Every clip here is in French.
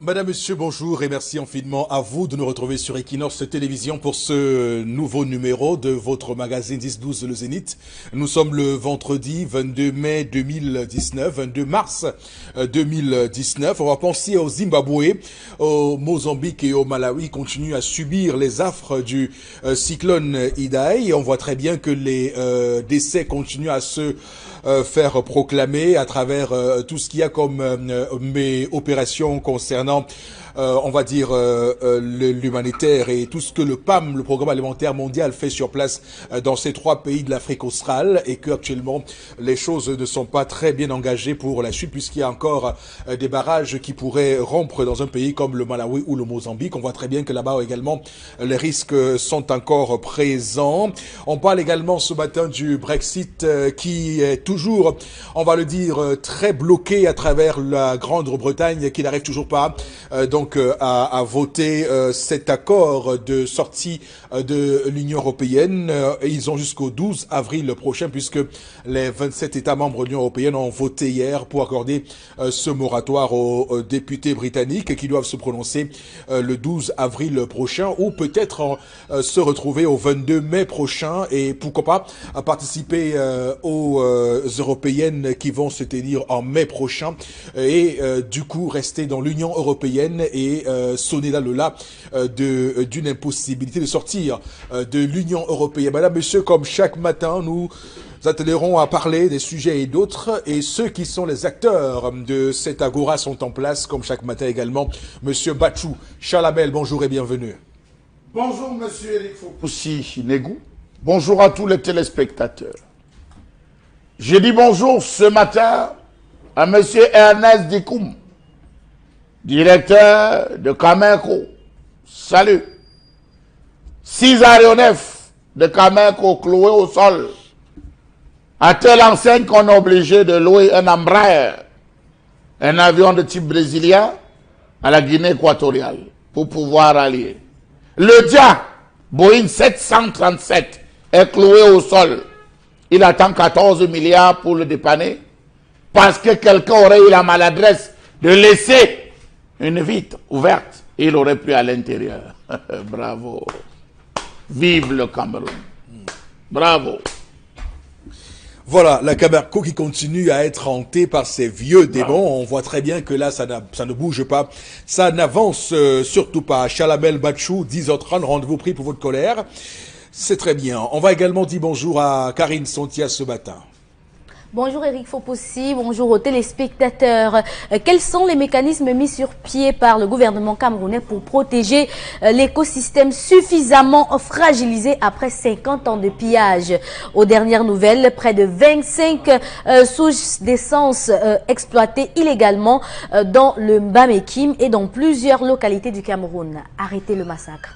Madame, Monsieur, bonjour et merci infiniment à vous de nous retrouver sur Equinox Télévision pour ce nouveau numéro de votre magazine 10-12 Le Zénith. Nous sommes le vendredi 22 mai 2019, 22 mars 2019. On va penser au Zimbabwe, au Mozambique et au Malawi qui continuent à subir les affres du cyclone Idai. Et on voit très bien que les décès continuent à se faire proclamer à travers tout ce qu'il y a comme opérations concernant on va dire l'humanitaire et tout ce que le PAM, le Programme alimentaire mondial, fait sur place dans ces trois pays de l'Afrique australe, et que actuellement les choses ne sont pas très bien engagées pour la suite, puisqu'il y a encore des barrages qui pourraient rompre dans un pays comme le Malawi ou le Mozambique. On voit très bien que là-bas également les risques sont encore présents. On parle également ce matin du Brexit qui est toujours, on va le dire, très bloqué à travers la Grande-Bretagne, qui n'arrive toujours pas à voter cet accord de sortie de l'Union européenne. Et ils ont jusqu'au 12 avril prochain, puisque les 27 États membres de l'Union européenne ont voté hier pour accorder ce moratoire aux députés britanniques qui doivent se prononcer le 12 avril prochain, ou peut-être se retrouver au 22 mai prochain, et pourquoi pas participer aux européennes qui vont se tenir en mai prochain, et du coup rester dans l'Union européenne et sonner là le là d'une impossibilité de sortir de l'Union européenne. Madame, Monsieur, comme chaque matin, nous attellerons à parler des sujets et d'autres, et ceux qui sont les acteurs de cette agora sont en place, comme chaque matin également. Monsieur Bachou Chalamel, bonjour et bienvenue. Bonjour Monsieur Eric Fopoussi Negou. Bonjour à tous les téléspectateurs. J'ai dit bonjour ce matin à Monsieur Ernest Dikoum, directeur de Cameco. Salut. 6 aéronefs de Cameco cloués au sol, à telle enseigne qu'on est obligé de louer un Embraer, un avion de type brésilien, à la Guinée équatoriale pour pouvoir allier. Le dia Boeing 737 est cloué au sol. Il attend 14 milliards pour le dépanner parce que quelqu'un aurait eu la maladresse de laisser une vitre ouverte. Il aurait pu à l'intérieur. Bravo. Vive le Cameroun. Bravo. Voilà, la Cameco qui continue à être hantée par ces vieux démons. On voit très bien que là, ça ne bouge pas. Ça n'avance surtout pas. Chalamel Bachou, 10h30, rendez-vous pris pour votre colère. C'est très bien. On va également dire bonjour à Karine Sontia ce matin. Bonjour Eric Fopoussi, bonjour aux téléspectateurs. Quels sont les mécanismes mis sur pied par le gouvernement camerounais pour protéger l'écosystème suffisamment fragilisé après 50 ans de pillage? Aux dernières nouvelles, près de 25 souches d'essence exploitées illégalement dans le Mbamekim et dans plusieurs localités du Cameroun. Arrêtez le massacre.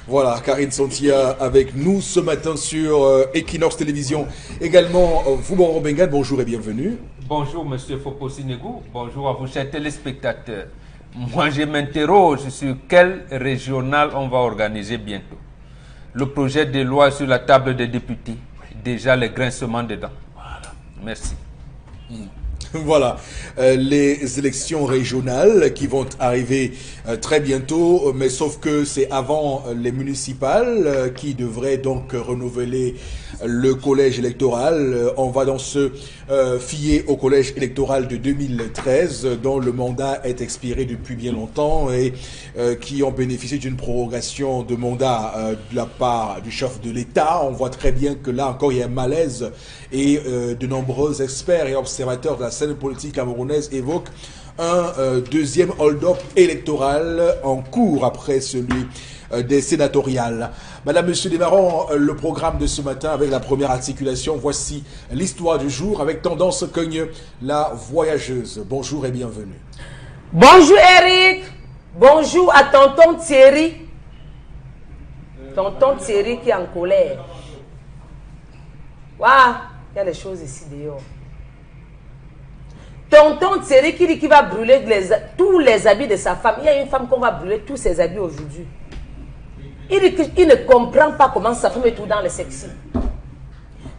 Voilà, Karine Sontia avec nous ce matin sur Equinox Télévision. Également, Foubon Bengal, bonjour et bienvenue. Bonjour, Monsieur Fopoussi Negou. Bonjour à vous, chers téléspectateurs. Moi, je m'interroge sur quel régional on va organiser bientôt. Le projet de loi sur la table des députés. Déjà les grincements dedans. Voilà. Merci. Voilà, les élections régionales qui vont arriver très bientôt, mais sauf que c'est avant les municipales qui devraient donc renouveler le collège électoral. On va donc se fier au collège électoral de 2013, dont le mandat est expiré depuis bien longtemps et qui ont bénéficié d'une prorogation de mandat de la part du chef de l'État. On voit très bien que là encore il y a un malaise, et de nombreux experts et observateurs de la scène politique camerounaise évoquent un deuxième hold-up électoral en cours après celui des sénatoriales. Madame, Monsieur Desmarons, le programme de ce matin avec la première articulation. Voici l'histoire du jour avec tendance cogne, la voyageuse. Bonjour et bienvenue. Bonjour Eric. Bonjour à tonton Thierry. Tonton Thierry qui est en colère. Waouh, il y a des choses ici dehors. Tonton Thierry qui dit qu'il va brûler tous les habits de sa femme. Il y a une femme qu'on va brûler tous ses habits aujourd'hui. Il dit qu'il ne comprend pas comment sa femme est tout dans le sexy.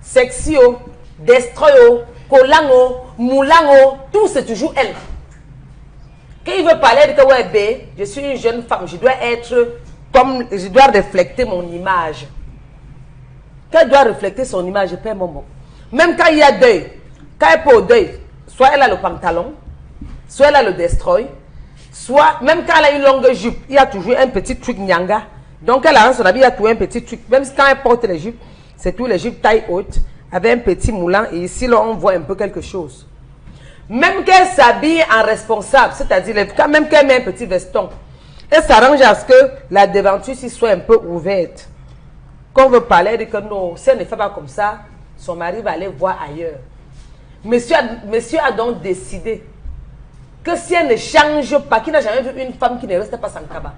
Sexy, destroy, colango, moulango, tout c'est toujours elle. Quand il veut parler, il dit que ouais, B, je suis une jeune femme, je dois être comme, je dois refléter mon image. Quand elle doit refléter son image, je perds mon mot. Même quand il y a deuil, quand elle est au deuil, soit elle a le pantalon, soit elle a le destroy, soit même quand elle a une longue jupe, il y a toujours un petit truc nyanga. Donc elle a son habit, il y a toujours un petit truc. Même quand elle porte les jupes, c'est tout les jupes taille haute, avec un petit moulant, et ici là on voit un peu quelque chose. Même qu'elle s'habille en responsable, c'est-à-dire même qu'elle met un petit veston, elle s'arrange à ce que la devanture soit un peu ouverte. Quand on veut parler, elle dit que non, si elle ne fait pas comme ça, son mari va aller voir ailleurs. Monsieur a donc décidé que si elle ne change pas, qu'il n'a jamais vu une femme qui ne reste pas sans cabas,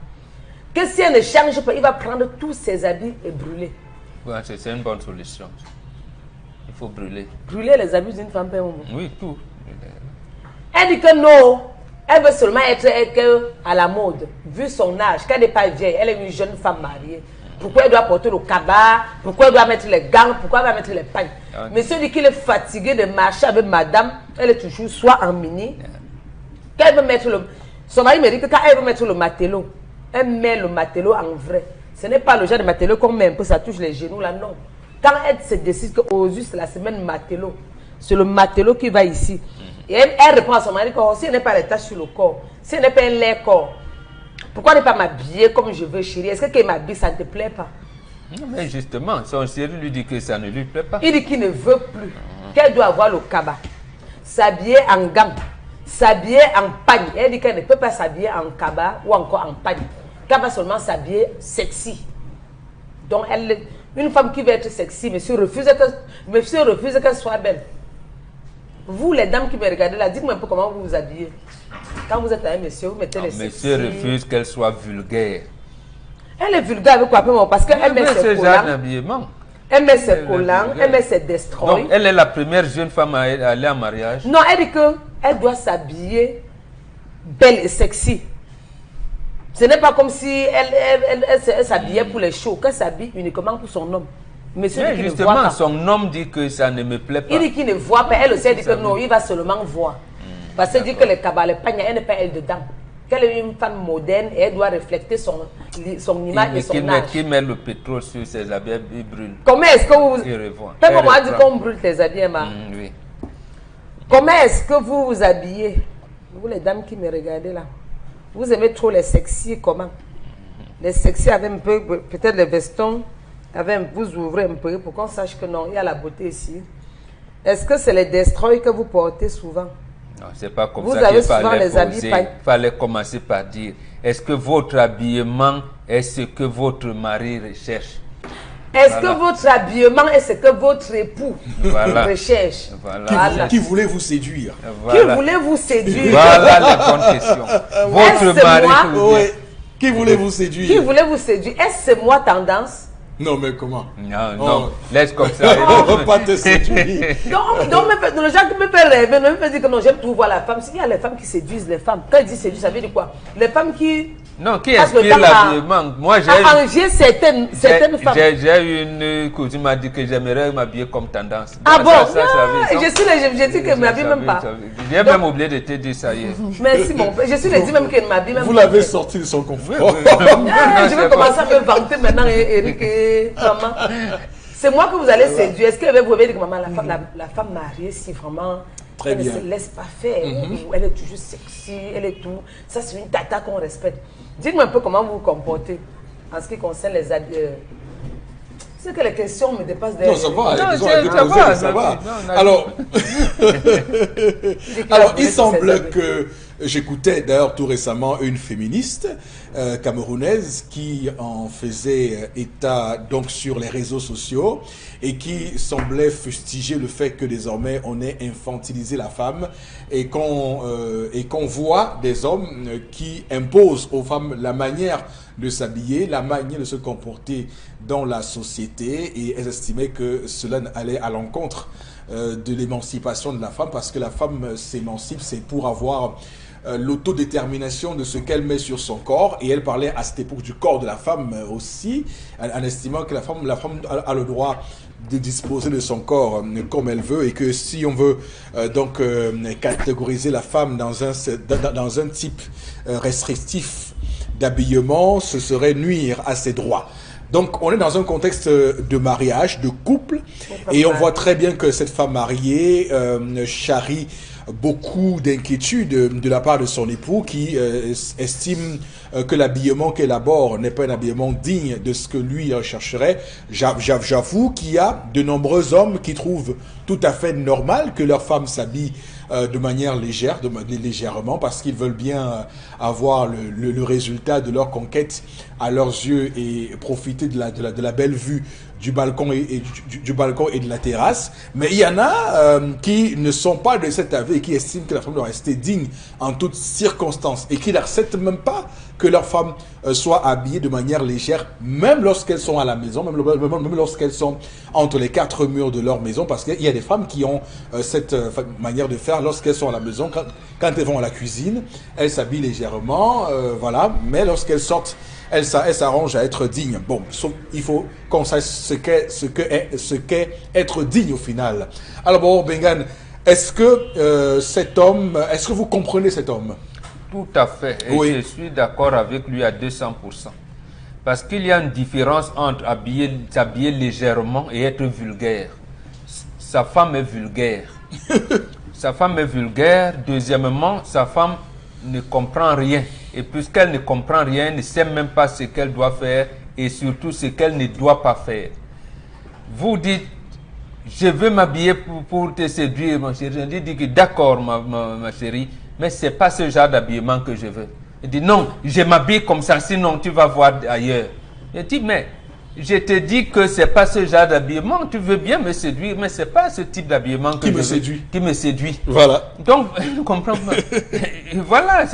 que si elle ne change pas, il va prendre tous ses habits et brûler. Ouais, c'est une bonne solution. Il faut brûler. Brûler les habits d'une femme, oui, tout. Elle dit que non, elle veut seulement être à la mode, vu son âge, qu'elle n'est pas vieille, elle est une jeune femme mariée. Pourquoi elle doit porter le cabas? Pourquoi elle doit mettre les gants? Pourquoi elle doit mettre les pagnes? Monsieur dit qu'il est fatigué de marcher avec madame, elle est toujours soit en mini. Quand elle veut mettre le... Son mari me dit que quand elle veut mettre le matelot, elle met le matelot en vrai. Ce n'est pas le genre de matelot qu'on met un peu, ça touche les genoux là, non. Quand elle se décide qu'au juste la semaine matelot, c'est le matelot qui va ici. Et elle répond à son mari que si elle n'est pas les taches sur le corps, si elle n'est pas un lait corps, pourquoi ne pas m'habiller comme je veux, chérie? Est-ce que qu'elle m'habille, ça ne te plaît pas? Mais justement, son chéri lui dit que ça ne lui plaît pas. Il dit qu'il ne veut plus, qu'elle doit avoir le cabas, s'habiller en gants, s'habiller en pagne. Elle dit qu'elle ne peut pas s'habiller en cabas ou encore en pagne. Qu'elle va seulement s'habiller sexy. Donc, une femme qui veut être sexy, monsieur refuse qu'elle soit belle. Vous, les dames qui me regardez là, dites-moi un peu comment vous vous habillez. Quand vous êtes un monsieur, vous mettez les sexy. Monsieur refuse qu'elle soit vulgaire. Elle est vulgaire avec quoi? Parce qu'elle met ses collants. Elle met ses collants, elle met ses destroy. Donc, elle est la première jeune femme à aller en mariage. Non, elle dit qu'elle doit s'habiller belle et sexy. Ce n'est pas comme si elle s'habillait pour les shows, qu'elle s'habille uniquement pour son homme. Monsieur mais dit justement, ne voit pas. son homme dit que ça ne me plaît pas. Il dit qu'il ne voit pas. Elle aussi dit que non, il va seulement voir. Parce qu'elle dit que les cabas, les pagnes, elle n'est pas elle dedans. Qu'elle est une femme moderne et elle doit refléter son image et son âge. Qui met le pétrole sur ses habits, il brûle. Comment est-ce que vous... Comment on dit qu'on brûle tes habits, Emma? Oui. Comment est-ce que vous vous habillez? Vous les dames qui me regardez là, vous aimez trop les sexy, comment? Les sexy avec un peu, peut-être les vestons, avec vous ouvrez un peu pour qu'on sache que non, il y a la beauté ici. Est-ce que c'est les destroy que vous portez souvent? Non, c'est pas comme vous ça qu'il fallait poser. Il fallait commencer par dire, est-ce que votre habillement est ce que votre mari recherche? Est-ce que votre habillement est ce que votre époux recherche? Qui voulait vous séduire? Qui voulait vous séduire? Voilà les bonnes questions. Votre mari. Qui voulait vous séduire? Qui voulait vous séduire? Est-ce que c'est moi tendance? Non, mais comment? Non, laisse comme ça. On ne veut pas te séduire. Donc, le gens qui me fait rêver, me fait dire que non, j'aime tout voir la femme. Il y a les femmes qui séduisent les femmes. Quand ils disent séduire, ça veut dire quoi? Les femmes qui... Non, qui inspire l'habillement. Moi, j'ai certaines femmes. J'ai une cousine qui m'a dit que j'aimerais m'habiller comme tendance. Ah bon? Je dis qu'elle ne m'habille même pas. J'ai même oublié de te dire ça hier. Merci, mon père. Je suis dit même qu'elle ne m'habille même pas. Vous l'avez sorti de son confort. Je vais commencer à me vanter maintenant, Eric et maman. C'est moi que vous allez séduire. Est-ce que vous avez dit que maman, la femme mariée, si vraiment... Elle ne se laisse pas faire. Elle est toujours sexy, elle est tout. Ça, c'est une tata qu'on respecte. Dites-moi un peu comment vous vous comportez en ce qui concerne les habits. C'est que les questions me dépassent derrière. Non, ça va. Ça va. Alors, il semble que j'écoutais d'ailleurs tout récemment une féministe camerounaise qui en faisait état donc sur les réseaux sociaux et qui semblait fustiger le fait que désormais on ait infantilisé la femme et qu'on voit des hommes qui imposent aux femmes la manière de s'habiller, la manière de se comporter dans la société, et elles estimaient que cela allait à l'encontre de l'émancipation de la femme, parce que la femme s'émancipe, c'est pour avoir l'autodétermination de ce qu'elle met sur son corps, et elle parlait à cette époque du corps de la femme aussi, en estimant que la femme a le droit de disposer de son corps comme elle veut, et que si on veut catégoriser la femme dans un type restrictif d'habillement, ce serait nuire à ses droits. Donc, on est dans un contexte de mariage, de couple, et on voit très bien que cette femme mariée charrie beaucoup d'inquiétudes de la part de son époux, qui estime que l'habillement qu'elle aborde n'est pas un habillement digne de ce que lui rechercherait. J'avoue qu'il y a de nombreux hommes qui trouvent tout à fait normal que leur femme s'habille de manière légère, légèrement, parce qu'ils veulent bien avoir le résultat de leur conquête à leurs yeux et profiter de la belle vue du balcon du balcon et de la terrasse. Mais il y en a qui ne sont pas de cet avis et qui estiment que la femme doit rester digne en toutes circonstances, et qui n'acceptent même pas que leur femme soit habillée de manière légère, même lorsqu'elles sont à la maison, même lorsqu'elles sont entre les quatre murs de leur maison, parce qu'il y a des femmes qui ont cette manière de faire lorsqu'elles sont à la maison. Quand elles vont à la cuisine, elles s'habillent légèrement, voilà, mais lorsqu'elles sortent, elles s'arrangent à être dignes. Bon, il faut qu'on sache ce qu'est être digne au final. Alors bon, Bengan, est-ce que vous comprenez cet homme? Tout à fait, et oui, je suis d'accord avec lui à 200%. Parce qu'il y a une différence entre s'habiller légèrement et être vulgaire. Sa femme est vulgaire. Sa femme est vulgaire. Deuxièmement, sa femme ne comprend rien. Et puisqu'elle ne comprend rien, elle ne sait même pas ce qu'elle doit faire, et surtout ce qu'elle ne doit pas faire. Vous dites, je veux m'habiller pour te séduire, mon chéri. Je dis que d'accord, ma chérie, mais ce n'est pas ce genre d'habillement que je veux. Il dit non, je m'habille comme ça, sinon tu vas voir ailleurs. Je dis, mais je te dis que ce n'est pas ce genre d'habillement. Tu veux bien me séduire, mais ce n'est pas ce type d'habillement que qui me séduit. Voilà. Donc, elle ne comprend pas. Voilà,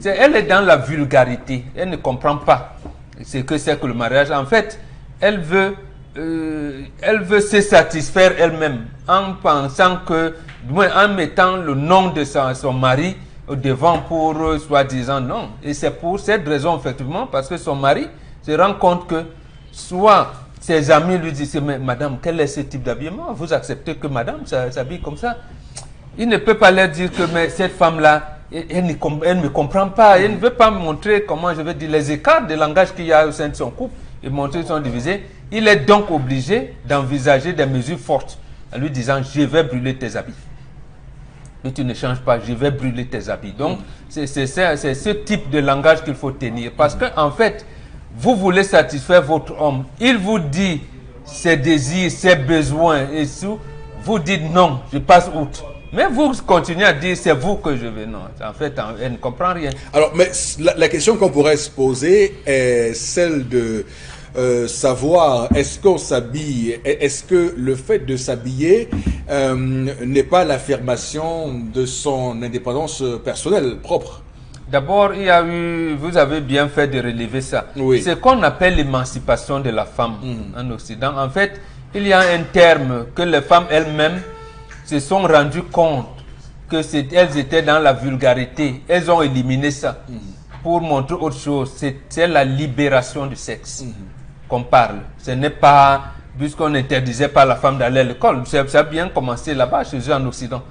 elle est dans la vulgarité. Elle ne comprend pas ce que c'est que le mariage. En fait, elle veut se satisfaire elle-même en pensant que, en mettant le nom de son mari au devant pour soi-disant non. Et c'est pour cette raison, effectivement, parce que son mari se rend compte que soit ses amis lui disent, mais madame, quel est ce type d'habillement? Vous acceptez que madame s'habille comme ça? Il ne peut pas leur dire que mais cette femme-là, elle ne comprend pas, elle ne veut pas montrer, comment je vais dire, les écarts de langage qu'il y a au sein de son couple, et montrer qu'ils sont divisés. Il est donc obligé d'envisager des mesures fortes, en lui disant, je vais brûler tes habits. Mais tu ne changes pas, je vais brûler tes habits. Donc, c'est ce type de langage qu'il faut tenir. Parce qu'en fait, vous voulez satisfaire votre homme. Il vous dit ses désirs, ses besoins et tout. Vous dites non, je passe outre. Mais vous continuez à dire c'est vous que je veux. Non, en fait, elle ne comprend rien. Alors, mais la question qu'on pourrait se poser est celle de savoir, est-ce qu'on s'habille, est-ce que le fait de s'habiller n'est pas l'affirmation de son indépendance personnelle propre? D'abord, vous avez bien fait de relever ça. Oui. C'est ce qu'on appelle l'émancipation de la femme en Occident. En fait, il y a un terme que les femmes elles-mêmes se sont rendues compte qu'elles étaient dans la vulgarité. Elles ont éliminé ça pour montrer autre chose. C'est la libération du sexe qu'on parle. Ce n'est pas, puisqu'on n'interdisait pas la femme d'aller à l'école. Ça a bien commencé là-bas, chez eux en Occident.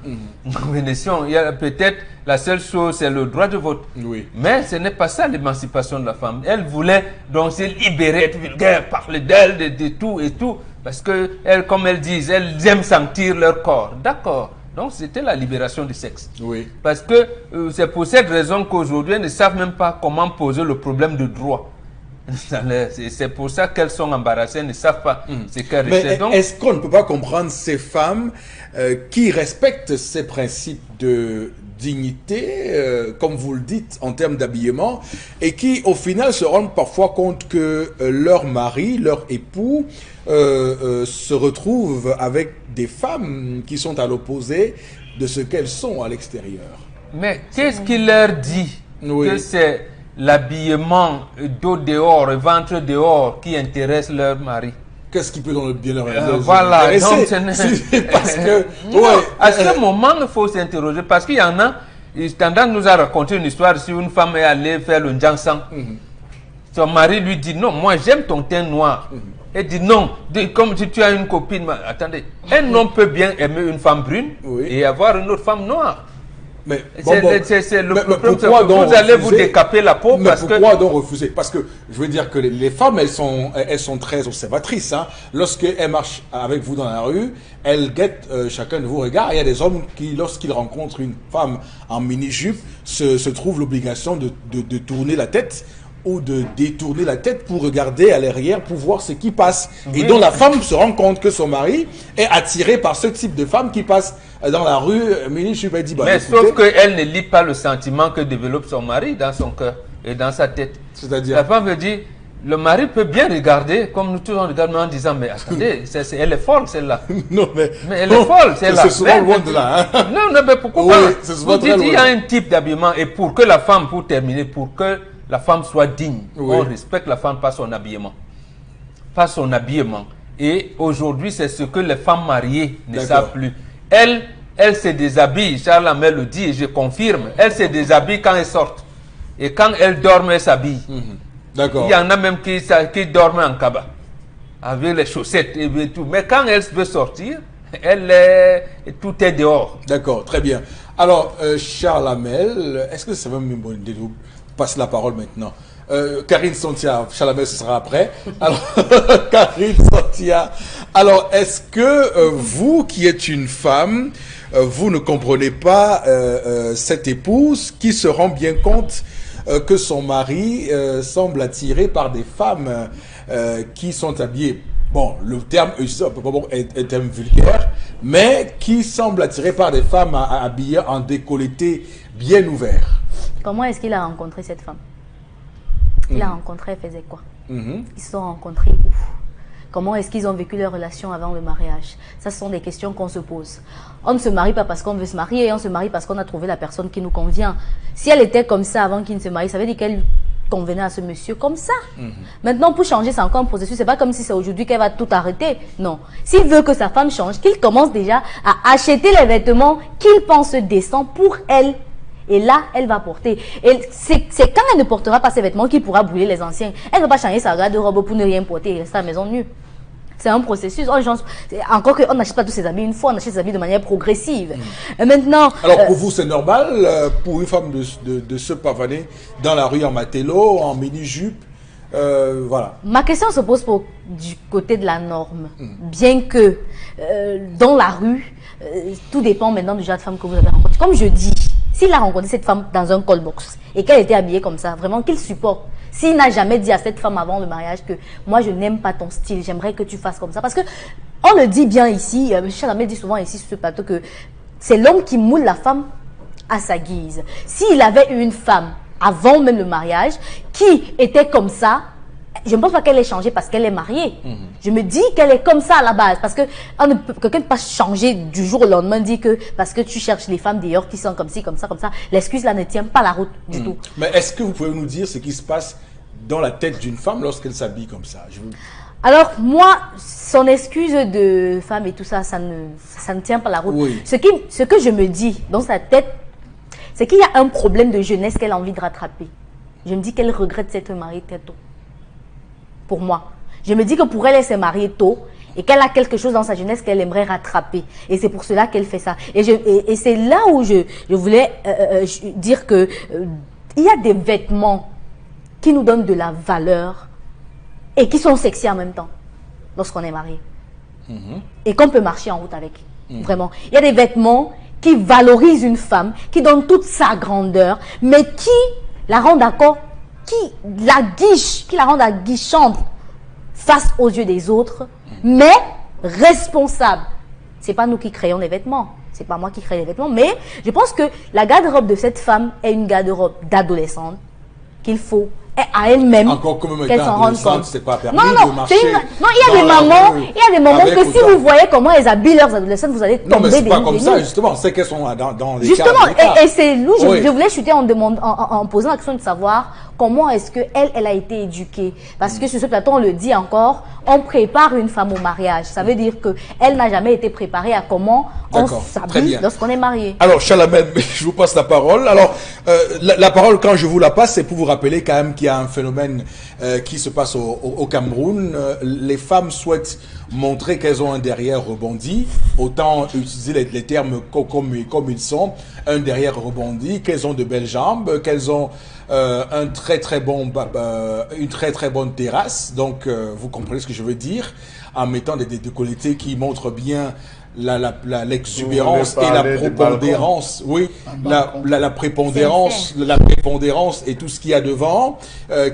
Il y a peut-être la seule chose, c'est le droit de vote. Oui. Mais ce n'est pas ça l'émancipation de la femme. Elle voulait donc se libérer, être vulgaire, parler d'elle, de tout et tout. Parce que, comme elles disent, elles aiment sentir leur corps. D'accord. Donc c'était la libération du sexe. Oui. Parce que c'est pour cette raison qu'aujourd'hui, elles ne savent même pas comment poser le problème de droit. C'est pour ça qu'elles sont embarrassées, elles ne savent pas ce qu'elles recherchent. Mais est-ce qu'on ne peut pas comprendre ces femmes qui respectent ces principes de dignité, comme vous le dites, en termes d'habillement, et qui au final se rendent parfois compte que leur mari, leur époux, se retrouvent avec des femmes qui sont à l'opposé de ce qu'elles sont à l'extérieur? Mais qu'est-ce qu'il leur dit? Que c'est l'habillement dos dehors et ventre dehors qui intéresse leur mari? Qu'est-ce qui peut bien leur voilà, donc parce que à ce moment il faut s'interroger, parce qu'il y en a, Tendance nous a raconté une histoire sur une femme est allée faire le Njansang. Son mari lui dit non, moi j'aime ton teint noir. Elle dit non, comme si tu as une copine. Attendez, un homme peut bien aimer une femme brune et avoir une autre femme noire. Mais vous allez vous décaper la peau parce que... Pourquoi donc refuser? Parce que je veux dire que les femmes, elles sont très observatrices. Hein. Lorsqu'elles marchent avec vous dans la rue, elles guettent chacun de vos regards. Il y a des hommes qui, lorsqu'ils rencontrent une femme en mini-jupe, se trouvent l'obligation de tourner la tête ou de détourner la tête pour regarder à l'arrière pour voir ce qui passe. Et donc la femme se rend compte que son mari est attiré par ce type de femme qui passe dans la rue. Je dit, mais sauf qu'elle ne lit pas le sentiment que développe son mari dans son cœur et dans sa tête. C'est-à-dire, la femme veut dire, le mari peut bien regarder comme nous tous on regarde en disant, mais attendez, elle est folle celle-là. Non mais elle est folle celle-là. C'est souvent loin de là. Hein? Non mais pourquoi pas? Vous dites il y a un type d'habillement et pour que la femme, pour terminer, pour que la femme soit digne. On respecte la femme par son habillement. Par son habillement. Et aujourd'hui, c'est ce que les femmes mariées ne savent plus. Elle se déshabille. Charles Hamel le dit et je confirme. Elle se déshabille quand elle sort. Et quand elle dort, elle s'habille. D'accord. Il y en a même qui dorment en cabas. Avec les chaussettes et tout. Mais quand elle veut sortir, tout est dehors. D'accord, très bien. Alors, Charles Hamel, est-ce que c'est même une bonne idée de passe la parole maintenant. Karine Santia, Chalamel, ce sera après. Alors, Karine Santia, alors est-ce que vous qui êtes une femme, vous ne comprenez pas cette épouse qui se rend bien compte que son mari semble attiré par des femmes qui sont habillées, bon, le terme est un terme vulgaire, mais qui semble attiré par des femmes habillées en décolleté bien ouvert? Comment est-ce qu'il a rencontré cette femme? Il a rencontré, elle faisait quoi? Ils se sont rencontrés où? Comment est-ce qu'ils ont vécu leur relation avant le mariage? Ça, ce sont des questions qu'on se pose. On ne se marie pas parce qu'on veut se marier, on se marie parce qu'on a trouvé la personne qui nous convient. Si elle était comme ça avant qu'il ne se marie, ça veut dire qu'elle convenait à ce monsieur comme ça. Maintenant, pour changer, c'est encore un processus. C'est pas comme si c'est aujourd'hui qu'elle va tout arrêter. Non. S'il veut que sa femme change, qu'il commence déjà à acheter les vêtements qu'il pense décents pour elle. Et là, elle va porter. Et c'est quand elle ne portera pas ces vêtements qu'il pourra brûler les anciens. Elle ne va pas changer sa garde-robe pour ne rien porter et rester à la maison nue. C'est un processus. Encore qu'on n'achète pas tous ses habits une fois, on achète ses habits de manière progressive. Et maintenant... Alors pour vous, c'est normal pour une femme de se pavaner dans la rue en matelot, en mini-jupe, voilà. Ma question se pose du côté de la norme. Bien que dans la rue, tout dépend maintenant du genre de femme que vous avez rencontré. Comme je dis, s'il a rencontré cette femme dans un callbox et qu'elle était habillée comme ça, vraiment qu'il supporte. S'il n'a jamais dit à cette femme avant le mariage que moi je n'aime pas ton style, j'aimerais que tu fasses comme ça. Parce que on le dit bien ici, M. Chalamel dit souvent ici sur ce plateau que c'est l'homme qui moule la femme à sa guise. S'il avait eu une femme avant même le mariage qui était comme ça, je ne pense pas qu'elle ait changé parce qu'elle est mariée. Je me dis qu'elle est comme ça à la base. Parce que quelqu'un ne peut pas changer du jour au lendemain, dit que parce que tu cherches les femmes d'ailleurs qui sont comme ci, comme ça, comme ça. L'excuse là ne tient pas la route du tout. Mais est-ce que vous pouvez nous dire ce qui se passe dans la tête d'une femme lorsqu'elle s'habille comme ça? Alors moi, son excuse de femme et tout ça, ça ne tient pas la route. Oui. Ce que je me dis dans sa tête, c'est qu'il y a un problème de jeunesse qu'elle a envie de rattraper. Je me dis qu'elle regrette s'être mariée très tôt. Pour moi. Je me dis que pour elle, elle s'est mariée tôt et qu'elle a quelque chose dans sa jeunesse qu'elle aimerait rattraper. Et c'est pour cela qu'elle fait ça. Et c'est là où je voulais dire que il y a des vêtements qui nous donnent de la valeur et qui sont sexy en même temps lorsqu'on est marié. Et qu'on peut marcher en route avec. Vraiment. Il y a des vêtements qui valorisent une femme, qui donnent toute sa grandeur, mais qui la rendent d'accord, qui la rendent aguichante face aux yeux des autres, mais responsable. C'est pas nous qui créons les vêtements, c'est pas moi qui crée les vêtements, mais je pense que la garde-robe de cette femme est une garde-robe d'adolescente qu'il faut à elle-même qu'elle s'en rende compte. C'est pas permis de marcher. Non, il y a des moments que si vous voyez comment elles habillent leurs adolescentes, vous allez tomber. Non, mais c'est pas comme ça, justement. C'est qu'elles sont dans les justement, et c'est là où je voulais chuter en posant la question de savoir comment est-ce qu'elle a été éduquée. Parce que sur ce plateau, on le dit encore, on prépare une femme au mariage. Ça veut dire qu'elle n'a jamais été préparée à comment on s'habille lorsqu'on est marié. Alors, Chalamel, je vous passe la parole. Alors, la parole, quand je vous la passe, c'est pour vous rappeler quand même qu'il y a un phénomène qui se passe au Cameroun. Les femmes souhaitent montrer qu'elles ont un derrière rebondi, autant utiliser les termes comme ils sont, un derrière rebondi, qu'elles ont de belles jambes, qu'elles ont une très très bonne terrasse. Donc, vous comprenez ce que je veux dire, en mettant des décolletés qui montrent bien l'exubérance et la prépondérance, oui, la prépondérance et tout ce qu'il y a devant,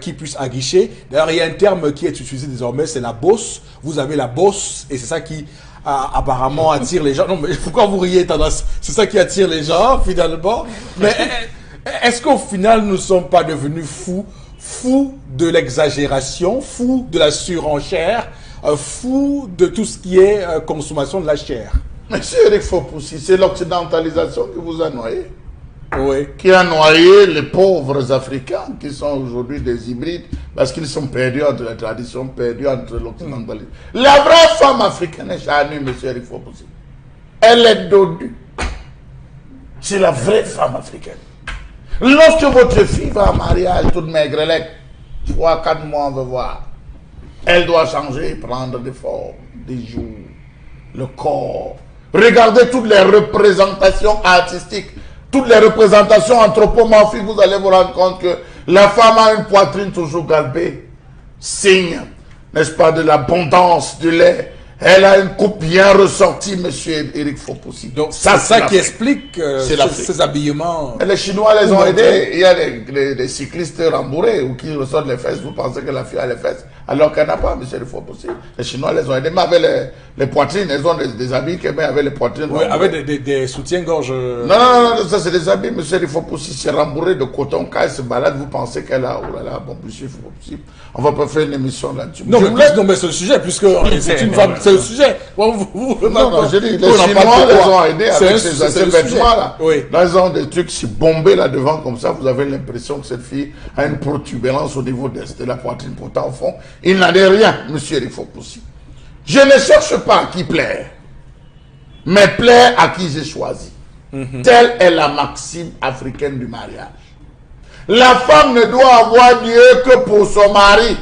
qui puisse aguicher. D'ailleurs, il y a un terme qui est utilisé désormais, c'est la bosse. Vous avez la bosse, et c'est ça qui apparemment attire les gens. Non, mais pourquoi vous riez, Tendance? C'est ça qui attire les gens, finalement. Mais est-ce qu'au final, nous ne sommes pas devenus fous de l'exagération, fous de la surenchère, fou de tout ce qui est consommation de la chair? Monsieur Eric Fopoussi, c'est l'occidentalisation qui vous a noyé. Oui. Qui a noyé les pauvres Africains qui sont aujourd'hui des hybrides parce qu'ils sont perdus entre la tradition, perdus entre l'occidentalisme. La vraie femme africaine est charnue, monsieur Eric Fopoussi. Elle est dodue. C'est la vraie femme africaine. Lorsque votre fille va en mariage, toute maigrelette, 3-4 mois, on veut voir. Elle doit changer, prendre des formes, des joues, le corps. Regardez toutes les représentations artistiques, toutes les représentations anthropomorphiques, vous allez vous rendre compte que la femme a une poitrine toujours galbée, signe, n'est-ce pas, de l'abondance du lait. Elle a une coupe bien ressortie, monsieur Eric Fopoussi. Donc, c'est ça qui explique ces habillements. Et les Chinois les ont aidés. Il y a des cyclistes rembourrés ou qui ressortent les fesses. Vous pensez que la fille a les fesses alors qu'elle n'a pas, monsieur Eric Fopoussi. Les Chinois les ont aidés. Mais avec les poitrines, elles ont des habits qui met avec les poitrines. Oui, avec des soutiens-gorge. Non, ça c'est des habits, monsieur Eric Fopoussi. C'est rembourré de coton. Quand elle se balade, vous pensez qu'elle a. Oh là là, bon, monsieur Fopoussi. On va pas faire une émission là-dessus. Non, mais c'est le sujet, puisque c'est une femme. C'est le sujet. Non, je dis, les Chinois les ont aidés avec ces vêtements-là. Oui. Là, ils ont des trucs si bombés là devant, comme ça, vous avez l'impression que cette fille a une protubérance au niveau de la poitrine. Pourtant, au fond, il n'en est rien, monsieur Eric Fopoussi. Je ne cherche pas à qui plaire, mais plaire à qui j'ai choisi. Telle est la maxime africaine du mariage. La femme ne doit avoir Dieu que pour son mari.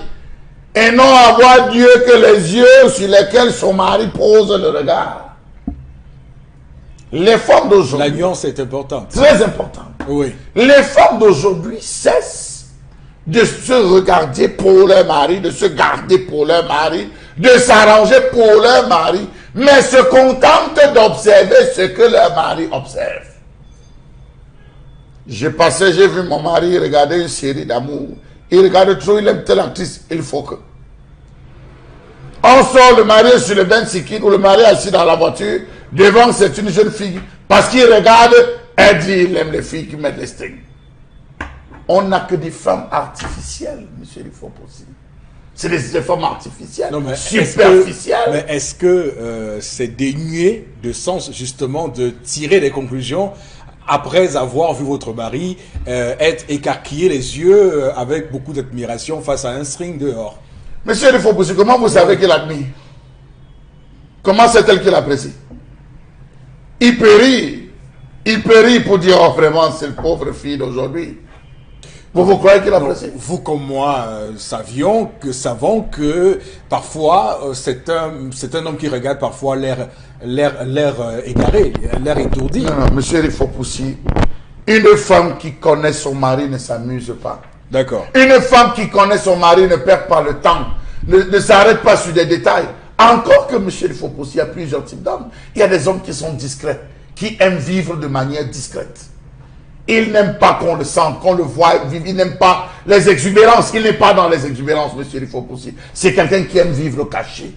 Et non avoir Dieu que les yeux sur lesquels son mari pose le regard. Les femmes d'aujourd'hui... La nuance est importante. Très importante. Oui. Les femmes d'aujourd'hui cessent de se regarder pour leur mari, de se garder pour leur mari, de s'arranger pour leur mari, mais se contentent d'observer ce que leur mari observe. J'ai vu mon mari regarder une série d'amour. Il regarde trop, il aime telle actrice, il faut que. On sort le mari sur le bain ou le mari assis dans la voiture, devant c'est une jeune fille, parce qu'il regarde, elle dit il aime les filles qui mettent les strings. On n'a que des femmes artificielles, monsieur Fopoussi. C'est des femmes artificielles, superficielles. Mais est-ce que c'est dénué de sens justement de tirer des conclusions après avoir vu votre mari être écarquillé les yeux avec beaucoup d'admiration face à un string dehors? Monsieur Fopoussi, comment vous savez qu'il admire? Comment c'est-elle qu'il apprécie? Il périt pour dire, oh vraiment, c'est le pauvre fille d'aujourd'hui. Vous croyez qu'il apprécie? Vous comme moi savons que parfois c'est un homme qui regarde parfois l'air égaré, l'air étourdi. Non, monsieur Fopoussi, une femme qui connaît son mari ne s'amuse pas. D'accord. Une femme qui connaît son mari ne perd pas le temps, ne s'arrête pas sur des détails. Encore que monsieur Fopoussi, il y a plusieurs types d'hommes. Il y a des hommes qui sont discrets, qui aiment vivre de manière discrète. Il n'aime pas qu'on le sente, qu'on le voit vivre. Il n'aime pas les exubérances. Il n'est pas dans les exubérances, monsieur Fopoussi. C'est quelqu'un qui aime vivre caché.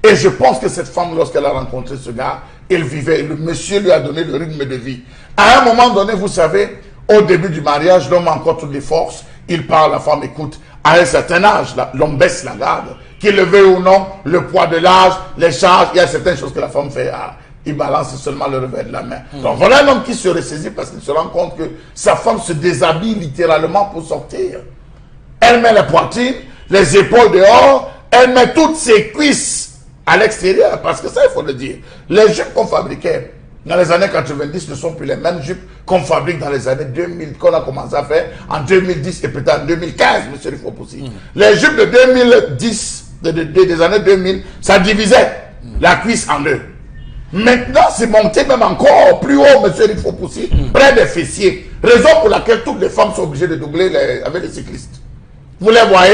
Et je pense que cette femme, lorsqu'elle a rencontré ce gars, elle vivait. Le monsieur lui a donné le rythme de vie. À un moment donné, vous savez, au début du mariage, l'homme a encore toutes les forces. Il parle, la femme écoute. À un certain âge, l'homme baisse la garde. Qu'il le veuille ou non, le poids de l'âge, les charges, il y a certaines choses que la femme fait. Il balance seulement le revers de la main. Donc voilà un homme qui se ressaisit parce qu'il se rend compte que sa femme se déshabille littéralement pour sortir. elle met les poitrines, les épaules dehors, elle met toutes ses cuisses à l'extérieur. Parce que ça, il faut le dire. Les jupes qu'on fabriquait dans les années 90 ne sont plus les mêmes jupes qu'on fabrique dans les années 2000, qu'on a commencé à faire en 2010 et peut-être en 2015, monsieur Rifopoussi. Les jupes de 2010, des années 2000, ça divisait la cuisse en deux. Maintenant, c'est monté même encore plus haut, monsieur Rifopoussi, près des fessiers. Raison pour laquelle toutes les femmes sont obligées de doubler avec les cyclistes. Vous les voyez,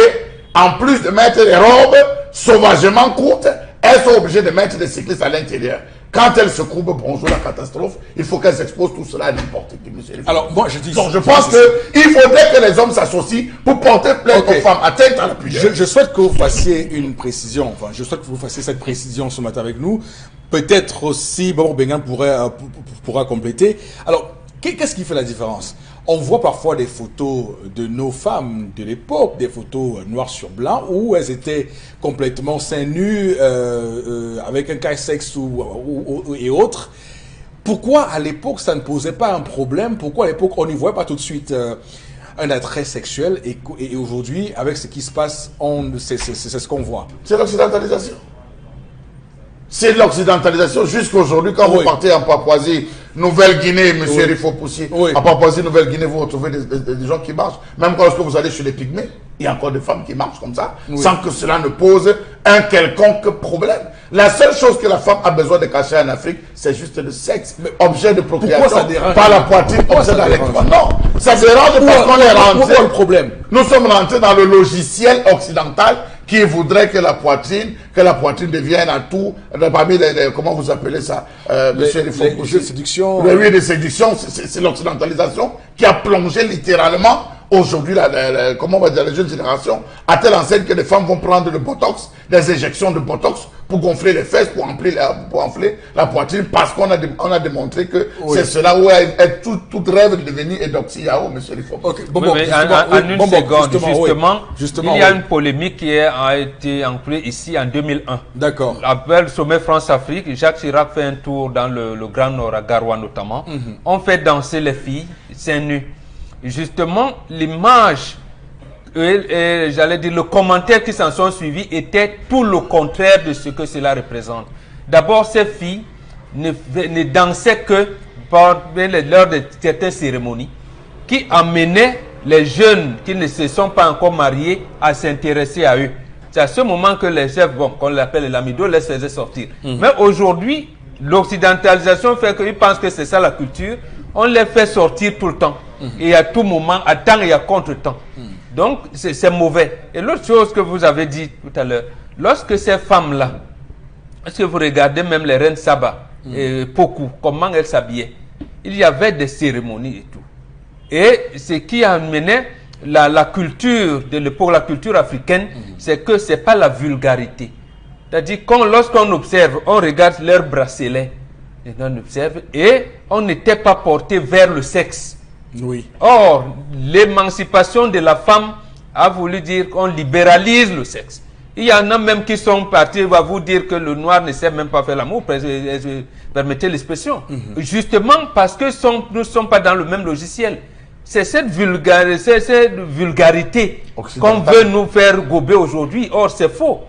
en plus de mettre les robes sauvagement courtes, elles sont obligées de mettre des cyclistes à l'intérieur. Quand elles se courbent, bonjour la catastrophe, il faut qu'elles exposent tout cela à n'importe qui, monsieur. Alors, moi, je dis... Donc, je pense qu'il faudrait que les hommes s'associent pour porter plainte aux femmes atteintes à la pudeur. Je souhaite que vous fassiez une précision, enfin, je souhaite que vous fassiez cette précision ce matin avec nous. Peut-être aussi, Babou Bengan pourra compléter. Alors, qu'est-ce qui fait la différence? On voit parfois des photos de nos femmes de l'époque, des photos noir sur blanc, où elles étaient complètement seins nus, avec un cache-sexe et autres. Pourquoi à l'époque ça ne posait pas un problème? Pourquoi à l'époque on n'y voyait pas tout de suite un attrait sexuel et aujourd'hui, avec ce qui se passe, c'est ce qu'on voit? C'est l'occidentalisation. C'est l'occidentalisation jusqu'aujourd'hui. Quand vous partez en Papouasie, Nouvelle-Guinée, monsieur Rifopoussi, en Papouasie, Nouvelle-Guinée, vous retrouvez des gens qui marchent. Même quand vous allez chez les Pygmées, il y a encore des femmes qui marchent comme ça, sans que cela ne pose un quelconque problème. La seule chose que la femme a besoin de cacher en Afrique, c'est juste le sexe, objet de procréation, ça dérange? par la poitrine, objet d'allaitement. Non, ça dérange parce qu'on est rentré. Pourquoi le problème? Nous sommes rentrés dans le logiciel occidental qui voudrait que la poitrine devienne un tout, parmi les comment vous appelez ça, monsieur les jeux de séduction. Oui, les séductions, c'est l'occidentalisation qui a plongé littéralement aujourd'hui, comment on va dire, les jeunes générations, à telle enseigne que les femmes vont prendre le botox, des injections de botox pour gonfler les fesses, pour enfler la poitrine, parce qu'on a démontré que c'est cela où tout rêve de devenir Edoxyao, monsieur Lifo. Okay. Justement, il y a une polémique qui a été inclue ici en 2001. D'accord. Après le sommet France-Afrique, Jacques Chirac fait un tour dans le Grand Nord, à Garoua notamment. On fait danser les filles seins nus. Justement, l'image, j'allais dire, le commentaire qui s'en sont suivis était tout le contraire de ce que cela représente. D'abord, ces filles ne dansaient que lors de certaines cérémonies qui amenaient les jeunes qui ne se sont pas encore mariés à s'intéresser à eux. C'est à ce moment que les chefs, qu'on l'appelle l'amido, les faisaient sortir. Mais aujourd'hui, l'occidentalisation fait qu'ils pensent que c'est ça la culture. On les fait sortir tout le temps. Et à tout moment, à temps et à contre-temps. Donc, c'est mauvais. Et l'autre chose que vous avez dit tout à l'heure, lorsque ces femmes-là, est-ce que vous regardez même les reines Saba et Pokou, comment elles s'habillaient? Il y avait des cérémonies et tout. Et ce qui a amené la culture de l'époque, la culture africaine, c'est que ce n'est pas la vulgarité. C'est-à-dire, lorsqu'on observe, on regarde leurs bracelets, et on observe, et on n'était pas porté vers le sexe. Oui. Or, l'émancipation de la femme a voulu dire qu'on libéralise le sexe. Il y en a même qui sont partis, va vous dire que le noir ne sait même pas faire l'amour, permettez l'expression. Justement parce que nous ne sommes pas dans le même logiciel. C'est cette vulgarité qu'on veut nous faire gober aujourd'hui. Or, c'est faux.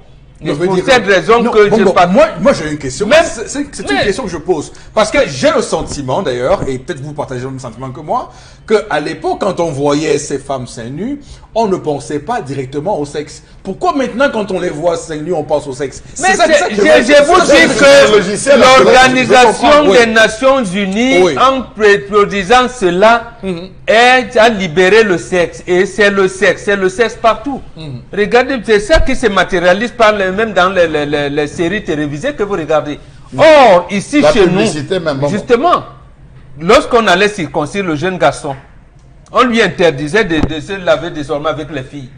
Et pour cette raison que je parle. Moi j'ai une question. C'est une question que je pose. Parce que j'ai le sentiment d'ailleurs, et peut-être vous partagez le même sentiment que moi, qu'à l'époque, quand on voyait ces femmes seins nus, on ne pensait pas directement au sexe. Pourquoi maintenant, quand on les voit seins nus, on pense au sexe? Mais je vous dis que l'Organisation des Nations Unies, en produisant cela, a libéré le sexe. Et c'est le sexe partout. Regardez, c'est ça qui se matérialise même dans les séries télévisées que vous regardez. Or, ici chez nous, justement, lorsqu'on allait circoncire le jeune garçon, on lui interdisait de se laver désormais avec les filles.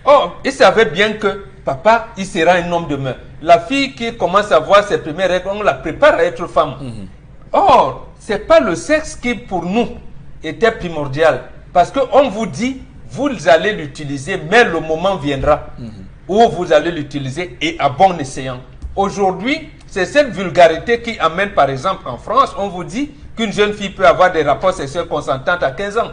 Or, il savait bien que papa, il sera un homme de main. La fille qui commence à voir ses premières règles, on la prépare à être femme. Or, ce n'est pas le sexe qui, pour nous, était primordial. Parce qu'on vous dit, vous allez l'utiliser, mais le moment viendra où vous allez l'utiliser et à bon escient. Aujourd'hui, c'est cette vulgarité qui amène, par exemple, en France, on vous dit qu'une jeune fille peut avoir des rapports sexuels consentantes à 15 ans.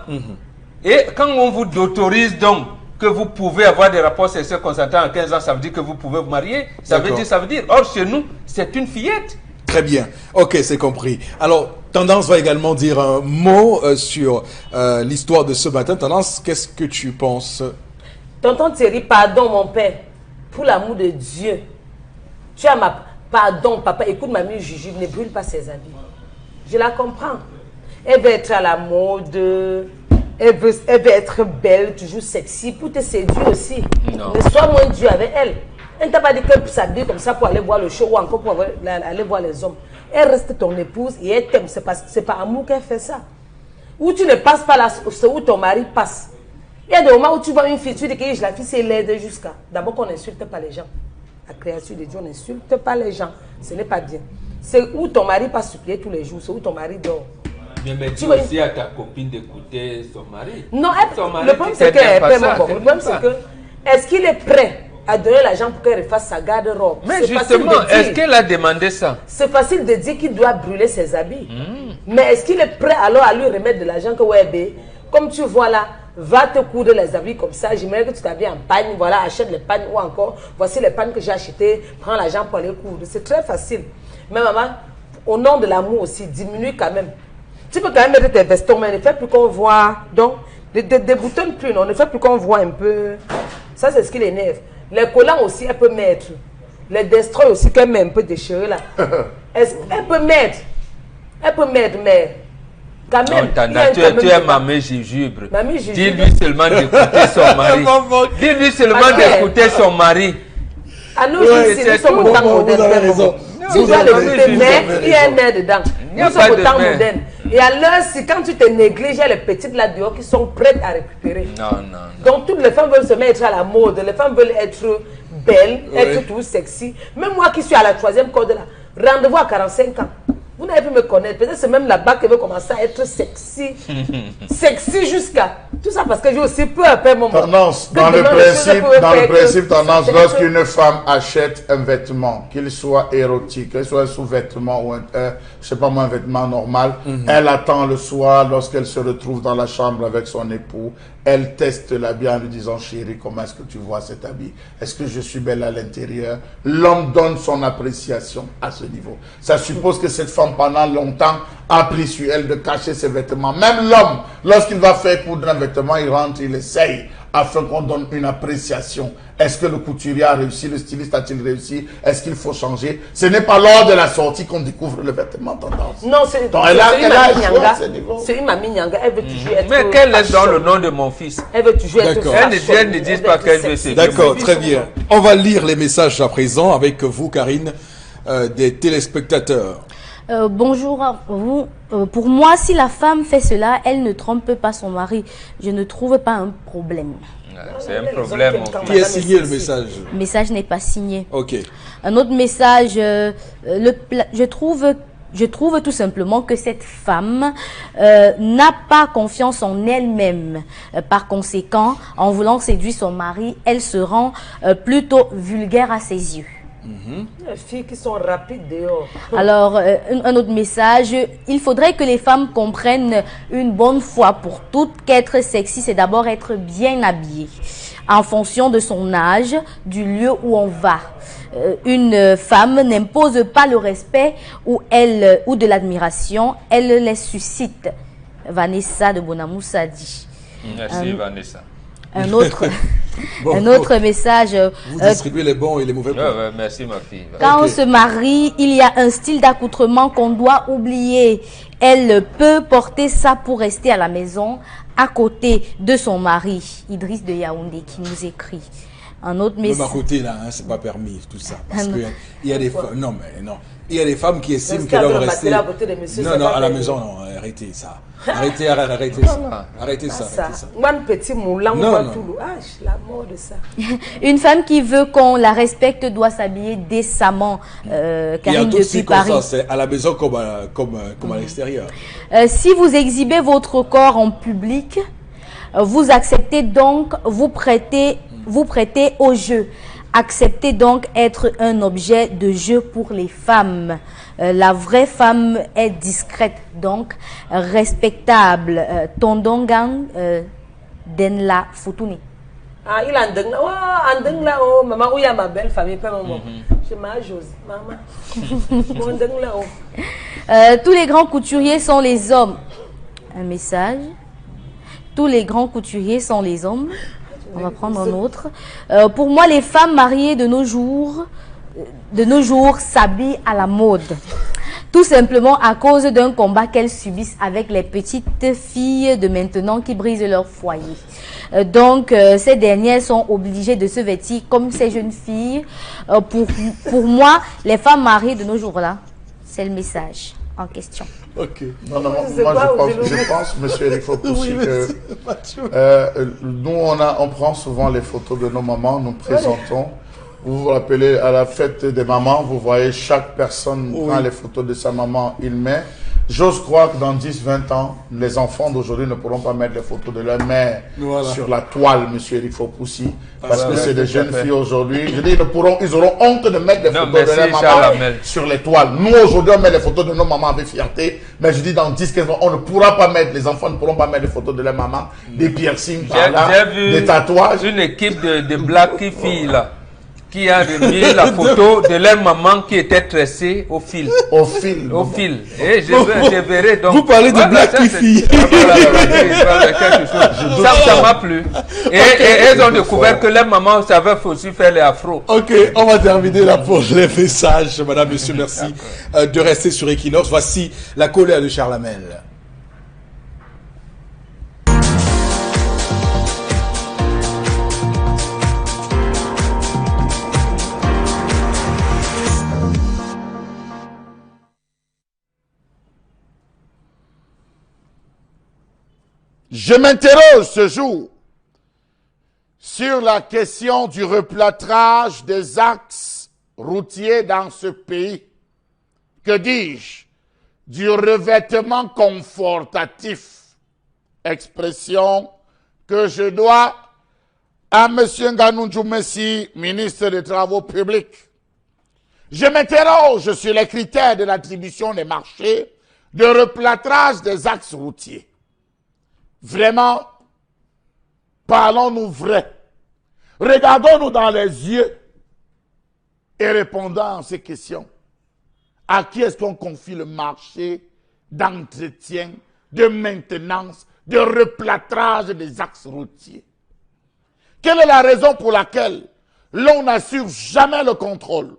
Et quand on vous autorise donc que vous pouvez avoir des rapports sexuels consentants à 15 ans, ça veut dire que vous pouvez vous marier. Ça veut dire. Or, chez nous, c'est une fillette. Très bien. Ok, c'est compris. Alors, Tendance va également dire un mot sur l'histoire de ce matin. Tendance, qu'est-ce que tu penses? Tonton Thierry, pardon mon père, pour l'amour de Dieu. Tu as ma... Pardon papa, écoute mamie Juju, ne brûle pas ses habits. Je la comprends. Elle veut être à la mode, elle veut être belle, toujours sexy, pour te séduire aussi. Non. Mais sois moins dur avec elle. Elle ne t'a pas dit qu'elle s'habille comme ça pour aller voir le show ou encore pour aller voir les hommes. Elle reste ton épouse et elle t'aime. C'est par amour qu'elle fait ça. Où tu ne passes pas là, c'est où ton mari passe. Il y a des moments où tu vois une fille, tu dis que la fille c'est laide jusqu'à. D'abord qu'on n'insulte pas les gens. La créature de Dieu, on n'insulte pas les gens. Ce n'est pas bien. C'est où ton mari passe supplier tous les jours, c'est où ton mari dort. Mais tu dis aussi à ta copine d'écouter son mari. Non, son mari le problème c'est qu'elle paie mon bon. Le problème c'est ça. que, est-ce qu'il est prêt à donner l'argent pour qu'elle refasse sa garde-robe? Mais justement, est-ce qu'elle a demandé ça? C'est facile de dire qu'il doit brûler ses habits. Mais est-ce qu'il est prêt alors à lui remettre de l'argent que ouais, comme tu vois là, va te coudre les habits comme ça. J'aimerais que tu t'habilles en pagne. Voilà, achète les pagnes ou encore, voici les pagnes que j'ai achetées. Prends l'argent pour aller coudre. C'est très facile. Mais maman, au nom de l'amour aussi, diminue quand même. Tu peux quand même mettre tes vestons, mais ne fais plus qu'on voit. Donc, ne déboutonne plus, non. Ne fais plus qu'on voit un peu. Ça, c'est ce qui l'énerve. Les collants aussi, elle peut mettre. Les destroy aussi, qu'elle met un peu déchiré là. Elle peut mettre. Elle peut mettre, mais. Quand même, tu es mamie Jujubre. Mamie Jujubre. Dis-lui seulement d'écouter son mari. Dis-lui seulement d'écouter son mari. À nous, ici, nous sommes au temps moderne. Vous avez raison. Tu dois l'écouter, mais il y a un air dedans. Nous sommes au temps moderne. Et à l'heure, si quand tu te négliges, il y a les petites là dehors qui sont prêtes à récupérer. Non. Donc toutes les femmes veulent se mettre à la mode. Les femmes veulent être belles, être tout sexy. Même moi qui suis à la 3e corde là, rendez-vous à 45 ans. Vous n'avez pu me connaître. Peut-être c'est même là-bas que je vais commencer à être sexy. Sexy jusqu'à... Tout ça parce que j'ai aussi peu à peur mon Tendance, dans le principe, tendance, lorsqu'une femme achète un vêtement, qu'il soit érotique, qu'il soit un sous-vêtement ou je sais pas moi, un vêtement normal, elle attend le soir lorsqu'elle se retrouve dans la chambre avec son époux, elle teste l'habit en lui disant, chérie, comment est-ce que tu vois cet habit? Est-ce que je suis belle à l'intérieur? L'homme donne son appréciation à ce niveau. Ça suppose que cette femme, pendant longtemps, a pris sur elle de cacher ses vêtements. Même l'homme, lorsqu'il va faire coudre un vêtement, il rentre, il essaye, afin qu'on donne une appréciation. Est-ce que le couturier a réussi? Le styliste a-t-il réussi? Est-ce qu'il faut changer? Ce n'est pas lors de la sortie qu'on découvre le vêtement tendance. Non, c'est une mamie Nyanga. Elle veut toujours être... Mais qu'elle est dans le nom de mon fils. Elle veut toujours être... Elle ne dit pas qu'elle veut se dire. D'accord, très bien. On va lire les messages à présent avec vous, Karine, des téléspectateurs. Bonjour à vous. Pour moi, si la femme fait cela, elle ne trompe pas son mari. Je ne trouve pas un problème. C'est un problème, mon fils. Qui a signé le message? Le message n'est pas signé. Ok. Un autre message, je trouve tout simplement que cette femme n'a pas confiance en elle-même. Par conséquent, en voulant séduire son mari, elle se rend plutôt vulgaire à ses yeux. Les filles qui sont rapides dehors. Alors, un autre message, il faudrait que les femmes comprennent une bonne fois pour toutes qu'être sexy, c'est d'abord être bien habillée, en fonction de son âge, du lieu où on va. Une femme n'impose pas le respect ou de l'admiration, elle les suscite. Vanessa de Bonamoussa dit. Merci Vanessa. Un autre message. Vous distribuez les bons et les mauvais points. Merci ma fille. Quand on se marie, il y a un style d'accoutrement qu'on doit oublier. Elle peut porter ça pour rester à la maison, à côté de son mari. Idriss de Yaoundé qui nous écrit. Un autre message. Même à côté là, hein, c'est pas permis tout ça. Parce que il y a des femmes. Non mais non. Il y a des femmes qui estiment qu'elles doivent rester. Non, à la maison, non, arrêtez ça. Arrêtez ça. Arrêtez ça. Un petit moulin, non. La mort de ça. Une femme qui veut qu'on la respecte doit s'habiller décemment. Karine depuis Paris. Ça, c'est à la maison comme à l'extérieur. Si vous exhibez votre corps en public, vous acceptez donc, vous prêtez au jeu. Acceptez donc être un objet de jeu pour les femmes. La vraie femme est discrète, donc respectable. Tondongang Denla Futuni. Ah, il a un là, oh, maman, où il y a ma belle famille, pas maman. Je m'ajose, maman. Tous les grands couturiers sont les hommes. Un message. Tous les grands couturiers sont les hommes. On va prendre un autre. Pour moi, les femmes mariées de nos jours s'habillent à la mode. Tout simplement à cause d'un combat qu'elles subissent avec les petites filles de maintenant qui brisent leur foyer. Donc, ces dernières sont obligées de se vêtir comme ces jeunes filles. Pour moi, les femmes mariées de nos jours-là, c'est le message en question. Ok. Non, moi je pense, monsieur Eric Fopoussi, que nous, on prend souvent les photos de nos mamans, nous présentons. Vous vous rappelez, à la fête des mamans, vous voyez chaque personne prend les photos de sa maman, il met. J'ose croire que dans 10-20 ans, les enfants d'aujourd'hui ne pourront pas mettre les photos de leur mère sur la toile, monsieur Eric Fopoussi, parce que c'est des jeunes filles aujourd'hui. Je dis, ils auront honte de mettre les photos de leur maman sur les toiles. Nous, aujourd'hui, on met les photos de nos mamans avec fierté, mais je dis, dans 10-15 ans, on ne pourra pas mettre, les enfants ne pourront pas mettre les photos de leur maman, des piercings par là, des tatouages. Une équipe de black filles là, qui a remis la photo de leur maman qui était tressée au fil. Au fil. Au fil. Et je verrai donc. Vous parlez de Black Fifi. Ça m'a plu. Et elles ont découvert que leur maman savait aussi faire les afros. Ok, on va terminer là pour les messages. Madame, monsieur, merci de rester sur Equinox. Voici la colère de Charlamel. Je m'interroge ce jour sur la question du replâtrage des axes routiers dans ce pays. Que dis-je? Du revêtement confortatif. Expression que je dois à M. Nganou Messi, ministre des Travaux publics. Je m'interroge sur les critères de l'attribution des marchés de replâtrage des axes routiers. Vraiment, parlons-nous vrai. Regardons-nous dans les yeux et répondons à ces questions. À qui est-ce qu'on confie le marché d'entretien, de maintenance, de replâtrage des axes routiers? Quelle est la raison pour laquelle l'on n'assure jamais le contrôle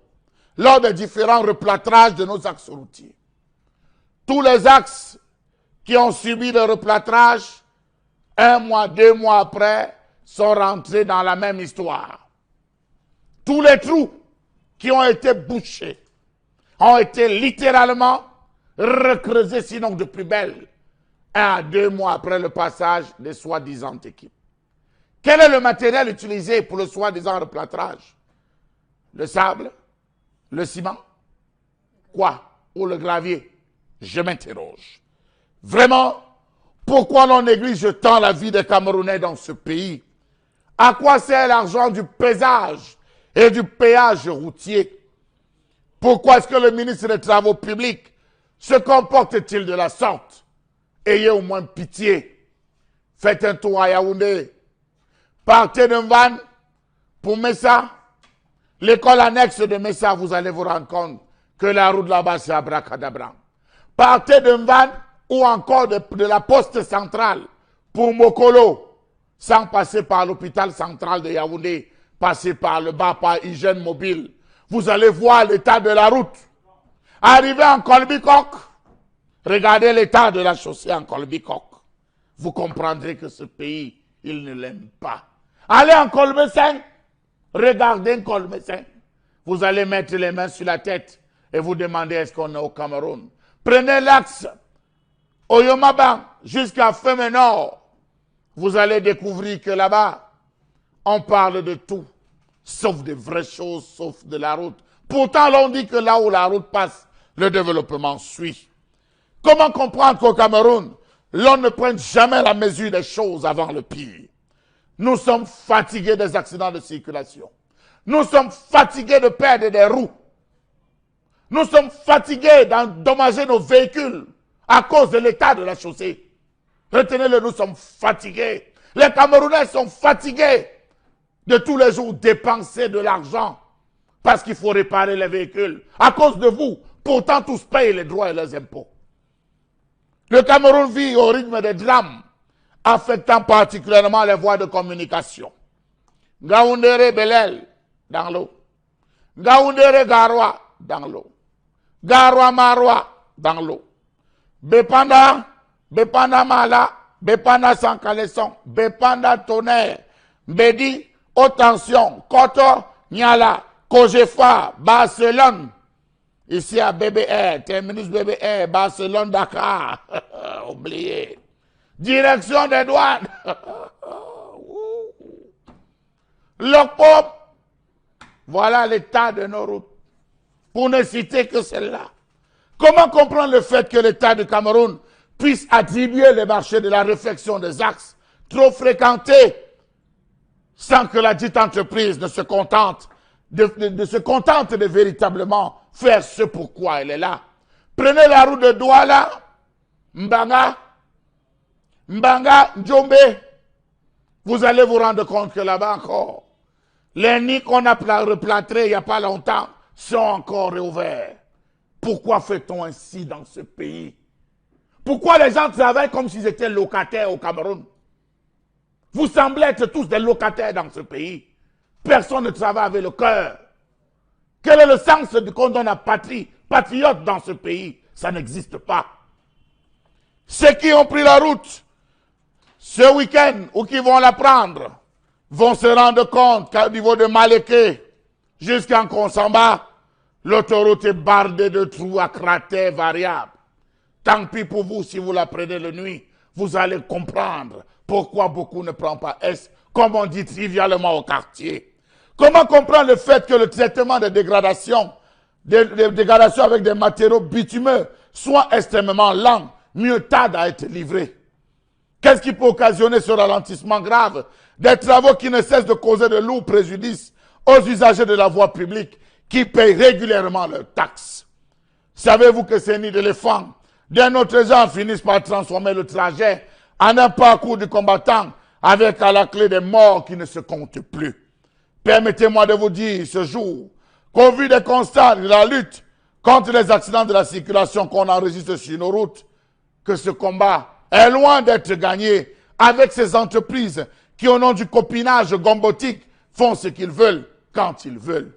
lors des différents replâtrages de nos axes routiers? Tous les axes qui ont subi le replâtrage, 1 mois, 2 mois après, sont rentrés dans la même histoire. Tous les trous qui ont été bouchés ont été littéralement recreusés, sinon de plus belle, 1 à 2 mois après le passage des soi-disant équipes. Quel est le matériel utilisé pour le soi-disant replâtrage? Le sable? Le ciment? Quoi? Ou le gravier? Je m'interroge. Vraiment, pourquoi l'on néglige tant la vie des Camerounais dans ce pays? À quoi sert l'argent du paysage et du péage routier? Pourquoi est-ce que le ministre des Travaux publics se comporte-t-il de la sorte? Ayez au moins pitié. Faites un tour à Yaoundé. Partez de Van pour Messa. L'école annexe de Messa, vous allez vous rendre compte que la route là-bas, c'est abracadabra. Partez de Van ou encore de la poste centrale pour Mokolo, sans passer par l'hôpital central de Yaoundé, passer par le bas, par hygiène mobile. Vous allez voir l'état de la route. Arrivez en Kolbikok, regardez l'état de la chaussée en Kolbikok. Vous comprendrez que ce pays, il ne l'aime pas. Allez en Kolbessin, regardez en Kolbessin. Vous allez mettre les mains sur la tête et vous demandez est-ce qu'on est au Cameroun. Prenez l'axe Oyomabang jusqu'à Femme Nord. Vous allez découvrir que là-bas, on parle de tout, sauf de vraies choses, sauf de la route. Pourtant, l'on dit que là où la route passe, le développement suit. Comment comprendre qu'au Cameroun, l'on ne prenne jamais la mesure des choses avant le pire? Nous sommes fatigués des accidents de circulation. Nous sommes fatigués de perdre des roues. Nous sommes fatigués d'endommager nos véhicules à cause de l'état de la chaussée. Retenez-le, nous sommes fatigués. Les Camerounais sont fatigués de tous les jours dépenser de l'argent parce qu'il faut réparer les véhicules. À cause de vous, pourtant tous payent les droits et les impôts. Le Cameroun vit au rythme des drames, affectant particulièrement les voies de communication. Ngaoundéré Belel, dans l'eau. Ngaoundéré Garoua, dans l'eau. Garoua Maroua, dans l'eau. Bepanda Mala, Bepanda Sankaleson, Bepanda Tonnerre, Mbedi, haute tension, Koto, Niala, Kogefa, Barcelone. Ici à BBR, terminus BBR, Barcelone, Dakar. Oublié. Direction des douanes. L'OPOP. Voilà l'état de nos routes. Pour ne citer que celle-là. Comment comprendre le fait que l'État du Cameroun puisse attribuer les marchés de la réfection des axes trop fréquentés sans que la dite entreprise ne se contente de véritablement faire ce pourquoi elle est là. Prenez la route de Douala, Mbanga, Ndjombe. Vous allez vous rendre compte que là-bas encore, les nids qu'on a replâtrés il n'y a pas longtemps sont encore réouverts. Pourquoi fait-on ainsi dans ce pays? Pourquoi les gens travaillent comme s'ils étaient locataires au Cameroun? Vous semblez être tous des locataires dans ce pays. Personne ne travaille avec le cœur. Quel est le sens qu'on donne à patrie, patriote dans ce pays? Ça n'existe pas. Ceux qui ont pris la route ce week-end ou qui vont la prendre vont se rendre compte qu'au niveau de Maléké jusqu'en Konsamba, l'autoroute est bardée de trous à cratères variables. Tant pis pour vous si vous la prenez la nuit. Vous allez comprendre pourquoi beaucoup ne prennent pas S, comme on dit trivialement au quartier. Comment comprendre le fait que le traitement des dégradations avec des matériaux bitumeux soit extrêmement lent, mieux tarde à être livré? Qu'est-ce qui peut occasionner ce ralentissement grave? Des travaux qui ne cessent de causer de lourds préjudices aux usagers de la voie publique qui payent régulièrement leurs taxes. Savez-vous que ces nids d'éléphants d'un autre genre finissent par transformer le trajet en un parcours du combattant avec à la clé des morts qui ne se comptent plus? Permettez-moi de vous dire ce jour qu'au vu des constats de la lutte contre les accidents de la circulation qu'on enregistre sur nos routes, que ce combat est loin d'être gagné avec ces entreprises qui, au nom du copinage gombotique, font ce qu'ils veulent quand ils veulent.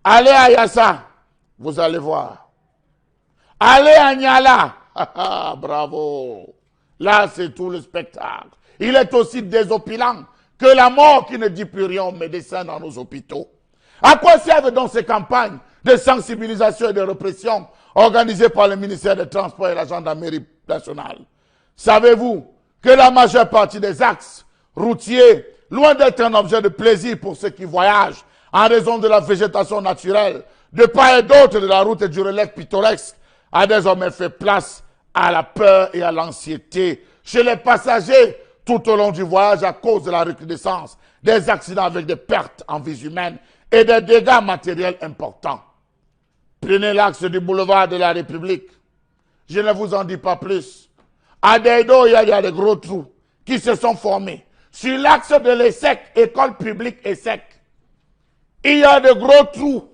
Allez à Yassa, vous allez voir. Allez à Niala, bravo. Là, c'est tout le spectacle. Il est aussi désopilant que la mort qui ne dit plus rien aux médecins dans nos hôpitaux. À quoi servent donc ces campagnes de sensibilisation et de répression organisées par le ministère des Transports et la Gendarmerie nationale? Savez-vous que la majeure partie des axes routiers, loin d'être un objet de plaisir pour ceux qui voyagent en raison de la végétation naturelle, de part et d'autre de la route et du relief pittoresque, a désormais fait place à la peur et à l'anxiété chez les passagers tout au long du voyage à cause de la recrudescence des accidents avec des pertes en vies humaines et des dégâts matériels importants. Prenez l'axe du boulevard de la République. Je ne vous en dis pas plus. À Deido, il y a des gros trous qui se sont formés. Sur l'axe de l'ESSEC, école publique ESSEC, il y a de gros trous.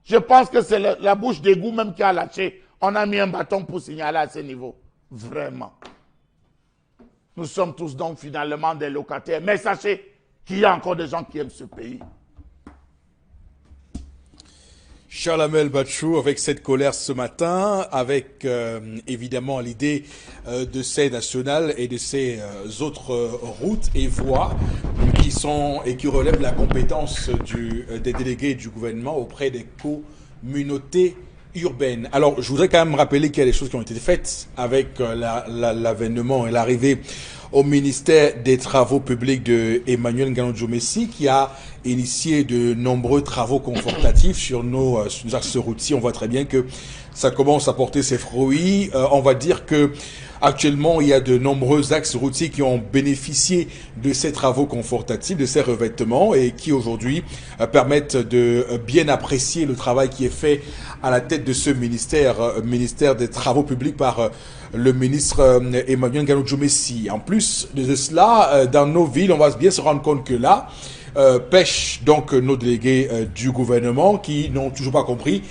Je pense que c'est la bouche d'égout même qui a lâché. On a mis un bâton pour signaler à ce niveau. Vraiment. Nous sommes tous donc finalement des locataires. Mais sachez qu'il y a encore des gens qui aiment ce pays. Charles-Amel Bachou avec cette colère ce matin, avec évidemment l'idée de ces nationales et de ces autres routes et voies qui sont et qui relèvent la compétence des délégués du gouvernement auprès des communautés urbaines. Alors, je voudrais quand même rappeler qu'il y a des choses qui ont été faites avec l'avènement et l'arrivée au ministère des Travaux publics de Emmanuel Ngalonjo Messi, qui a initié de nombreux travaux confortatifs sur nos axes routiers. On voit très bien que ça commence à porter ses fruits. On va dire que actuellement, il y a de nombreux axes routiers qui ont bénéficié de ces travaux confortatifs, de ces revêtements et qui aujourd'hui permettent de bien apprécier le travail qui est fait à la tête de ce ministère des Travaux publics par le ministre Emmanuel Ngalonjo Messi. En plus de cela, dans nos villes, on va bien se rendre compte que là, pêchent donc nos délégués du gouvernement qui n'ont toujours pas compris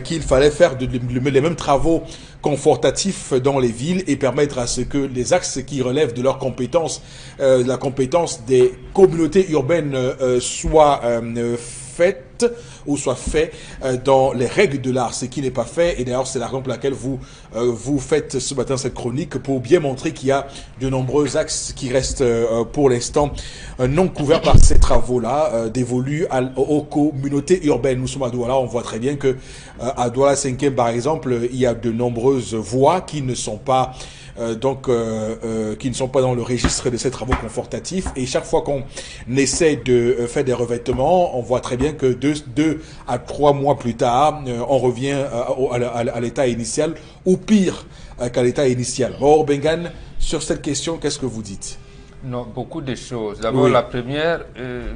qu'il fallait faire les mêmes travaux confortatifs dans les villes et permettre à ce que les axes qui relèvent de leur compétence, la compétence des communautés urbaines soient faites ou soit fait dans les règles de l'art, ce qui n'est pas fait. Et d'ailleurs, c'est la raison pour laquelle vous faites ce matin cette chronique pour bien montrer qu'il y a de nombreux axes qui restent pour l'instant non couverts par ces travaux-là, dévolus aux communautés urbaines. Nous sommes à Douala, on voit très bien que à Douala 5e, par exemple, il y a de nombreuses voies qui ne sont pas qui ne sont pas dans le registre de ces travaux confortatifs. Et chaque fois qu'on essaie de faire des revêtements, on voit très bien que 2 à 3 mois plus tard, on revient à l'état initial, ou pire qu'à l'état initial. Bon, Bengan, sur cette question, qu'est-ce que vous dites? Non, beaucoup de choses. D'abord, Oui. la première,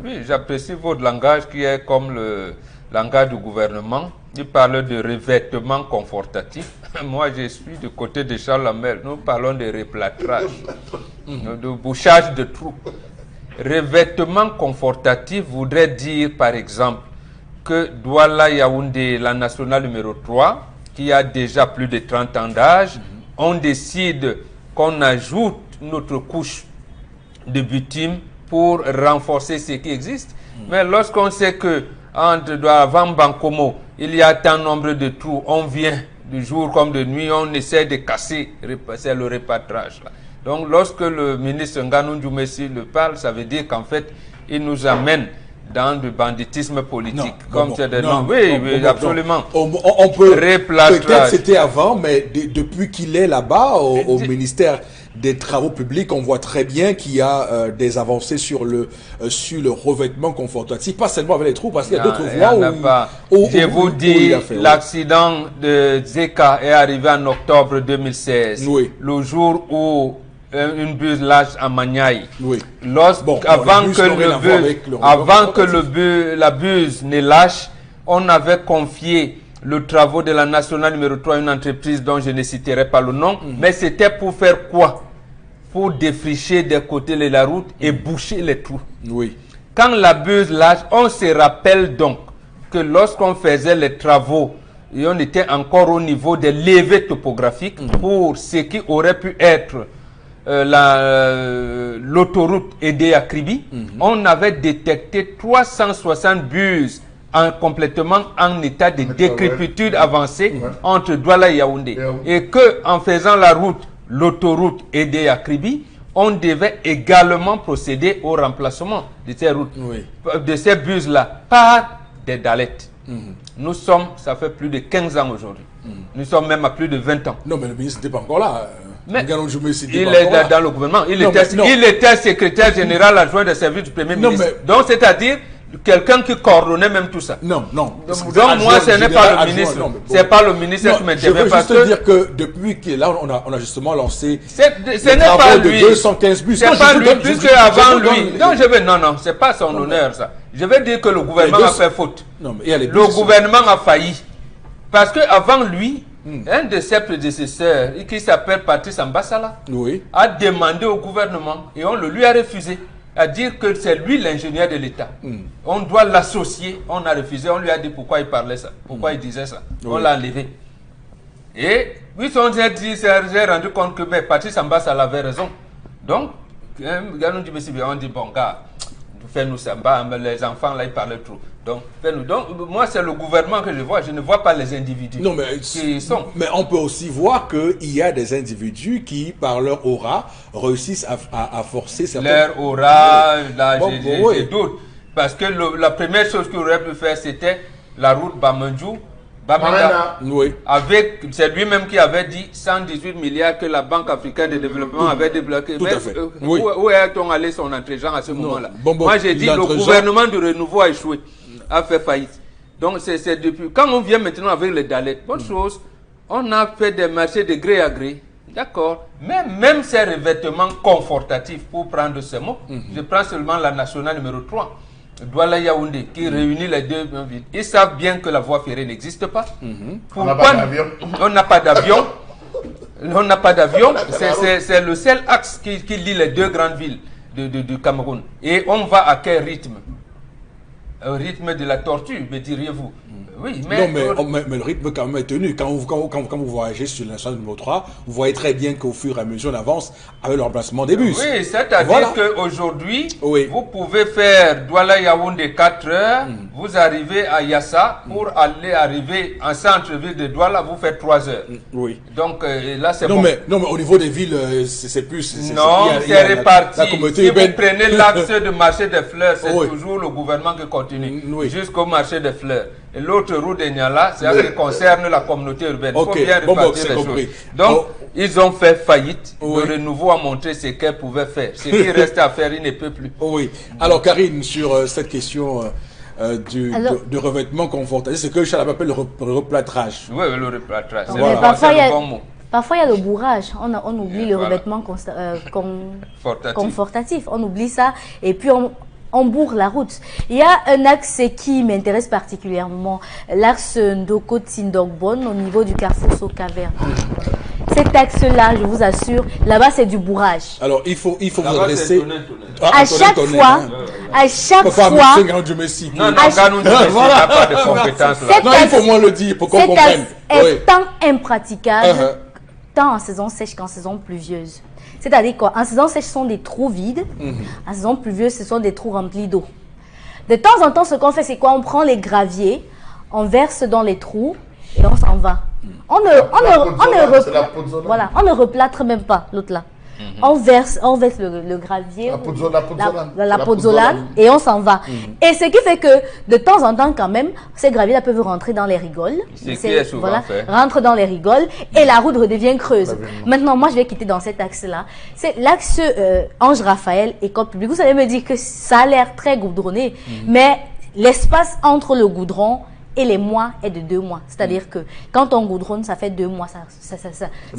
oui, j'apprécie votre langage qui est comme le langage du gouvernement. Il parle de revêtement confortatif. Moi, je suis du côté de Charles Lamel. Nous parlons de replâtrage, de bouchage de trous. Revêtement confortatif voudrait dire, par exemple, que Douala Yaoundé, la nationale numéro 3, qui a déjà plus de 30 ans d'âge, on décide qu'on ajoute notre couche de bitume pour renforcer ce qui existe. Mais lorsqu'on sait que avant Bankomo, il y a tant nombre de trous, on vient du jour comme de nuit, on essaie de casser, c'est le repatrage. Là. Donc lorsque le ministre Nganou Djoumessi le parle, ça veut dire qu'en fait, il nous amène dans le banditisme politique. Oui, absolument. On peut, Replâtrage. peut-être c'était avant, mais depuis qu'il est là-bas, au ministère des Travaux publics, on voit très bien qu'il y a des avancées sur le revêtement confortatif, pas seulement avec les trous, parce qu'il y a d'autres voies où je vous dis, l'accident de Zeka est arrivé en octobre 2016, oui. Le jour où une buse lâche à Maniaï. Oui. Avant que la buse ne lâche, on avait confié le travaux de la nationale numéro 3 à une entreprise dont je ne citerai pas le nom, mais c'était pour faire quoi? Pour défricher des côtés de la route et boucher les trous. Oui. Quand la buse lâche, on se rappelle donc que lorsqu'on faisait les travaux, et on était encore au niveau des levées topographiques pour ce qui aurait pu être l'autoroute aidée à Kribi, on avait détecté 360 buses complètement en état de décrépitude avancée entre Douala et Yaoundé. Et que en faisant l'autoroute aidée à Kribi, on devait également procéder au remplacement de ces routes, de ces buses-là, par des dalettes. Nous sommes, ça fait plus de 15 ans aujourd'hui. Nous sommes même à plus de 20 ans. Non, mais le ministre n'était pas encore là. Mais il est dans le gouvernement. Il était secrétaire général adjoint des services du Premier ministre. Donc, c'est-à-dire quelqu'un qui coordonnait même tout ça. Non. Donc, moi, ce n'est pas le ministre. C'est pas le ministre qui m'intervient. Je veux juste dire que depuis que là, on a justement lancé ce n'est pas lui. De 215 bus. C'est pas lui, puisque avant lui. Non, c'est pas son honneur, ça. Je veux dire que le gouvernement a fait faute. Le gouvernement a failli. Parce qu'avant lui, un de ses prédécesseurs, qui s'appelle Patrice Ambassala, a demandé au gouvernement et on le lui a refusé, à dire que c'est lui l'ingénieur de l'État. On doit l'associer, on a refusé, on lui a dit pourquoi il parlait ça, pourquoi il disait ça. On l'a enlevé. Et puis on s'est rendu compte que Patrice Ambassala avait raison. Donc, on dit, bon gars, fais-nous ça, les enfants là ils parlaient trop. Donc, moi c'est le gouvernement que je vois, je ne vois pas les individus qui sont. Mais on peut aussi voir qu'il y a des individus qui, par leur aura, réussissent à forcer certains... Leur aura, là, j'ai doute. Parce que la première chose qu'il aurait pu faire, c'était la route Bamandjou, Bamenda. C'est lui-même qui avait dit 118 milliards que la Banque africaine de développement avait débloqué. Tout à fait. Où est-on allé son entrée-gens à ce moment-là? Moi j'ai dit le gouvernement du renouveau a échoué, a fait faillite. Donc c'est depuis. Quand on vient maintenant avec les dalettes, bonne chose, on a fait des marchés de gré à gré. D'accord. Mais même ces revêtements confortatifs, pour prendre ce mot, je prends seulement la nationale numéro 3. Douala Yaoundé, qui réunit les deux villes. Ils savent bien que la voie ferrée n'existe pas. On n'a pas d'avion. On n'a pas d'avion. On n'a pas d'avion. C'est le seul axe qui lie les deux grandes villes du Cameroun. Et on va à quel rythme? Au rythme de la tortue, me diriez-vous. Oui, mais... Non, mais le rythme quand même est tenu. Quand vous voyagez sur la nationale numéro 3, vous voyez très bien qu'au fur et à mesure on avance avec le remplacement des bus. Oui, c'est-à-dire qu'aujourd'hui, vous pouvez faire Douala-Yaoundé 4 heures, vous arrivez à Yassa, pour arriver en centre-ville de Douala, vous faites 3 heures. Oui. Donc là, c'est bon. Non, mais au niveau des villes, c'est plus... Non, c'est réparti. La communauté si urbaine... vous prenez l'axe de marché des fleurs, c'est toujours le gouvernement qui continue, jusqu'au marché des fleurs. Et l'autre route de Niala, c'est ce qui concerne la communauté urbaine. Il faut bien répartir les choses. Donc, ils ont fait faillite. Le renouveau a montré ce qu'elle pouvait faire. Ce qui reste à faire, il ne peut plus. Oui. Alors, Karine, sur cette question de revêtement confortable, c'est ce que Charles appelle le replâtrage. Oui, le replâtrage. Voilà. Parfois, il y a le bourrage. On oublie le revêtement confortatif. On oublie ça. Et puis, on bourre la route. Il y a un axe qui m'intéresse particulièrement, l'axe Ndoko-Tindogbon au niveau du carrefour Sokaver. Cet axe-là, je vous assure, là-bas c'est du bourrage. Alors il faut vous adresser à chaque fois. Non, il faut moins le dire pour qu'on comprenne. Cet axe est tant impraticable, tant en saison sèche qu'en saison pluvieuse. C'est-à-dire qu'en saison sèche, ce sont des trous vides. En saison pluvieuse, ce sont des trous remplis d'eau. De temps en temps, ce qu'on fait, c'est quoi? On prend les graviers, on verse dans les trous et on s'en va. On ne replâtre même pas l'autre là. On verse le gravier, la pozzolane et on s'en va. Et ce qui fait que de temps en temps quand même, ces graviers-là peuvent rentrer dans les rigoles. Rentrent dans les rigoles et la route redevient creuse. Maintenant, moi je vais quitter dans cet axe-là. C'est l'axe Ange Raphaël, école publique. Vous allez me dire que ça a l'air très goudronné, mais l'espace entre le goudron et les mois est de 2 mois. C'est-à-dire que quand on goudronne, ça fait 2 mois. Ça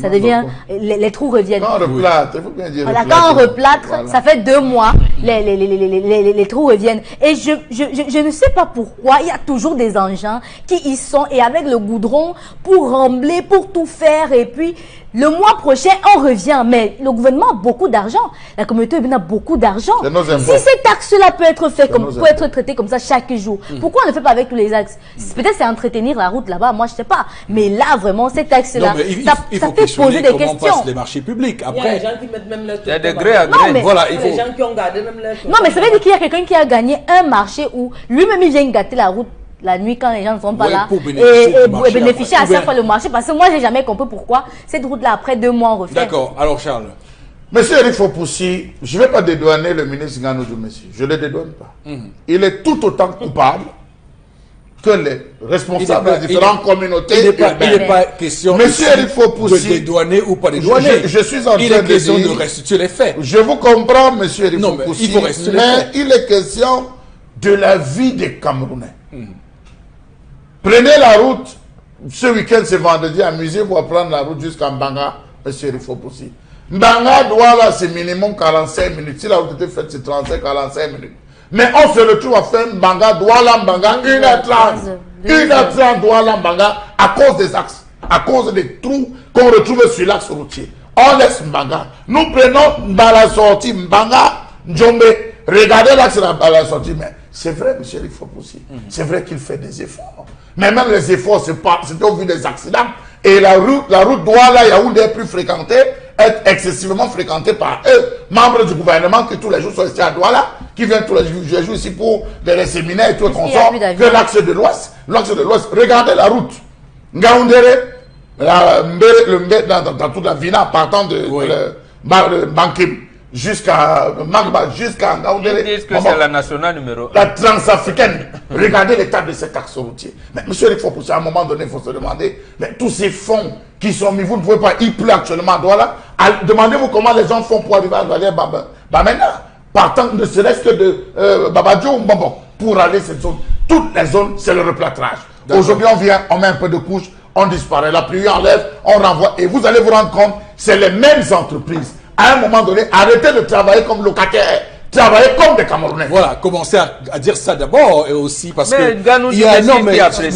devient... Les trous reviennent. Quand on replâtre, il faut bien dire voilà, quand on replâtre, ça fait 2 mois, les trous reviennent. Et je ne sais pas pourquoi, il y a toujours des engins qui y sont et avec le goudron pour rembler, pour tout faire. Et puis, le mois prochain, on revient. Mais le gouvernement a beaucoup d'argent. La communauté urbaine a beaucoup d'argent. Si cet axe-là peut être fait peut être traité comme ça chaque jour, pourquoi on ne le fait pas avec tous les axes? Peut-être c'est entretenir la route là-bas, moi je sais pas. Mais là, vraiment, cet axe-là, ça fait poser des questions. Comment passent les marchés publics après? Il y a des gens qui mettent même leur Il y a des gré à gré. Voilà, il faut... des gens qui ont gardé même leur... Non, mais ça veut dire qu'il y a quelqu'un qui a gagné un marché où lui-même il vient gâter la route la nuit quand les gens ne sont pas là et bénéficier à chaque fois le marché. Parce que moi, j'ai jamais compris pourquoi cette route-là, après 2 mois, on refait. D'accord. Alors, Charles. Monsieur Eric Fopoussi, je ne vais pas dédouaner le ministre Ngannou monsieur. Je ne le dédouane pas. Il est tout autant coupable que les responsables des différentes communautés. Il n'est pas question Monsieur Eric Fopoussi, de dédouaner ou pas dédouaner. Je suis en train de dire... Il est question de restituer les faits. Je vous comprends, monsieur Eric Fopoussi, mais il est question de la vie des Camerounais. Prenez la route, ce week-end, c'est vendredi, amusez-vous à prendre la route jusqu'à Mbanga, monsieur Eric Fopoussi. Mbanga doit là, c'est minimum 45 minutes. Si la route était faite, c'est 35-45 minutes. Mais on se retrouve à faire Mbanga, Douala, Mbanga, 1h30. 1h30 Douala, Mbanga, à cause des axes, à cause des trous qu'on retrouve sur l'axe routier. On laisse Mbanga. Nous prenons dans la sortie Mbanga, Djombe. Regardez l'axe à la sortie. Mais c'est vrai, monsieur Eric Fopoussi. C'est vrai qu'il fait des efforts. Mais même les efforts, c'est au vu des accidents. Et la route Douala, Yaoundé est plus fréquentée, est excessivement fréquentée par eux, membres du gouvernement qui tous les jours sont ici à Douala, qui viennent tous les jours ici pour les séminaires et tout le consort, que l'axe de l'Ouest. L'axe de l'Ouest, regardez la route. Ngaoundéré, dans toute la Vina, partant de Bankim jusqu'à Magba, jusqu'à Ngaoundéré. Ils disent que c'est la nationale numéro 1. La transafricaine. Regardez l'état de cet axe routier. Mais monsieur Eric Fopoussi, à un moment donné, il faut se demander, mais tous ces fonds qui sont mis, vous ne pouvez pas, il pleut actuellement à Douala. Demandez-vous comment les gens font pour arriver à Valère Bamena. Partant ne serait-ce que de Babadjo ou Mbombo, pour aller cette zone. Toutes les zones, c'est le replâtrage. Aujourd'hui, on vient, on met un peu de couche, on disparaît. La pluie enlève, on renvoie. Et vous allez vous rendre compte, c'est les mêmes entreprises. À un moment donné, arrêtez de travailler comme locataires. Travailler comme des Camerounais. Voilà, commencez à dire ça d'abord et aussi parce que il y a c'est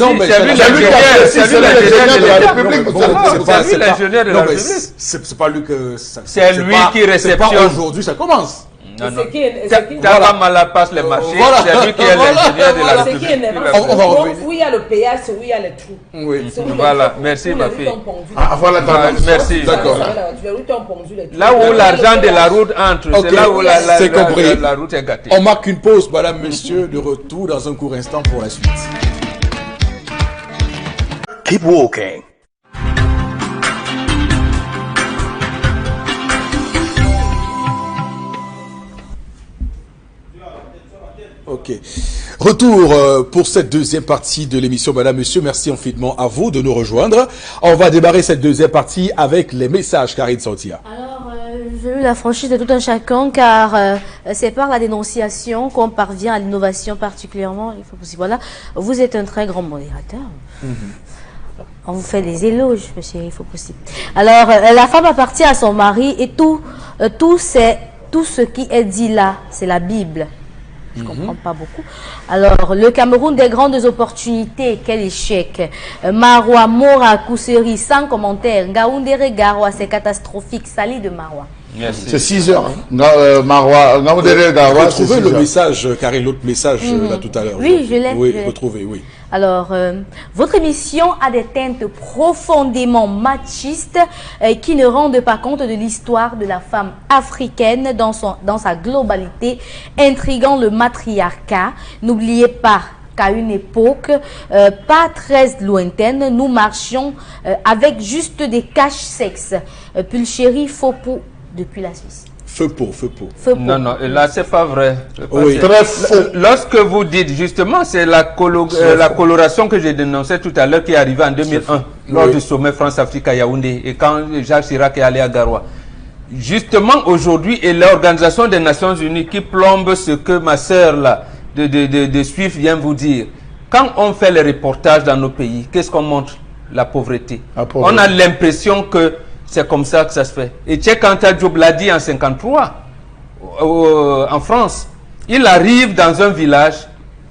l'ingénieur de la République. C'est pas lui que c'est lui qui réceptionne. Aujourd'hui, ça commence. Non, non. Voilà. Mala passe les marchés, Voilà. c'est lui qui est l'ingénieur de la Ce qui est République. énervant, On va revenir. où il y a le péage, c'est où il y a les trous. Oui. C'est où les Voilà, trous, merci, où ma les fille. routes ont pondu. Ah, voilà, Merci. D'accord. Les routes ont pondu les trous. Là où l'argent de la route entre, Ok, c'est là où c'est compris. la route est gâtée. On marque une pause, madame, monsieur, de retour dans un court instant pour la suite. Keep walking. Ok. Retour pour cette deuxième partie de l'émission, madame, monsieur. Merci infiniment à vous de nous rejoindre. On va démarrer cette deuxième partie avec les messages, Karine Santia. Alors, j'ai eu la franchise de tout un chacun, car c'est par la dénonciation qu'on parvient à l'innovation particulièrement. Il faut aussi, voilà, vous êtes un très grand modérateur. On vous fait des éloges, monsieur, il faut possible. Alors, la femme appartient à son mari et tout ce qui est dit là, c'est la Bible. Je ne comprends pas beaucoup. Alors, le Cameroun des grandes opportunités, quel échec. Marois, Mora, Kousseri, sans commentaire. Ngaoundere, Garoua, c'est catastrophique. Sali de Marois. Merci. C'est 6 heures. Marois, Ngaoundere, Garoua, c'est 6 Retrouvez le heures. message, Karine, l'autre message là tout à l'heure. Oui, je l'ai. Oui, je l'ai. retrouvez, oui. Alors, votre émission a des teintes profondément machistes qui ne rendent pas compte de l'histoire de la femme africaine dans sa globalité, intriguant le matriarcat. N'oubliez pas qu'à une époque pas très lointaine, nous marchions avec juste des caches-sexes. Pulchérie, faux pour depuis la Suisse. Feu pour. Feu pour. Non, non, là, c'est pas vrai. C'est pas- Oui. c'est- Très faux. Lorsque vous dites, justement, c'est la coloration que j'ai dénoncée tout à l'heure qui est arrivée en 2001, lors Oui. du sommet France-Afrique à Yaoundé, et quand Jacques Chirac est allé à Garoua. Justement, aujourd'hui, et l'Organisation des Nations Unies qui plombe ce que ma sœur, là, de Suif vient vous dire. Quand on fait les reportages dans nos pays, qu'est-ce qu'on montre? La pauvreté. La pauvreté. On a l'impression que c'est comme ça que ça se fait. Et Cheikh Anta Diop l'a dit en 53, en France. Il arrive dans un village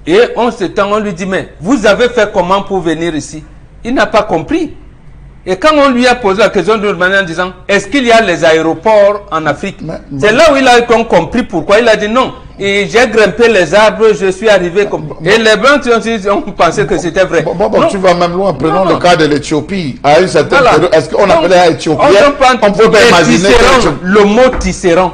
et on lui dit, mais vous avez fait comment pour venir ici? Il n'a pas compris. Et quand on lui a posé la question d'une manière en disant, est-ce qu'il y a les aéroports en Afrique? C'est là où il a compris pourquoi. Il a dit non. Et j'ai grimpé les arbres, je suis arrivé comme... Et les Blancs ont pensé que c'était vrai. Bon, tu vas même loin. Prenons Non. le cas de l'Éthiopie. À une certaine Voilà. période, est-ce qu'on Donc, appelait à Éthiopien? On peut pas imaginer que le mot tisserand.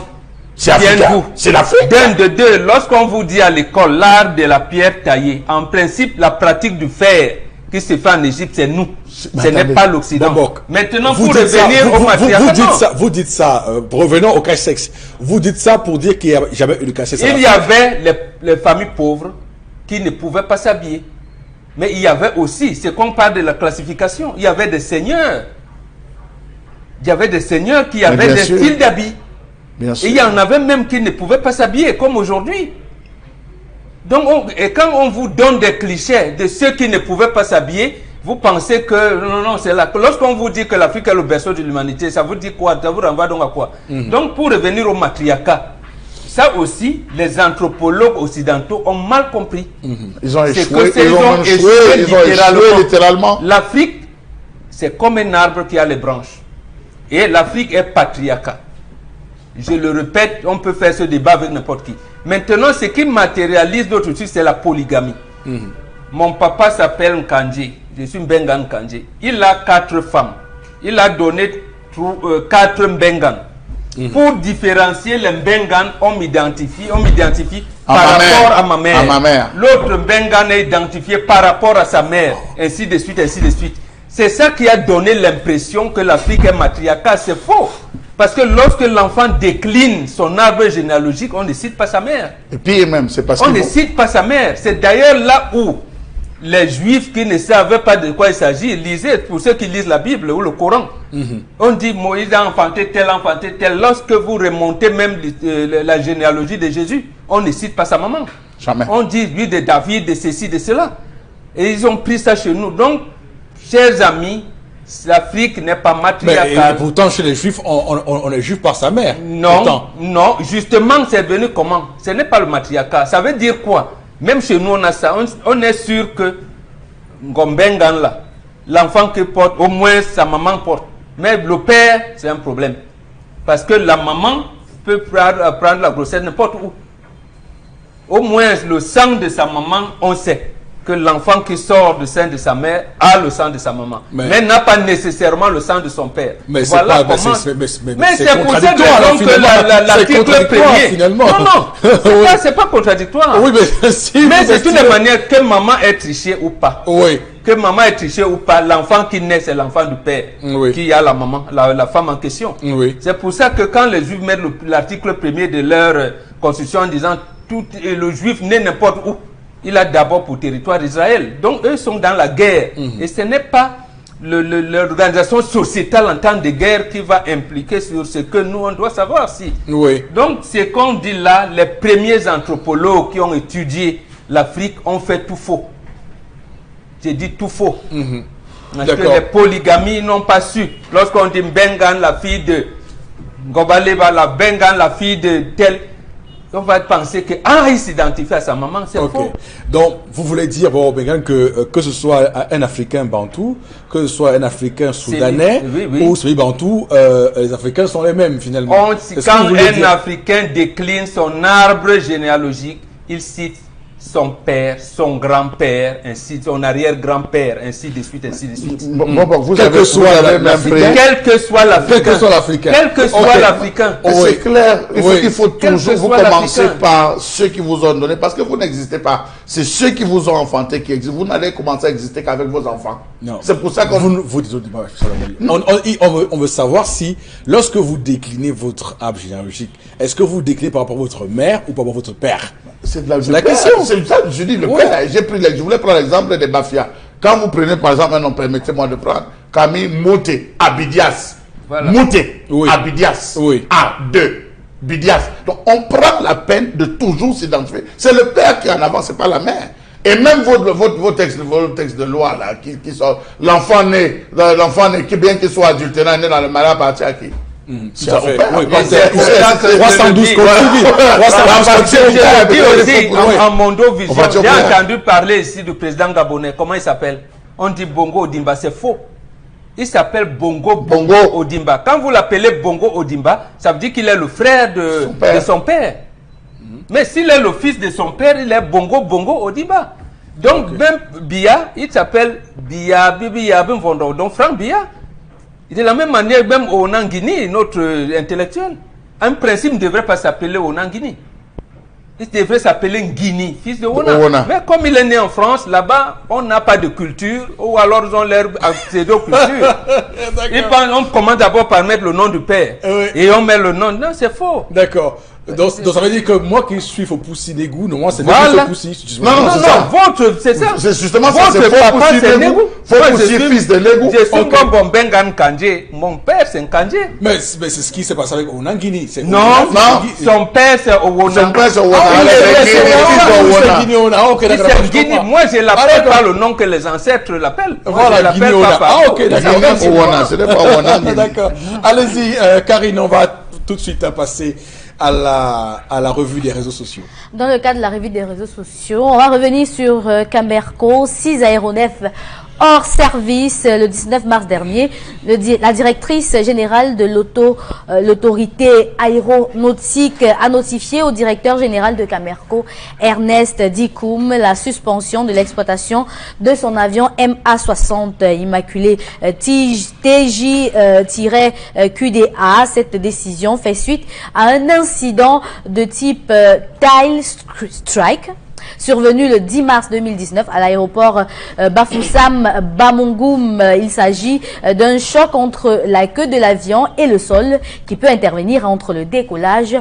c'est Vient africain. d'où? C'est l'Afrique. D'un de deux, lorsqu'on vous dit à l'école l'art de la pierre taillée, en principe, la pratique du fer qui se fait en Égypte, c'est nous. Ce n'est attendez. pas l'Occident. D'abord, Maintenant, vous pour dites ça, revenir au matriarcat, vous dites ça, revenons au cache-sexe. Vous dites ça pour dire qu'il n'y a jamais eu de cache-sexe. il y avait les familles pauvres qui ne pouvaient pas s'habiller. Mais il y avait aussi, c'est qu'on parle de la classification, il y avait des seigneurs. Il y avait des seigneurs qui avaient bien des sûr. styles d'habits. Bien Et sûr. il y en avait même qui ne pouvaient pas s'habiller, comme aujourd'hui. Donc, et quand on vous donne des clichés de ceux qui ne pouvaient pas s'habiller, vous pensez que, non, c'est là. Lorsqu'on vous dit que l'Afrique est le berceau de l'humanité, ça vous dit quoi? Ça vous renvoie donc à quoi? Donc, pour revenir au matriarcat, ça aussi, les anthropologues occidentaux ont mal compris. Ils ont C'est échoué. que ces Ils ont gens même échoué. Ils ont échoué littéralement. L'Afrique, c'est comme un arbre qui a les branches. Et l'Afrique est patriarcat. Je le répète, on peut faire ce débat avec n'importe qui. Maintenant, ce qui matérialise notre truc, c'est la polygamie. Mon papa s'appelle Nkandji. Je suis Mbengan Nkandji. Il a 4 femmes. Il a donné 4 Mbengan. Pour différencier les Mbengan, on m'identifie À par ma mère. rapport à ma mère. À ma mère. L'autre Mbengan est identifié par rapport à sa mère. Ainsi de suite, ainsi de suite. C'est ça qui a donné l'impression que l'Afrique est matriarcale. C'est faux. Parce que lorsque l'enfant décline son arbre généalogique, on ne cite pas sa mère. Et pire même, c'est parce On qu'ils ne vont- cite pas sa mère. C'est d'ailleurs là où les juifs qui ne savaient pas de quoi il s'agit, lisaient, pour ceux qui lisent la Bible ou le Coran. On dit Moïse a enfanté tel, enfanté tel. Lorsque vous remontez même la généalogie de Jésus, on ne cite pas sa maman. Jamais. On dit lui de David, de ceci, de cela. Et ils ont pris ça chez nous. Donc, chers amis, l'Afrique n'est pas Mais matriarcale. pourtant, chez les juifs, on est juif par sa mère. Non, Pourtant. non, justement, c'est venu comment? Ce n'est pas le matriarcat. Ça veut dire quoi? Même chez nous, on a ça. On est sûr que Ngombengan, là, l'enfant qui porte, au moins sa maman porte. Mais le père, c'est un problème. Parce que la maman peut prendre la grossesse n'importe où. Au moins, le sang de sa maman, on sait que l'enfant qui sort du sein de sa mère a le sang de sa maman, mais n'a pas nécessairement le sang de son père. Mais voilà c'est pas, comment... mais c'est pour cette raison que l'article premier... Finalement. Non, c'est pas contradictoire. Oui, mais si mais c'est une manière que maman est trichée ou pas. Oui. Que maman est trichée ou pas, l'enfant qui naît, c'est l'enfant du père, qui a la maman, la femme en question. Oui. C'est pour ça que quand les Juifs mettent l'article premier de leur constitution en disant tout le Juif naît n'importe où, il a d'abord pour territoire d'Israël. Donc eux sont dans la guerre. Et ce n'est pas l'organisation sociétale en temps de guerre qui va impliquer sur ce que nous, on doit savoir si. Oui. Donc ce qu'on dit là, les premiers anthropologues qui ont étudié l'Afrique ont fait tout faux. J'ai dit tout faux. Parce que les polygamies n'ont pas su. Lorsqu'on dit Bengan, la fille de Ngobaleba, la Bengan, la fille de tel, on va penser que il s'identifie à sa maman, c'est faux. Donc, vous voulez dire, Bengan, que ce soit un Africain bantou, que ce soit un Africain soudanais, ou celui bantou, les Africains sont les mêmes finalement. Quand un Africain décline son arbre généalogique, il cite son père, son grand-père, ainsi son arrière-grand-père, ainsi de suite, ainsi de suite. Quel que soit l'Africain. Quel que soit l'Africain. Quel que soit l'Africain. C'est clair. Il faut toujours vous commencer par ceux qui vous ont donné, parce que vous n'existez pas. C'est ceux qui vous ont enfanté qui existent. Vous n'allez commencer à exister qu'avec vos enfants. C'est pour ça qu'on on veut savoir si, lorsque vous déclinez votre arbre généalogique, est-ce que vous déclinez par rapport à votre mère ou par rapport à votre père? C'est la question. C'est ça, je dis le père. Je voulais prendre l'exemple des Bafia. Quand vous prenez par exemple un nom, permettez-moi de prendre Camille Mouté, Abidias. Mouté, Abidias. A2, Bidias. Donc on prend la peine de toujours s'identifier. C'est le père qui est en avant, c'est pas la mère. Et même vos textes de loi là, qui sont l'enfant né, qui bien qu'il soit adultéré, né dans le mariage appartient à qui? Tout à fait. 312 en Mondo Vision, j'ai entendu parler ici du président gabonais. Comment il s'appelle? On dit Bongo Odimba, c'est faux. Il s'appelle Bongo Odimba. Quand vous l'appelez Bongo Odimba, ça veut dire qu'il est le frère de son père. Mais s'il est le fils de son père, il est Bongo Odimba. Donc même Bia, il s'appelle Bia Bibi Yabim Vondo. Donc Franck Bia. De la même manière, même Onangini, notre intellectuel, en principe ne devrait pas s'appeler Onangini. Il devrait s'appeler Ngini, fils de Ona. Mais comme il est né en France, là-bas, on n'a pas de culture, ou alors ils ont l'air pseudo-culture. On commence d'abord par mettre le nom du père, et on met le nom. Non, c'est faux. D'accord. Donc ça veut dire que moi qui suis Fopoussi Négou, non, moi c'est Fopoussi. Non, c'est ça. C'est justement ça, c'est Fopoussi Négou. Fopoussi fils de Négou. Je suis comme Bengan Kandje. Mon père c'est Kandje. Mais c'est ce qui s'est passé avec Onangini. Non, son père c'est Owona. Son père c'est Owona. C'est Guinée. Moi je l'appelle pas le nom que les ancêtres l'appellent. Voilà, Guinée. Ah ok, d'accord. Owona, ce n'est pas Owona. D'accord. Allez-y, Karine, on va tout de suite passer à la revue des réseaux sociaux. Dans le cadre de la revue des réseaux sociaux, on va revenir sur Camerco. 6 aéronefs hors service le 19 mars dernier. La directrice générale de l'autorité aéronautique a notifié au directeur général de Camerco, Ernest Dikoum, la suspension de l'exploitation de son avion MA60 Immaculé TJ-QDA. Cette décision fait suite à un incident de type Tile Strike survenu le 10 mars 2019 à l'aéroport Bafoussam Bamongum. Il s'agit d'un choc entre la queue de l'avion et le sol qui peut intervenir entre le décollage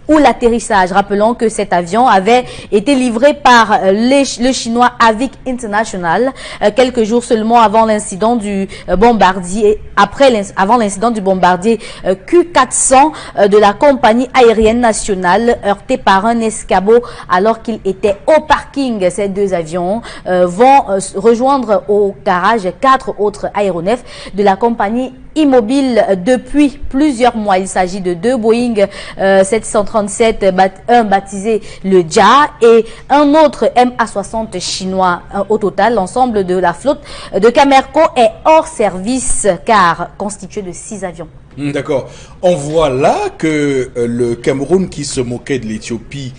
ou l'atterrissage. Rappelons que cet avion avait été livré par le chinois Avic International quelques jours seulement avant l'incident du bombardier, avant l'incident du bombardier Q400 de la compagnie aérienne nationale heurté par un escabeau alors qu'il était au parking. Ces deux avions vont rejoindre au garage 4 autres aéronefs de la compagnie immobile depuis plusieurs mois. Il s'agit de 2 Boeing 737, un baptisé le JA et un autre MA60 chinois. Au total, l'ensemble de la flotte de Camerco est hors service car constitué de 6 avions. D'accord. On voit là que le Cameroun qui se moquait de l'Éthiopie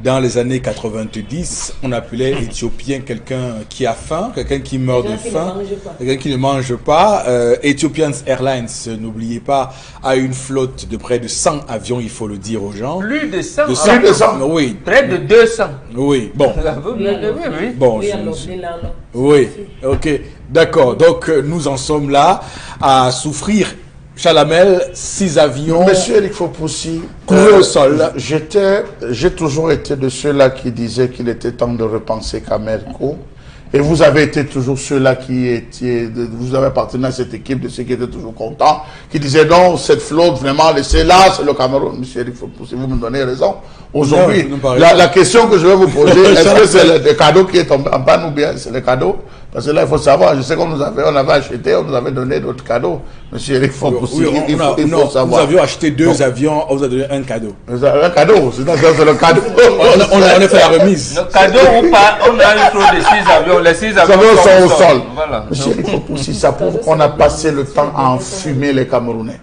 dans les années 90, on appelait Éthiopien quelqu'un qui a faim, quelqu'un qui meurt de faim, quelqu'un qui ne mange pas. Ethiopian Airlines, n'oubliez pas, a une flotte de près de 100 avions, il faut le dire aux gens. Plus de 100. Plus de 100. Oui. Près de 200. Oui, bon. Oui. Bon, oui, ok, d'accord. Donc, nous en sommes là à souffrir. Chalamel, 6 avions. Monsieur Eric Fopoussi, cloués au sol. J'ai toujours été de ceux-là qui disaient qu'il était temps de repenser Camerco. Et vous avez été toujours ceux-là qui étiez, vous avez appartenu à cette équipe de ceux qui étaient toujours contents, qui disaient non, cette flotte, vraiment, laissez-la, c'est le Cameroun. Monsieur Eric Fopoussi, vous me donnez raison. Aujourd'hui, la question que je vais vous poser, est-ce que c'est le cadeau qui est tombé en panne ou bien c'est le cadeau? Parce que là, il faut savoir, je sais qu'on on avait acheté, on nous avait donné d'autres cadeaux. Monsieur Eric Fopoussi, il faut savoir. Nous avions acheté 2 avions, on vous a donné un cadeau. Un cadeau, c'est le cadeau. On a fait la remise. Le cadeau ou pas, on a une flotte de 6 avions, les 6 avions sont au sol. Voilà. Monsieur Eric Fopoussi, ça prouve qu'on a passé le temps à enfumer les Camerounais.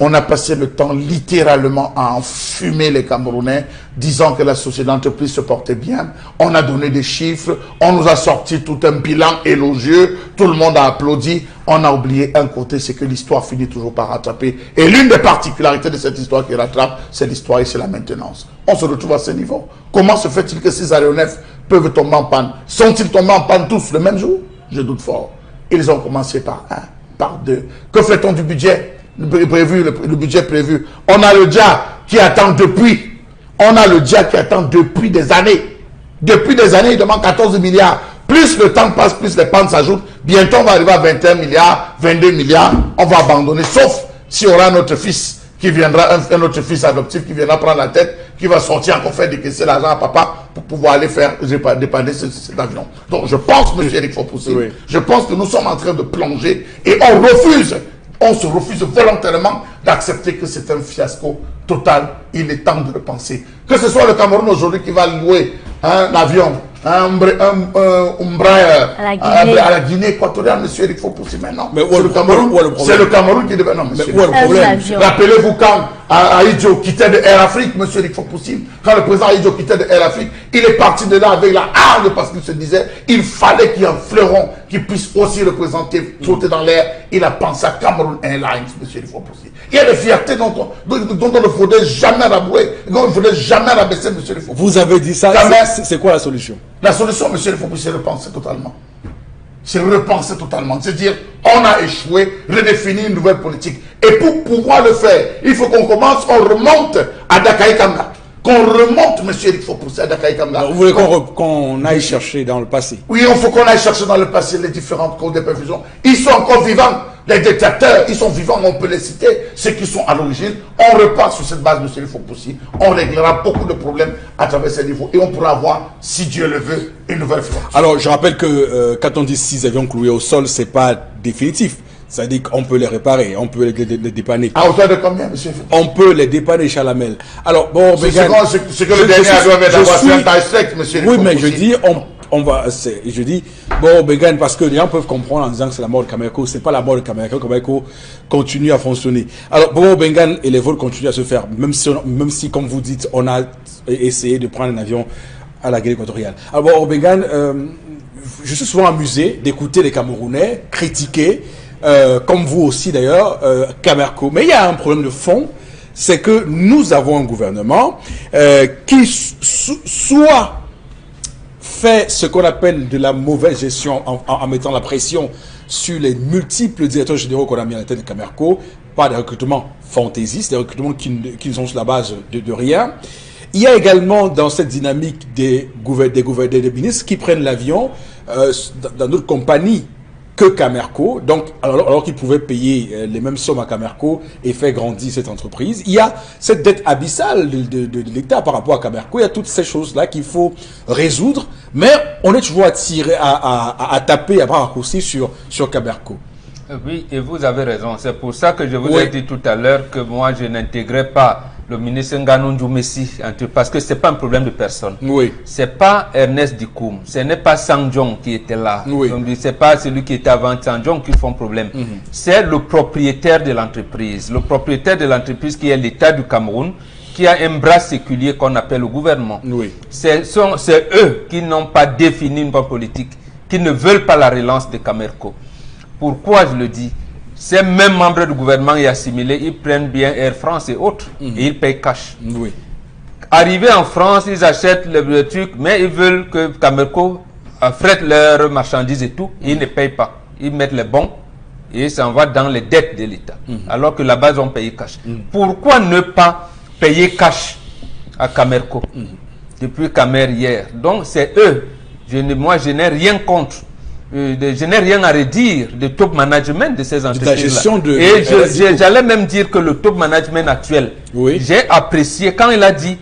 On a passé le temps littéralement à enfumer les Camerounais, disant que la société d'entreprise se portait bien. On a donné des chiffres, on nous a sorti tout un bilan élogieux, tout le monde a applaudi. On a oublié un côté, c'est que l'histoire finit toujours par rattraper. Et l'une des particularités de cette histoire qui rattrape, c'est l'histoire et c'est la maintenance. On se retrouve à ce niveau. Comment se fait-il que ces aéronefs peuvent tomber en panne? Sont-ils tombés en panne tous le même jour? Je doute fort. Ils ont commencé par 1, par 2. Que fait-on du budget prévu, le budget prévu? On a le DIA qui attend depuis. On a le DIA qui attend depuis des années. Depuis des années, il demande 14 milliards. Plus le temps passe, plus les pannes s'ajoutent. Bientôt, on va arriver à 21 milliards, 22 milliards. On va abandonner, sauf si on aura notre fils qui viendra, un autre fils adoptif qui viendra prendre la tête, qui va sortir encore faire décaisser l'argent à papa pour pouvoir aller faire dépanner cet avion. Donc, je pense, monsieur Eric Fopoussi, je pense que nous sommes en train de plonger et on refuse. On se refuse volontairement d'accepter que c'est un fiasco total. Il est temps de le penser. Que ce soit le Cameroun aujourd'hui qui va louer un avion, un Embraer à la Guinée équatoriale, monsieur Eric Fopoussi, maintenant. Mais c'est le Cameroun qui devait... Non, monsieur. Mais où est le problème? Rappelez-vous quand Aïdjo quittait de Air Afrique, monsieur Eric Fopoussi, quand le président Aïdjo quittait de Air Afrique, il est parti de là avec la hargne parce qu'il se disait il fallait qu'il y ait un fleuron qui puisse aussi représenter, sauter dans l'air. Il a pensé à Cameroun Airlines, monsieur Eric Fopoussi. Il y a des fiertés dont on ne faudrait jamais rabouer, dont il ne faudrait jamais rabaisser, monsieur Eric Fopoussi. Vous avez dit ça, c'est quoi la solution? La solution, monsieur Eric Fopoussi, c'est repenser totalement. C'est repenser totalement. C'est-à-dire, on a échoué, redéfinir une nouvelle politique. Et pour pouvoir le faire, il faut qu'on commence, on remonte à Dakaï Kanga. Qu'on remonte, monsieur Eric Fopoussi, à Dakaï Kanga. Vous voulez qu'on aille chercher dans le passé? Oui, il faut qu'on aille chercher dans le passé les différentes causes de perfusion. Ils sont encore vivants. Les dictateurs, ils sont vivants, on peut les citer. Ceux qui sont à l'origine, on repart sur cette base, monsieur Eric Fopoussi. On réglera beaucoup de problèmes à travers ces niveaux. Et on pourra avoir, si Dieu le veut, une nouvelle flotte. Alors, je rappelle que quand on dit 6 avions cloués au sol, c'est pas définitif. C'est-à-dire qu'on peut les réparer, on peut les dépanner. À hauteur de combien, monsieur? On peut les dépanner, Chalamel. Alors, bon, c'est ce que le dernier avion avait d'avoir fait un taille sec, monsieur. Oui, mais je dis, je dis, bon, Bégan, parce que les gens peuvent comprendre en disant que c'est la mort de Camerco. C'est pas la mort de Camerco. Camerco continue à fonctionner. Alors, bon, Bengan et les vols continuent à se faire, même si, comme vous dites, on a essayé de prendre un avion à la Guinée équatoriale. Alors, bon, Bengan, je suis souvent amusé d'écouter les Camerounais critiquer, comme vous aussi d'ailleurs, Camerco. Mais il y a un problème de fond, c'est que nous avons un gouvernement qui soit fait ce qu'on appelle de la mauvaise gestion en mettant la pression sur les multiples directeurs généraux qu'on a mis à la tête de Camerco, pas des recrutements fantaisistes, des recrutements qui ne sont sur la base de rien. Il y a également dans cette dynamique des ministres qui prennent l'avion dans d'autres compagnies que Camerco, donc alors qu'ils pouvaient payer les mêmes sommes à Camerco et faire grandir cette entreprise. Il y a cette dette abyssale de l'État par rapport à Camerco. Il y a toutes ces choses-là qu'il faut résoudre, mais on est toujours à taper, à bras raccourcis sur Camerco. Oui, et vous avez raison. C'est pour ça que je vous ai dit tout à l'heure que moi, je n'intégrais pas le ministre Nganou Messi, parce que c'est pas un problème de personne. Oui. C'est pas Ernest Dikoum, ce n'est pas Sanjong qui était là. Oui. C'est pas celui qui était avant Sanjong qui font problème. C'est le propriétaire de l'entreprise. Le propriétaire de l'entreprise qui est l'État du Cameroun, qui a un bras séculier qu'on appelle le gouvernement. Oui. C'est eux qui n'ont pas défini une bonne politique, qui ne veulent pas la relance de Camerco. Pourquoi je le dis? Ces mêmes membres du gouvernement y assimilés, ils prennent bien Air France et autres, et ils payent cash. Oui. Arrivés en France, ils achètent le truc, mais ils veulent que Camerco affrète leurs marchandises et tout, et ils ne payent pas. Ils mettent les bons, et ça en va dans les dettes de l'État. Alors que là-bas, ils ont payé cash. Pourquoi ne pas payer cash à Camerco depuis Camer hier? Donc c'est eux. Moi, je n'ai rien contre. Je n'ai rien à redire de top management de ces entreprises. De la gestion de... Et j'allais même dire que le top management actuel, j'ai apprécié quand il a dit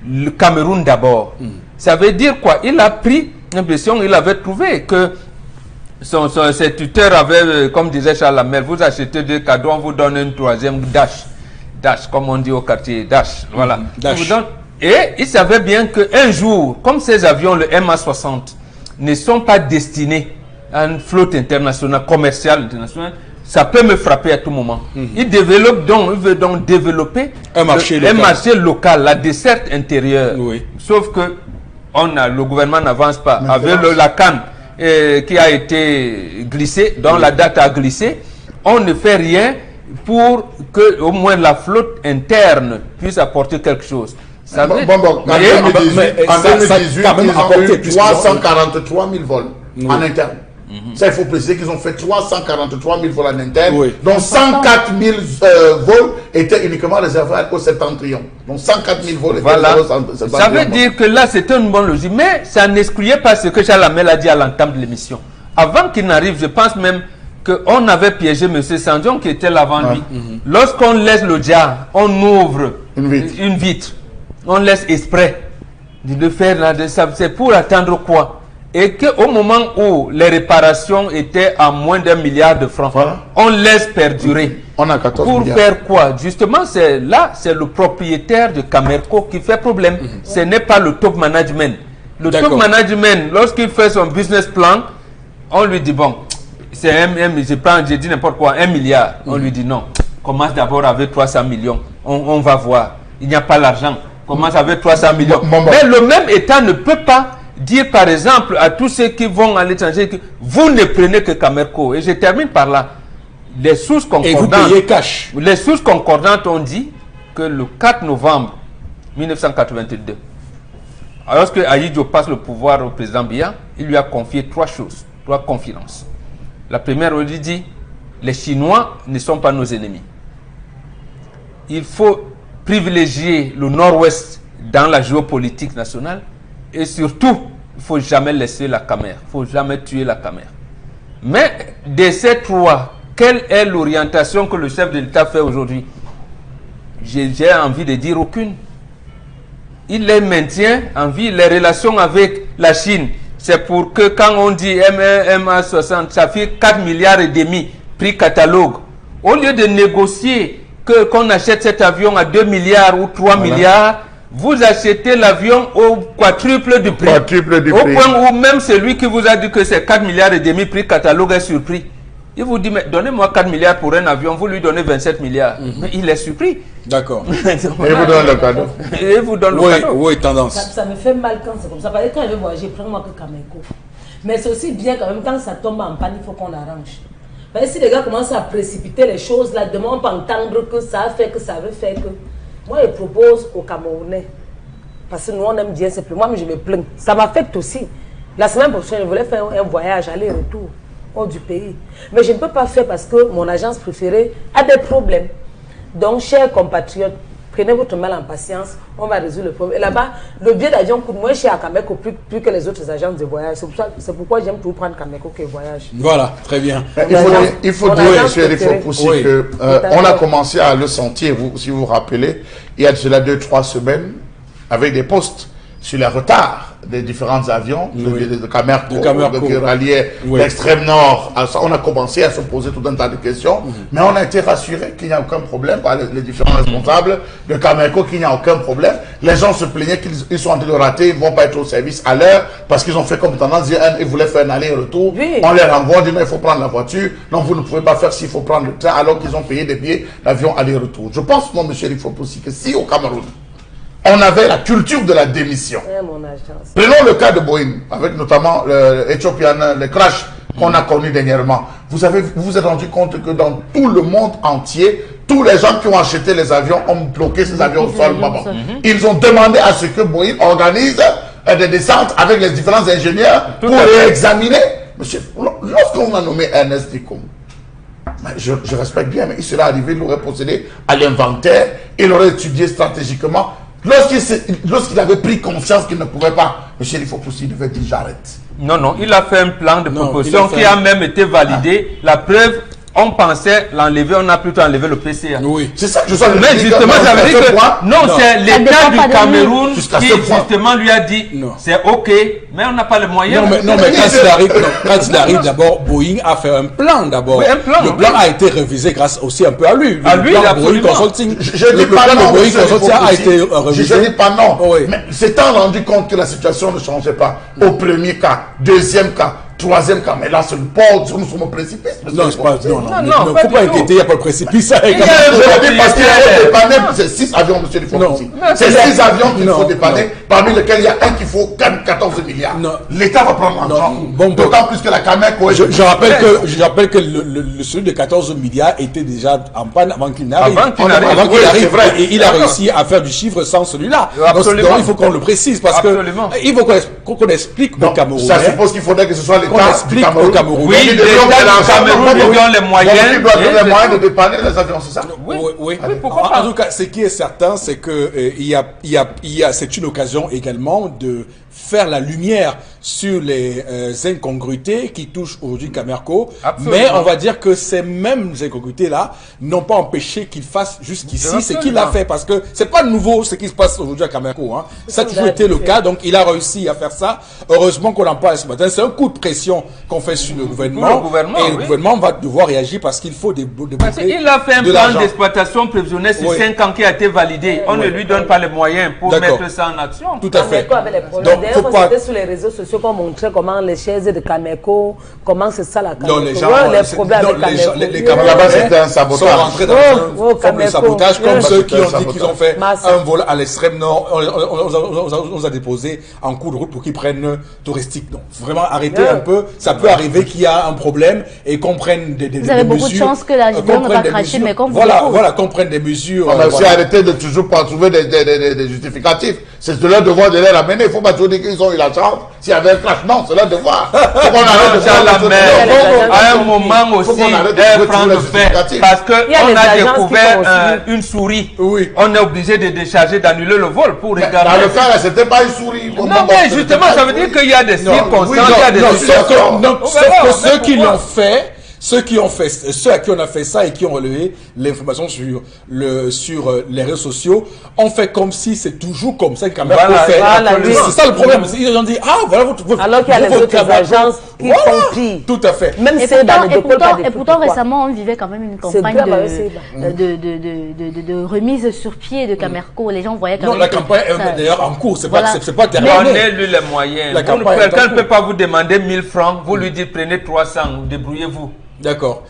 le Cameroun d'abord. Ça veut dire quoi? Il a pris l'impression, il avait trouvé que ses tuteurs avaient, comme disait Charles Lamel, vous achetez 2 cadeaux, on vous donne un 3e dash. Dash, comme on dit au quartier, dash. Voilà. Dash. Et il savait bien qu'un jour, comme ces avions, le MA60, ne sont pas destinés à une flotte internationale, commerciale internationale, ça peut me frapper à tout moment. Il veut donc développer un marché local, la desserte intérieure. Oui. Sauf que le gouvernement n'avance pas. Avec la canne qui a été glissée, dont la date a glissé, on ne fait rien pour que au moins la flotte interne puisse apporter quelque chose. En 2018, ils ont eu 343 000 vols en interne. Ça, il faut préciser qu'ils ont fait 343 000 vols en interne, dont 104 000 vols étaient uniquement réservés au septentrion. Donc 104 000 vols étaient réservés au septentrion. Ça veut dire que là, c'était une bonne logique, mais ça n'excluait pas ce que Charles Lamel a dit à l'entame de l'émission. Avant qu'il n'arrive, je pense même qu'on avait piégé M. Sanjong qui était là avant lui. Lorsqu'on laisse le jar, on ouvre une vitre. On laisse exprès de le faire là. C'est pour attendre quoi? Et qu'au moment où les réparations étaient à moins d'1 milliard de francs, on laisse perdurer. On a 14 pour milliards. Faire quoi? Justement, c'est le propriétaire de Camerco qui fait problème. Ce n'est pas le top management. Le top management, lorsqu'il fait son business plan, on lui dit bon, c'est j'ai dit n'importe quoi, 1 milliard. On lui dit non, commence d'abord avec 300 millions. On va voir. Il n'y a pas l'argent. Commence avec 300 millions. Mais le même État ne peut pas dire par exemple à tous ceux qui vont à l'étranger que vous ne prenez que Camerco. Et je termine par là. Les sources concordantes, et vous payez cash. Les sources concordantes ont dit que le 4 novembre 1982, lorsque Ahidjo passe le pouvoir au président Biya, il lui a confié 3 choses, 3 confidences. La première, on lui dit, les Chinois ne sont pas nos ennemis. Il faut privilégier le nord-ouest dans la géopolitique nationale. Et surtout, il ne faut jamais laisser la Camer. Il ne faut jamais tuer la Camer. Mais de ces 3, quelle est l'orientation que le chef de l'État fait aujourd'hui? J'ai envie de dire aucune. Il les maintient en vie. Les relations avec la Chine, c'est pour que quand on dit MA60, ça fait 4 milliards et demi prix catalogue. Au lieu de négocier qu'on achète cet avion à 2 milliards ou 3 milliards, vous achetez l'avion au quadruple du prix. Au point où même celui qui vous a dit que c'est 4 milliards et demi prix catalogue est surpris. Il vous dit, mais donnez-moi 4 milliards pour un avion, vous lui donnez 27 milliards. Mais il est surpris. D'accord. Et il vous donne le cadeau. Et il vous donne le cadeau. Oui, tendance. Ça me fait mal quand c'est comme ça. Parce que quand je vais voyager, prends-moi que Camerco. Mais c'est aussi bien quand même, quand ça tombe en panne, il faut qu'on arrange. Parce que si les gars commencent à précipiter les choses, là, demain on peut entendre que ça a fait, que ça veut faire que... Moi, je propose aux Camerounais, parce que nous, on aime bien simplement, mais je me plains. Ça m'affecte aussi. La semaine prochaine, je voulais faire un voyage aller-retour hors du pays. Mais je ne peux pas faire parce que mon agence préférée a des problèmes. Donc, chers compatriotes, prenez votre mal en patience, on va résoudre le problème. Et là-bas, le billet d'avion coûte moins cher à Camerco plus que les autres agences de voyage. C'est pourquoi j'aime toujours prendre Camerco que voyage. Voilà, très bien. Il faut dire, M. Rifopoussi, qu'on a commencé à le sentir, si vous vous rappelez, il y a cela 2-3 semaines, avec des postes sur les retards des différents avions de Camerco, qui ralliaient Oui. l'extrême nord. Alors ça, on a commencé à se poser tout un tas de questions, mais on a été rassuré qu'il n'y a aucun problème par les différents responsables de Camerco, qu'il n'y a aucun problème. Les gens se plaignaient qu'ils sont en train de rater, ils ne vont pas être au service à l'heure parce qu'ils ont fait comme tendance, ils voulaient faire un aller-retour. Oui. On les renvoie, on dit non, il faut prendre la voiture. Non, vous ne pouvez pas faire s'il faut prendre le train alors qu'ils ont payé des billets d'avion aller-retour. Je pense, moi, monsieur Rifopoussi, que si au Cameroun, on avait la culture de la démission. Mon agence. Prenons le cas de Boeing, avec notamment le crash qu'on a connu dernièrement. Vous vous êtes rendu compte que dans tout le monde entier, tous les gens qui ont acheté les avions ont bloqué ces avions au sol. Ils ont demandé à ce que Boeing organise des descentes avec les différents ingénieurs pour réexaminer. Monsieur, lorsqu'on a nommé Ernest Dikoum, je respecte bien, mais il serait arrivé, il aurait procédé à l'inventaire, il aurait étudié stratégiquement. Lorsqu'il avait pris conscience qu'il ne pouvait pas, monsieur Rifopoussi devait dire j'arrête. Non, il a fait un plan de proposition qui a même été validé. La preuve, on pensait l'enlever, on a plutôt enlevé le PCA. Oui. C'est ça que je sais. Mais justement, ça veut dire que c'est l'État du Cameroun qui justement lui a dit c'est ok, mais on n'a pas les moyens. Non, mais quand il arrive, d'abord, Boeing a fait un plan d'abord. Oui, un plan, le plan a été révisé grâce aussi un peu à lui. À lui, plan Boeing Consulting. Je dis pas non, Boeing Consulting a été révisé. Je dis pas non. Oui. Mais s'étant rendu compte que la situation ne changeait pas au premier cas, deuxième cas, troisième cas, mais là, c'est le port, nous sommes au précipice. Non, il ne faut pas inquiéter, il n'y a pas de précipice. Je dis parce qu'il faut dépanner, c'est 6 avions, monsieur Rifopoussi. C'est 6 avions qu'il faut dépanner, parmi lesquels il y a un qui faut 14 milliards. L'État va prendre en charge. D'autant plus que la Camerco est... Je rappelle que celui de 14 milliards était déjà en panne avant qu'il n'arrive. Avant qu'il arrive, et il a réussi à faire du chiffre sans celui-là. Donc il faut qu'on le précise, parce que il faut qu'on explique aux Camerounais. Ça suppose qu'il faudrait que ce soit l'État explique au Cameroun. Oui, l'État du Cameroun lui donne les moyens. Il doit donner les moyens de dépanner les avions, c'est ça? Oui. En tout cas, ce qui est certain, c'est que c'est une occasion également de faire la lumière sur les incongruités qui touchent aujourd'hui Camerco. Mais on va dire que ces mêmes incongruités-là n'ont pas empêché qu'il fasse jusqu'ici ce qu'il a fait. Parce que c'est pas nouveau ce qui se passe aujourd'hui à Camerco. Ça a toujours été le cas. Donc il a réussi à faire ça. Heureusement qu'on en parle ce matin. C'est un coup de pression qu'on fait sur le gouvernement. Et le gouvernement va devoir réagir parce qu'il faut il a fait un plan d'exploitation prévisionnelle sur 5 ans qui a été validé. On ne lui donne pas les moyens pour mettre ça en action. Tout à fait. D'ailleurs, quand c'était sur les réseaux sociaux qu'on montrait comment les chaises de Camerco, comment c'est ça la Camerco. Non, les gens, les problèmes avec Camerco. Les Camerounais, c'était un sabotage. Sont rentrés dans un forme de sabotage, comme ceux qui ont dit qu'ils ont fait un vol à l'extrême nord. On nous a déposé en cours de route pour qu'ils prennent touristique. Donc, vraiment, arrêtez un peu. Ça peut arriver qu'il y a un problème et qu'on prenne des mesures. Vous avez beaucoup de chance que la vidéo ne va cracher, mais comme voilà, qu'on prenne des mesures. On a aussi arrêté de toujours pas trouver des justificatifs. C'est de leur devoir de les ramener. Il ne faut pas toujours dire qu'ils ont eu la chance. S'il y avait un crash, non, c'est leur devoir. Faut qu'on arrête de faire la mer. À un moment aussi, prendre fait. Parce qu'on a découvert une souris. Oui. On est obligé de décharger, d'annuler le vol pour regarder. Dans le cas, c'était pas une souris. Non, mais justement, ça veut dire qu'il y a des circonstances. Il y a des sauf que ceux qui l'ont fait, ceux à qui on a fait ça et qui ont relevé l'information sur les réseaux sociaux, ont fait comme si c'est toujours comme ça que Camerco fait. C'est ça le problème. Ils ont dit, voilà votre alors qu'il y a les autres agences qui font pire. Tout à fait. Même et pourtant, récemment, on vivait quand même une campagne de remise sur pied de Camerco. Les gens voyaient quand même. Non, la campagne est d'ailleurs en cours. C'est pas terminé. Donnez-lui les moyens. Quelqu'un ne peut pas vous demander 1000 francs. Vous lui dites, prenez 300, débrouillez-vous. D'accord.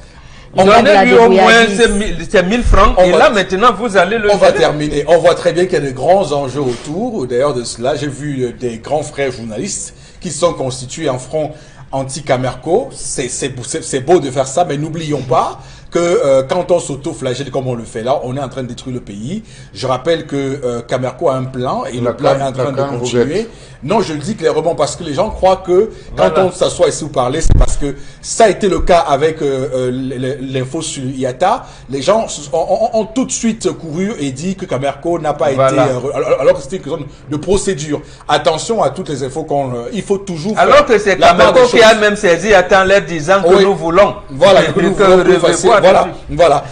Donnez-lui au moins ces 1000 francs et là maintenant vous allez le On va terminer. On voit très bien qu'il y a de grands enjeux autour. D'ailleurs de cela, j'ai vu des grands frères journalistes qui sont constitués en front anti-Camerco. C'est beau de faire ça, mais n'oublions pas que quand on s'auto-flagelle comme on le fait là, on est en train de détruire le pays. Je rappelle que Camerco a un plan et le plan est en train de continuer. Non, je le dis clairement parce que les gens croient que quand on s'assoit ici vous parler, c'est parce que ça a été le cas avec l'info sur IATA. Les gens ont tout de suite couru et dit que Camerco n'a pas été... alors que c'était une question de procédure. Attention à toutes les infos il faut toujours... Alors que c'est Camerco qui a même saisi IATA en leur disant que nous voulons. Voilà, que nous voulons. pas Voilà, de suite. voilà.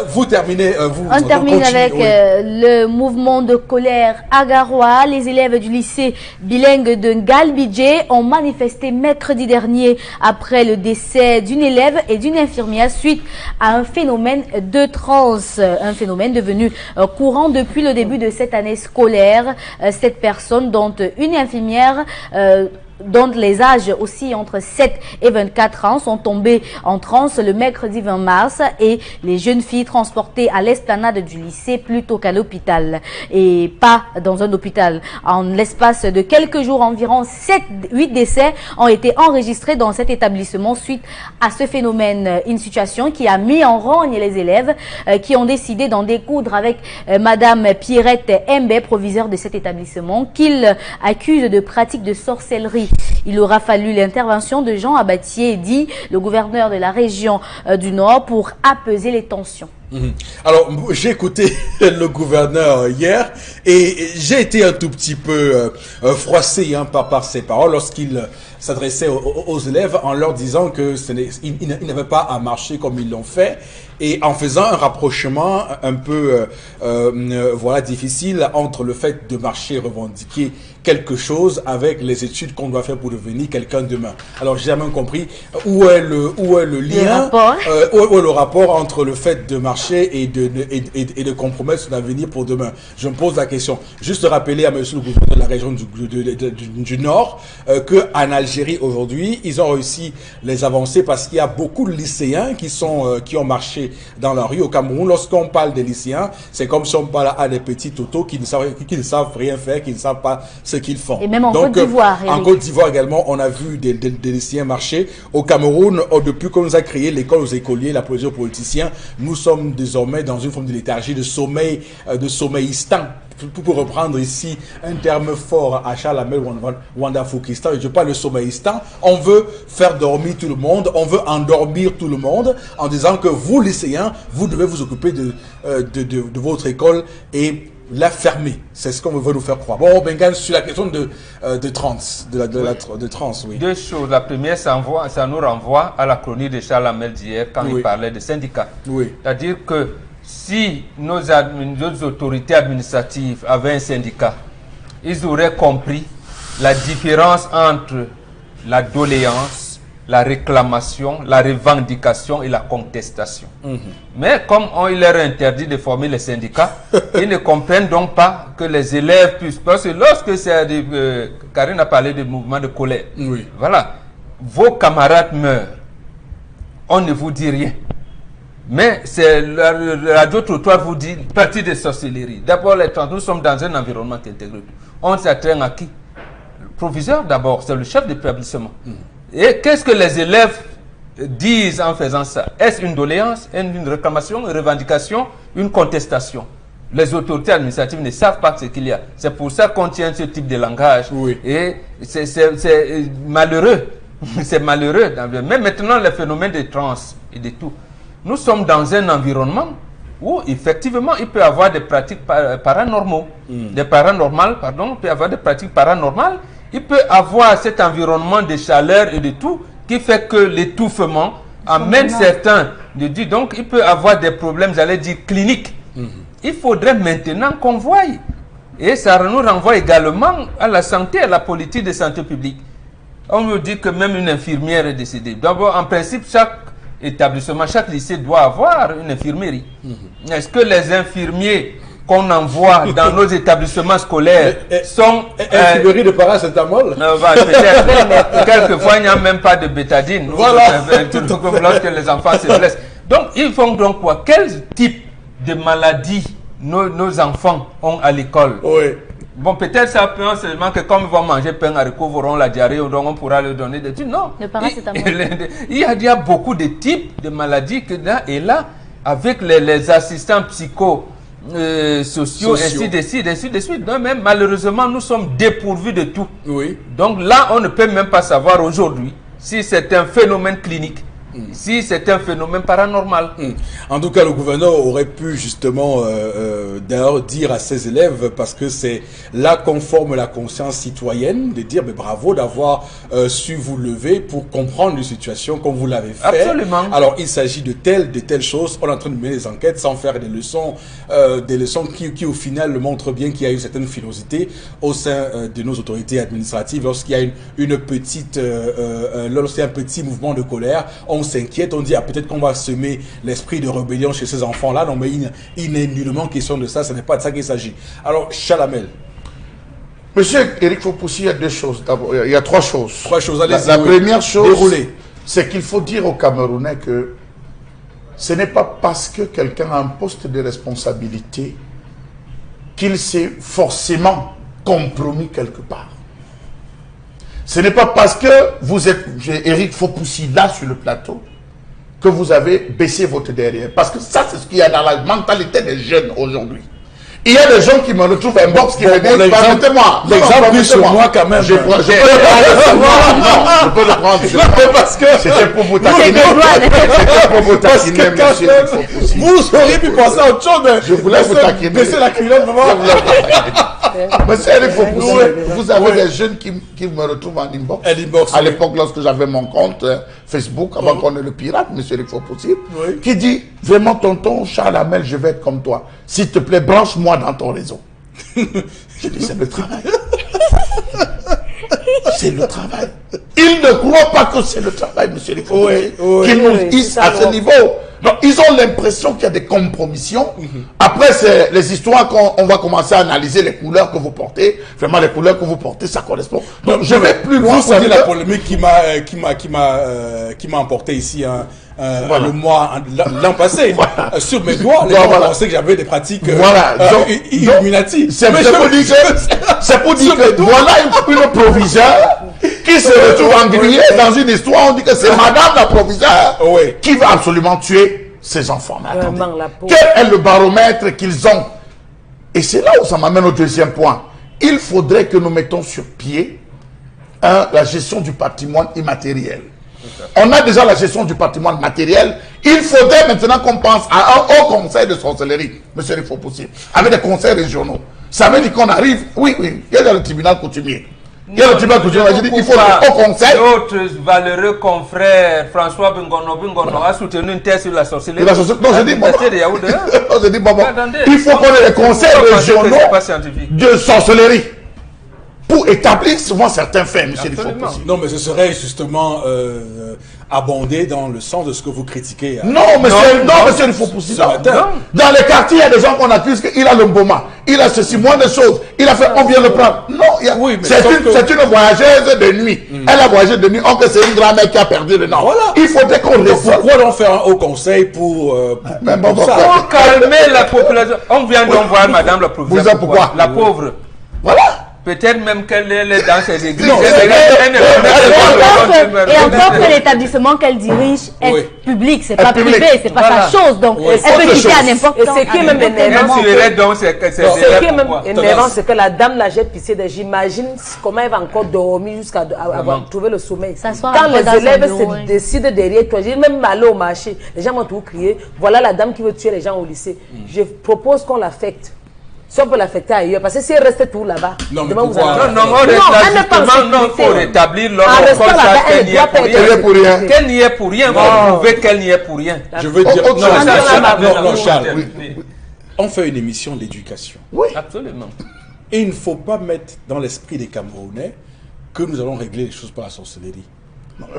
Vous terminez, On termine continue, avec oui. le mouvement de colère à Garoua. Les élèves du lycée bilingue de Ngalbidje ont manifesté mercredi dernier après le décès d'une élève et d'une infirmière suite à un phénomène de transe, un phénomène devenu courant depuis le début de cette année scolaire. Cette personne, dont une infirmière, dont les âges aussi entre 7 et 24 ans, sont tombés en transe le mercredi 20 mars et les jeunes filles transportées à l'esplanade du lycée plutôt qu'à l'hôpital et pas dans un hôpital. En l'espace de quelques jours, environ 7-8 décès ont été enregistrés dans cet établissement suite à ce phénomène. Une situation qui a mis en rogne les élèves qui ont décidé d'en découdre avec Madame Pierrette Mbe, proviseure de cet établissement, qu'ils accusent de pratiques de sorcellerie. Il aura fallu l'intervention de Jean Abatier, dit le gouverneur de la région du Nord, pour apaiser les tensions. Alors, j'ai écouté le gouverneur hier et j'ai été un tout petit peu froissé par ses paroles lorsqu'il s'adressait aux élèves en leur disant que ils n'avaient pas à marcher comme ils l'ont fait, et en faisant un rapprochement un peu voilà, difficile entre le fait de marcher, revendiquer quelque chose avec les études qu'on doit faire pour devenir quelqu'un demain. Alors, j'ai jamais compris où est le lien, où est le rapport entre le fait de marcher et de compromettre son avenir pour demain. Je me pose la question. Juste rappeler à monsieur le gouverneur de la région du Nord qu'en Algérie aujourd'hui, ils ont réussi les avancées parce qu'il y a beaucoup de lycéens qui ont marché dans la rue. Au Cameroun, lorsqu'on parle des lycéens, c'est comme si on parle à des petits totos qui ne savent rien faire, qui ne savent pas ce qu'ils font. Et même en Côte d'Ivoire. En Côte d'Ivoire également, on a vu des lycéens marcher. Au Cameroun, depuis qu'on nous a créé l'école aux écoliers, la poésie aux politiciens, nous sommes désormais dans une forme de léthargie, de sommeil, de sommeillistan. Pour reprendre ici un terme fort à Chalamel Wanda Foukistan, je parle de sommeillistan. On veut faire dormir tout le monde, on veut endormir tout le monde en disant que vous, lycéens, vous devez vous occuper de votre école et la fermer. C'est ce qu'on veut nous faire croire. Bon, Bengan, sur la question de trans, de trans, oui. Deux choses. La première, ça nous renvoie à la chronique de Charles Hamel d'hier quand il parlait de syndicats. Oui. C'est-à-dire que si nos autorités administratives avaient un syndicat, ils auraient compris la différence entre la doléance, la réclamation, la revendication et la contestation. Mais comme il leur est interdit de former les syndicats, ils ne comprennent donc pas que les élèves puissent... Parce que lorsque c'est... Karine a parlé de mouvement de colère. Oui. Voilà. Vos camarades meurent. On ne vous dit rien. Mais c'est la radio-trottoir vous dit partie de sorcellerie. D'abord, nous sommes dans un environnement intégré. On s'atteint à qui? Le proviseur d'abord, c'est le chef d'établissement. Et qu'est-ce que les élèves disent en faisant ça? Est-ce une doléance, une réclamation, une revendication, une contestation? Les autorités administratives ne savent pas ce qu'il y a. C'est pour ça qu'on tient ce type de langage. Oui. Et c'est malheureux. C'est malheureux. Mais maintenant, le phénomène de trans et de tout. Nous sommes dans un environnement où, effectivement, il peut y avoir des pratiques paranormales. Des paranormales, pardon, il peut y avoir des pratiques paranormales. Il peut y avoir cet environnement de chaleur et de tout qui fait que l'étouffement amène certains de dire. Donc, il peut y avoir des problèmes, j'allais dire, cliniques. Il faudrait maintenant qu'on voie. Et ça nous renvoie également à la santé, à la politique de santé publique. On nous dit que même une infirmière est décédée. D'abord, en principe, chaque établissement, chaque lycée doit avoir une infirmerie. Est-ce que les infirmiers qu'on envoie dans nos établissements scolaires sont... Infirmerie de paracétamol? Peut-être. Quelquefois, il n'y a même pas de bétadine. Voilà. Comme lorsque les enfants se blessent. Donc, ils font donc quoi? Quel type de maladie nos enfants ont à l'école? Oui. Bon, peut-être ça peut seulement que comme ils vont manger pain haricots, auront la diarrhée, donc on pourra leur donner des trucs. Non. Il y a beaucoup de types de maladies que là et là, avec les assistants sociaux, ainsi de suite. Non, mais malheureusement, nous sommes dépourvus de tout. Oui. Donc là, on ne peut même pas savoir aujourd'hui si c'est un phénomène clinique. Si c'est un phénomène paranormal. En tout cas, le gouverneur aurait pu justement d'ailleurs dire à ses élèves, parce que c'est là qu'on forme la conscience citoyenne, de dire mais bravo d'avoir su vous lever pour comprendre une situation comme vous l'avez fait. Absolument. Alors il s'agit de telles choses. On est en train de mener des enquêtes sans faire des leçons qui au final montrent bien qu'il y a une certaine frilosité au sein de nos autorités administratives. Lorsqu'il y a une petite, lorsqu'il y a un petit mouvement de colère, on s'inquiète, on dit peut-être qu'on va semer l'esprit de rébellion chez ces enfants-là. Non, mais il n'est nullement question de ça. Ce n'est pas de ça qu'il s'agit. Alors, Chalamel. Monsieur Eric Fopoussi, il y a deux choses. D'abord, il y a trois choses. Trois choses, allez-y. La première chose, déroulez. C'est qu'il faut dire aux Camerounais que ce n'est pas parce que quelqu'un a un poste de responsabilité qu'il s'est forcément compromis quelque part. Ce n'est pas parce que vous êtes Eric Fopoussi là sur le plateau que vous avez baissé votre derrière. Parce que ça, c'est ce qu'il y a dans la mentalité des jeunes aujourd'hui. Il y a des gens qui me retrouvent un box qui me disent, permettez-moi. L'exemple pris sur moi quand même. Je peux le prendre sur moi. Non, je peux le prendre sur moi. Parce que c'était pour vous taquiner. C'était pour vous taquiner, monsieur Eric Fopoussi. Vous auriez pu penser à autre chose, mais je voulais vous taquiner. Baisser la culotte, vraiment. Monsieur Eric Fopoussi, vous avez des jeunes qui me retrouvent en inbox. À l'époque, lorsque j'avais mon compte Facebook, avant qu'on ait le pirate, monsieur Eric Fopoussi, qui dit, vraiment, tonton Charles Hamel, je vais être comme toi. S'il te plaît, branche-moi dans ton réseau. Je dis, c'est le travail. C'est le travail. Ils ne croient pas que c'est le travail, monsieur Eric Fopoussi, qui nous hisse à ce niveau. Donc, ils ont l'impression qu'il y a des compromissions. Après, c'est les histoires qu'on va commencer à analyser les couleurs que vous portez. Vraiment, les couleurs que vous portez, ça correspond. Donc, je vais plus loin. Vous la polémique qui m'a emporté ici, le mois, l'an passé. Sur mes doigts, les gens pensaient que j'avais des pratiques Illuminati. C'est pour dire que voilà une proviseure qui se retrouve engluée dans une histoire. On dit que c'est madame la proviseure qui va absolument tuer ses enfants. Mais attendez, quel est le baromètre qu'ils ont? Et c'est là où ça m'amène au deuxième point. Il faudrait que nous mettons sur pied la gestion du patrimoine immatériel. On a déjà la gestion du patrimoine matériel. Il faudrait maintenant qu'on pense à un haut conseil de sorcellerie, monsieur Eric Fopoussi, avec des conseils régionaux. Ça veut dire qu'on arrive, oui, il y a le tribunal coutumier. Il y a le tribunal coutumier, il faut un haut conseil. Notre valeureux confrère François Bingono a soutenu une thèse sur la sorcellerie. Non, je dis, il faut qu'on ait des conseils régionaux de sorcellerie pour établir souvent certains faits, monsieur Eric Fopoussi. Non, mais ce serait justement abondé dans le sens de ce que vous critiquez. Non, monsieur Eric Fopoussi. Dans les quartiers, il y a des gens qu'on accuse qu'il a le mboma, il a ceci, moins de choses, il a fait, on vient le prendre. Non, c'est une voyageuse de nuit. Elle a voyagé de nuit, c'est une grand-mère qui a perdu le nom. Voilà. Il faudrait qu'on résolve. Pourquoi donc faire un haut conseil pour calmer la population? On vient d'envoyer madame la proviseure. Pourquoi? La pauvre. Voilà. Peut-être même qu'elle est dans ses églises. Et encore que l'établissement qu'elle dirige est public, c'est pas privé, c'est pas sa chose. Donc, elle peut quitter à n'importe quel moment. Et ce qui est même énervant, c'est que la dame là jette pitié. J'imagine comment elle va encore dormir jusqu'à avoir trouvé le sommeil. Quand les élèves se décident derrière toi, j'ai même mal au marché. Les gens vont tout crier. Voilà la dame qui veut tuer les gens au lycée. Je propose qu'on l'affecte. Si on peut l'affecter ailleurs, parce que si elle reste tout là-bas, non, mais il faut rétablir l'ordre qu'elle n'y est pour rien. Vous pouvez qu'elle n'y est pour rien. Je veux dire, non, Charles, on fait une émission d'éducation. Oui, absolument. Et il ne faut pas mettre dans l'esprit des Camerounais que nous allons régler les choses par la sorcellerie.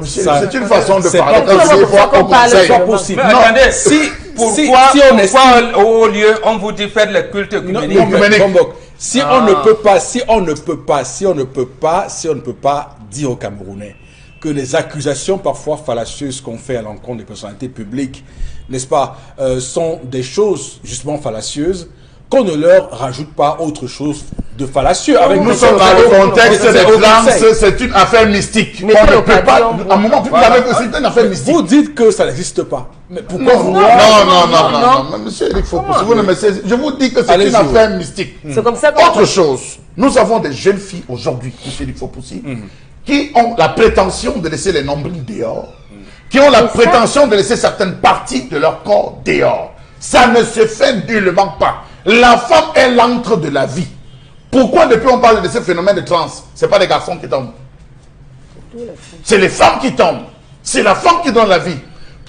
C'est une façon de parler. C'est pas possible. Mais attendez, pourquoi au lieu on vous dit faire les cultes œcuméniques? Si on ne peut pas dire aux Camerounais que les accusations parfois fallacieuses qu'on fait à l'encontre des personnalités publiques, n'est-ce pas, sont des choses justement fallacieuses, qu'on ne leur rajoute pas autre chose de fallacieux. Nous sommes dans le contexte des clans, c'est une affaire mystique. On ne peut pas, à un moment, vous savez que c'est une affaire mystique. Vous dites que ça n'existe pas. Mais pourquoi vous... Non, monsieur Eric Fopoussi, vous ne me saisissez. Je vous dis que c'est une affaire mystique. C'est comme ça. Autre chose, nous avons des jeunes filles aujourd'hui, monsieur Eric Fopoussi, qui ont la prétention de laisser les nombrils dehors, qui ont la prétention de laisser certaines parties de leur corps dehors. Ça ne se fait nullement pas. La femme est l'antre de la vie. Pourquoi depuis on parle de ce phénomène de trans, ce n'est pas les garçons qui tombent? C'est les femmes qui tombent. C'est la femme qui donne la vie.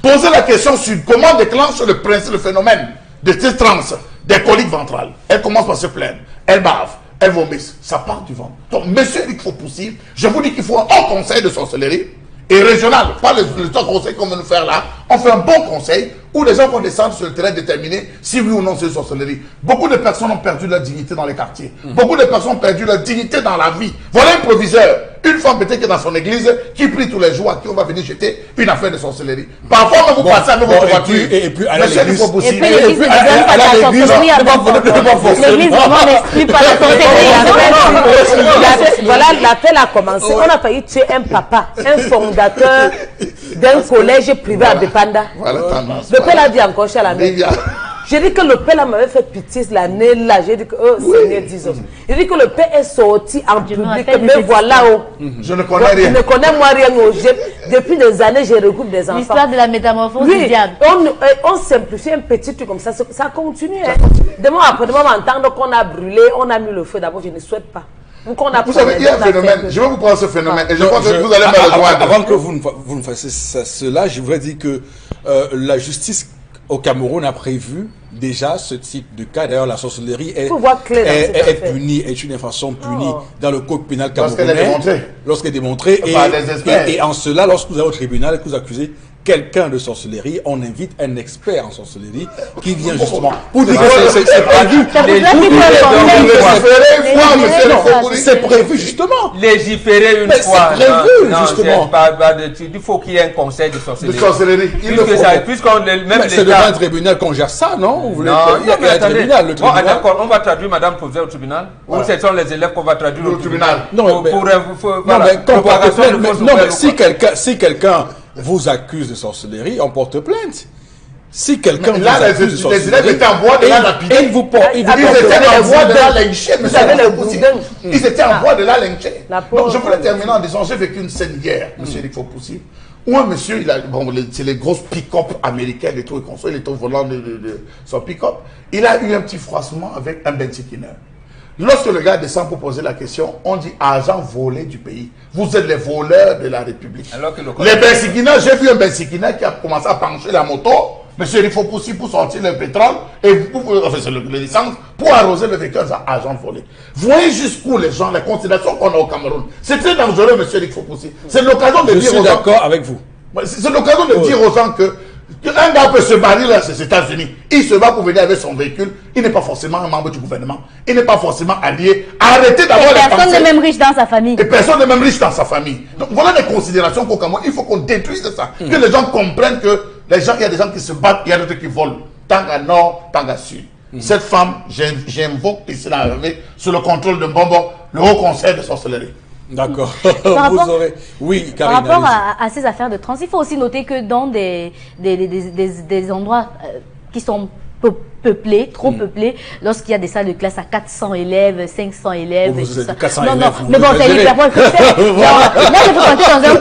Posez la question sur comment déclenche le phénomène de ces trans, des coliques ventrales. Elle commence par se plaindre. Elle bave. Elle vomit. Ça part du ventre. Donc, monsieur Eric Fopoussi, je vous dis qu'il faut un haut conseil de sorcellerie et régional. Pas le temps conseil qu'on va nous faire là. On fait un bon conseil où les gens vont descendre sur le terrain déterminer si oui ou non c'est une sorcellerie. Beaucoup de personnes ont perdu leur dignité dans les quartiers. Beaucoup de personnes ont perdu leur dignité dans la vie. Voilà un proviseur. Une femme peut-être qui est dans son église, qui prie tous les jours, à qui on va venir jeter une affaire de sorcellerie. Parfois, vous passez avec votre voiture. Et puis à l'église, l'église vraiment n'exclut pas la sorcellerie. Voilà, l'appel a commencé. On a failli tuer un papa, un fondateur d'un collège privé à Bepanda. Voilà, tendance. Le père a dit encore chez la mère. J'ai dit que le père m'avait fait pitié l'année là. J'ai dit que, oh Seigneur, disons. J'ai dit que le père est sorti en public. Mais voilà, je ne connais rien. Je ne connais moi rien. Depuis des années, je regroupe des enfants. L'histoire de la métamorphose du diable. On simplifie un petit truc comme ça. Ça continue. Hein. Demain, après-demain, on va entendre qu'on a brûlé, on a mis le feu. D'abord, je ne souhaite pas. Vous savez, il y a un phénomène. Je vais vous prendre ce phénomène. Et je pense que vous allez me rejoindre. Avant que vous ne fassiez cela, je voudrais dire que la justice au Cameroun a prévu déjà ce type de cas. D'ailleurs, la sorcellerie est punie, est une infraction punie dans le code pénal camerounais. Lorsqu'elle est démontrée. Et en cela, lorsque vous allez au tribunal et que vous accusez quelqu'un de sorcellerie, on invite un expert en sorcellerie qui vient justement pour dire que c'est prévu. C'est prévu justement. Légiférer une fois. C'est prévu justement. Il faut qu'il y ait un conseil de sorcellerie. C'est devant un tribunal qu'on gère ça, non? Non, il y a un tribunal. D'accord, on va traduire Madame Posé au tribunal. Ou ce sont les élèves qu'on va traduire au tribunal. Non, mais si quelqu'un vous accuse de sorcellerie, on porte plainte. Si quelqu'un vous accuse de sorcellerie, les élèves étaient en voie de la lapider. Ils étaient en voie de la lyncher. Ils étaient en voie de la lyncher. Donc je voulais terminer en disant, j'ai vécu une scène hier, monsieur Eric Fopoussi, où un monsieur, c'est les grosses pick-up américaines et tout, il était au volant de son pick-up, il a eu un petit froissement avec un benzikineur. Lorsque le gars descend pour poser la question, on dit agent volé du pays. Vous êtes les voleurs de la République. Les benzikineurs, j'ai vu un benzikineur qui a commencé à pencher la moto. Monsieur, il faut pousser pour sortir le pétrole et c'est le licence pour arroser le véhicule à agent volé. Voyez jusqu'où les gens, les considérations qu'on a au Cameroun. C'est très dangereux, monsieur, il faut pousser. C'est l'occasion de dire aux gens. Je suis d'accord avec vous. C'est l'occasion de dire aux gens que un gars peut se barrer là, c'est les États-Unis. Il se bat pour venir avec son véhicule. Il n'est pas forcément un membre du gouvernement. Il n'est pas forcément allié. Arrêtez d'avoir les personne n'est même riche dans sa famille. Et personne n'est même riche dans sa famille. Donc voilà des considérations qu'au Cameroun, il faut qu'on détruise ça. Que les gens comprennent que les gens, il y a des gens qui se battent, il y a d'autres qui volent. Tant à nord, tant à sud. Cette femme, j'invoque ici sous le contrôle de Mbombo, le Haut Conseil de sorcellerie. D'accord. Oui, Karine, par rapport à ces affaires de trans, il faut aussi noter que dans des endroits qui sont peuplés, trop peuplés, lorsqu'il y a des salles de classe à 400 élèves, 500 élèves, et tout ça. 400 non, élèves, mais bon, c'est hyper bon. Moi, je peux rentrer dans un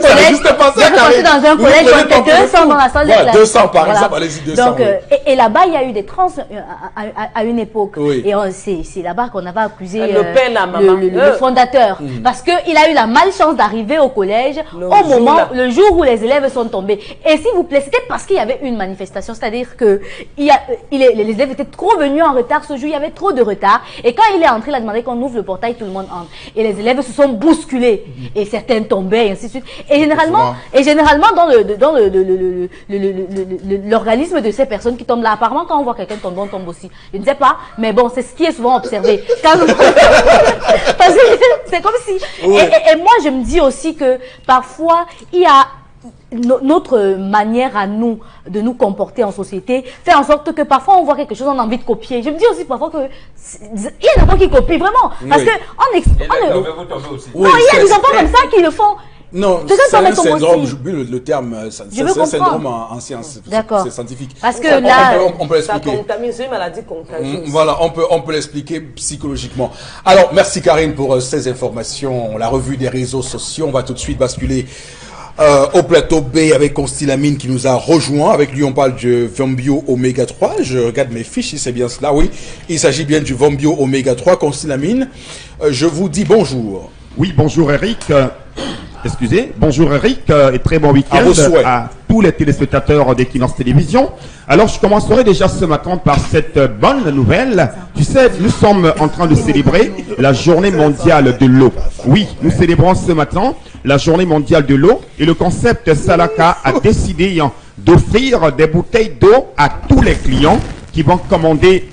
collège, où 200 dans la salle de classe. 200 par exemple, allez-y, 200. Donc, et là-bas, il y a eu des trans à une époque. Et c'est là-bas qu'on avait accusé le fondateur. Parce qu'il a eu la malchance d'arriver au collège le jour où les élèves sont tombés. Et s'il vous plaît, c'était parce qu'il y avait une manifestation, c'est-à-dire que les élèves étaient trop venus en retard ce jour, il y avait trop de retard. Et quand il est entré, il a demandé qu'on ouvre le portail, tout le monde entre. Et les élèves se sont bousculés. Et certains tombaient, et ainsi de suite. Et généralement dans l'organisme de ces personnes qui tombent là, apparemment, quand on voit quelqu'un tomber, on tombe aussi. Je ne sais pas, mais bon, c'est ce qui est souvent observé. Parce que c'est comme si... Et moi, je me dis aussi que parfois, il y a... notre manière à nous de nous comporter en société fait en sorte que parfois on voit quelque chose, on a envie de copier. Je me dis aussi parfois que il y a des enfants qui copient vraiment parce que il y a des enfants comme ça qui le font. Non, c'est un syndrome, j'oublie le terme, c'est un syndrome en sciences, c'est scientifique. Parce que là, on peut l'expliquer. Ça contamine, c'est une maladie contagieuse. Voilà, on peut l'expliquer psychologiquement. Alors, merci Karine pour ces informations, la revue des réseaux sociaux. On va tout de suite basculer Au plateau B avec Constilamine qui nous a rejoint. Avec lui, on parle du Vombio Oméga 3. Je regarde mes fiches si c'est bien cela. Oui, il s'agit bien du Vombio Oméga 3. Constilamine, je vous dis bonjour. Oui, bonjour Eric. Excusez, bonjour Eric et très bon week-end à tous les téléspectateurs d'Equinox Télévision. Alors je commencerai déjà ce matin par cette bonne nouvelle. Tu sais, nous sommes en train de célébrer la journée mondiale de l'eau. Oui, nous célébrons ce matin la journée mondiale de l'eau et le concept Salaka a décidé d'offrir des bouteilles d'eau à tous les clients qui vont commander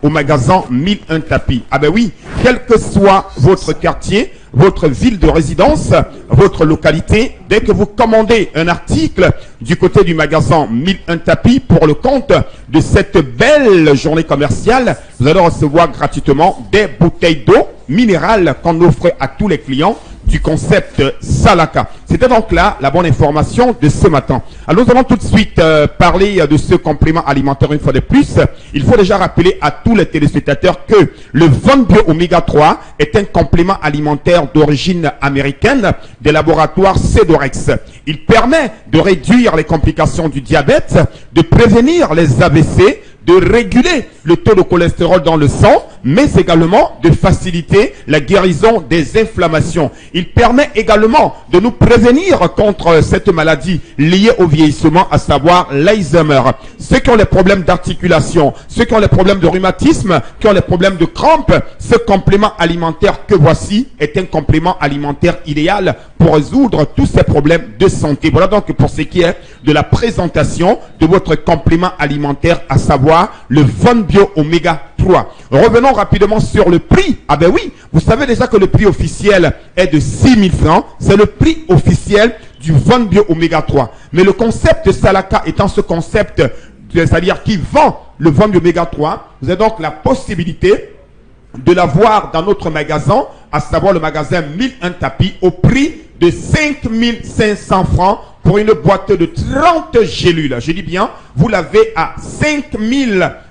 au magasin 1001 tapis. Ah ben oui, quel que soit votre quartier, votre ville de résidence, votre localité, dès que vous commandez un article du côté du magasin 1001 tapis pour le compte de cette belle journée commerciale, vous allez recevoir gratuitement des bouteilles d'eau minérale qu'on offre à tous les clients du concept Salaka. C'était donc là la bonne information de ce matin. Alors nous allons tout de suite parler de ce complément alimentaire une fois de plus. Il faut déjà rappeler à tous les téléspectateurs que le Vombio Oméga 3 est un complément alimentaire d'origine américaine des laboratoires Cedorex. Il permet de réduire les complications du diabète, de prévenir les AVC, de réguler le taux de cholestérol dans le sang, mais également de faciliter la guérison des inflammations. Il permet également de nous prévenir contre cette maladie liée au vieillissement, à savoir l'Alzheimer. Ceux qui ont les problèmes d'articulation, ceux qui ont les problèmes de rhumatisme, qui ont les problèmes de crampes, ce complément alimentaire que voici est un complément alimentaire idéal pour résoudre tous ces problèmes de santé. Voilà donc pour ce qui est de la présentation de votre complément alimentaire, à savoir le Vombio Oméga 3. Revenons rapidement sur le prix. Ah ben oui, vous savez déjà que le prix officiel est de 6 000 francs. C'est le prix officiel du Vombio Oméga 3. Mais le concept de Salaka étant ce concept, c'est-à-dire qui vend le Vombio Oméga 3, vous avez donc la possibilité de l'avoir dans notre magasin, à savoir le magasin 1001 tapis, au prix de 5 500 francs pour une boîte de 30 gélules. Je dis bien, vous l'avez à 5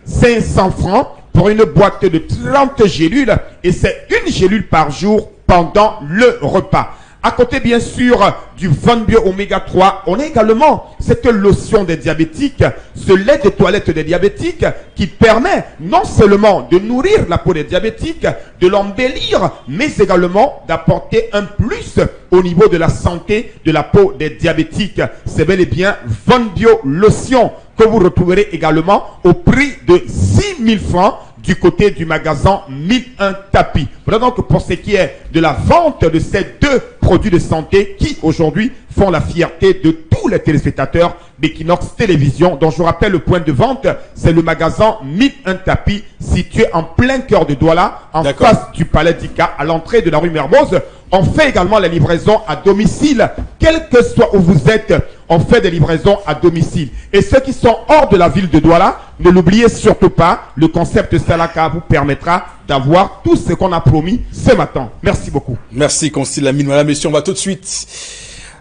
500 francs pour une boîte de 30 gélules et c'est une gélule par jour pendant le repas. À côté, bien sûr, du Vombio Oméga 3, on a également cette lotion des diabétiques, ce lait de toilette des diabétiques qui permet non seulement de nourrir la peau des diabétiques, de l'embellir, mais également d'apporter un plus au niveau de la santé de la peau des diabétiques. C'est bel et bien Vombio Lotion que vous retrouverez également au prix de 6 000 francs du côté du magasin 1001 tapis. Voilà donc pour ce qui est de la vente de ces deux produits de santé qui aujourd'hui font la fierté de tous les téléspectateurs d'Equinox Télévision, dont je rappelle le point de vente, c'est le magasin 1001 tapis situé en plein cœur de Douala, en face du Palais d'Ika, à l'entrée de la rue Mermoz. On fait également la livraison à domicile, quel que soit où vous êtes, on fait des livraisons à domicile. Et ceux qui sont hors de la ville de Douala, ne l'oubliez surtout pas, le concept Salaka vous permettra d'avoir tout ce qu'on a promis ce matin. Merci beaucoup. Merci Constilamine. Madame, messieurs, on va tout de suite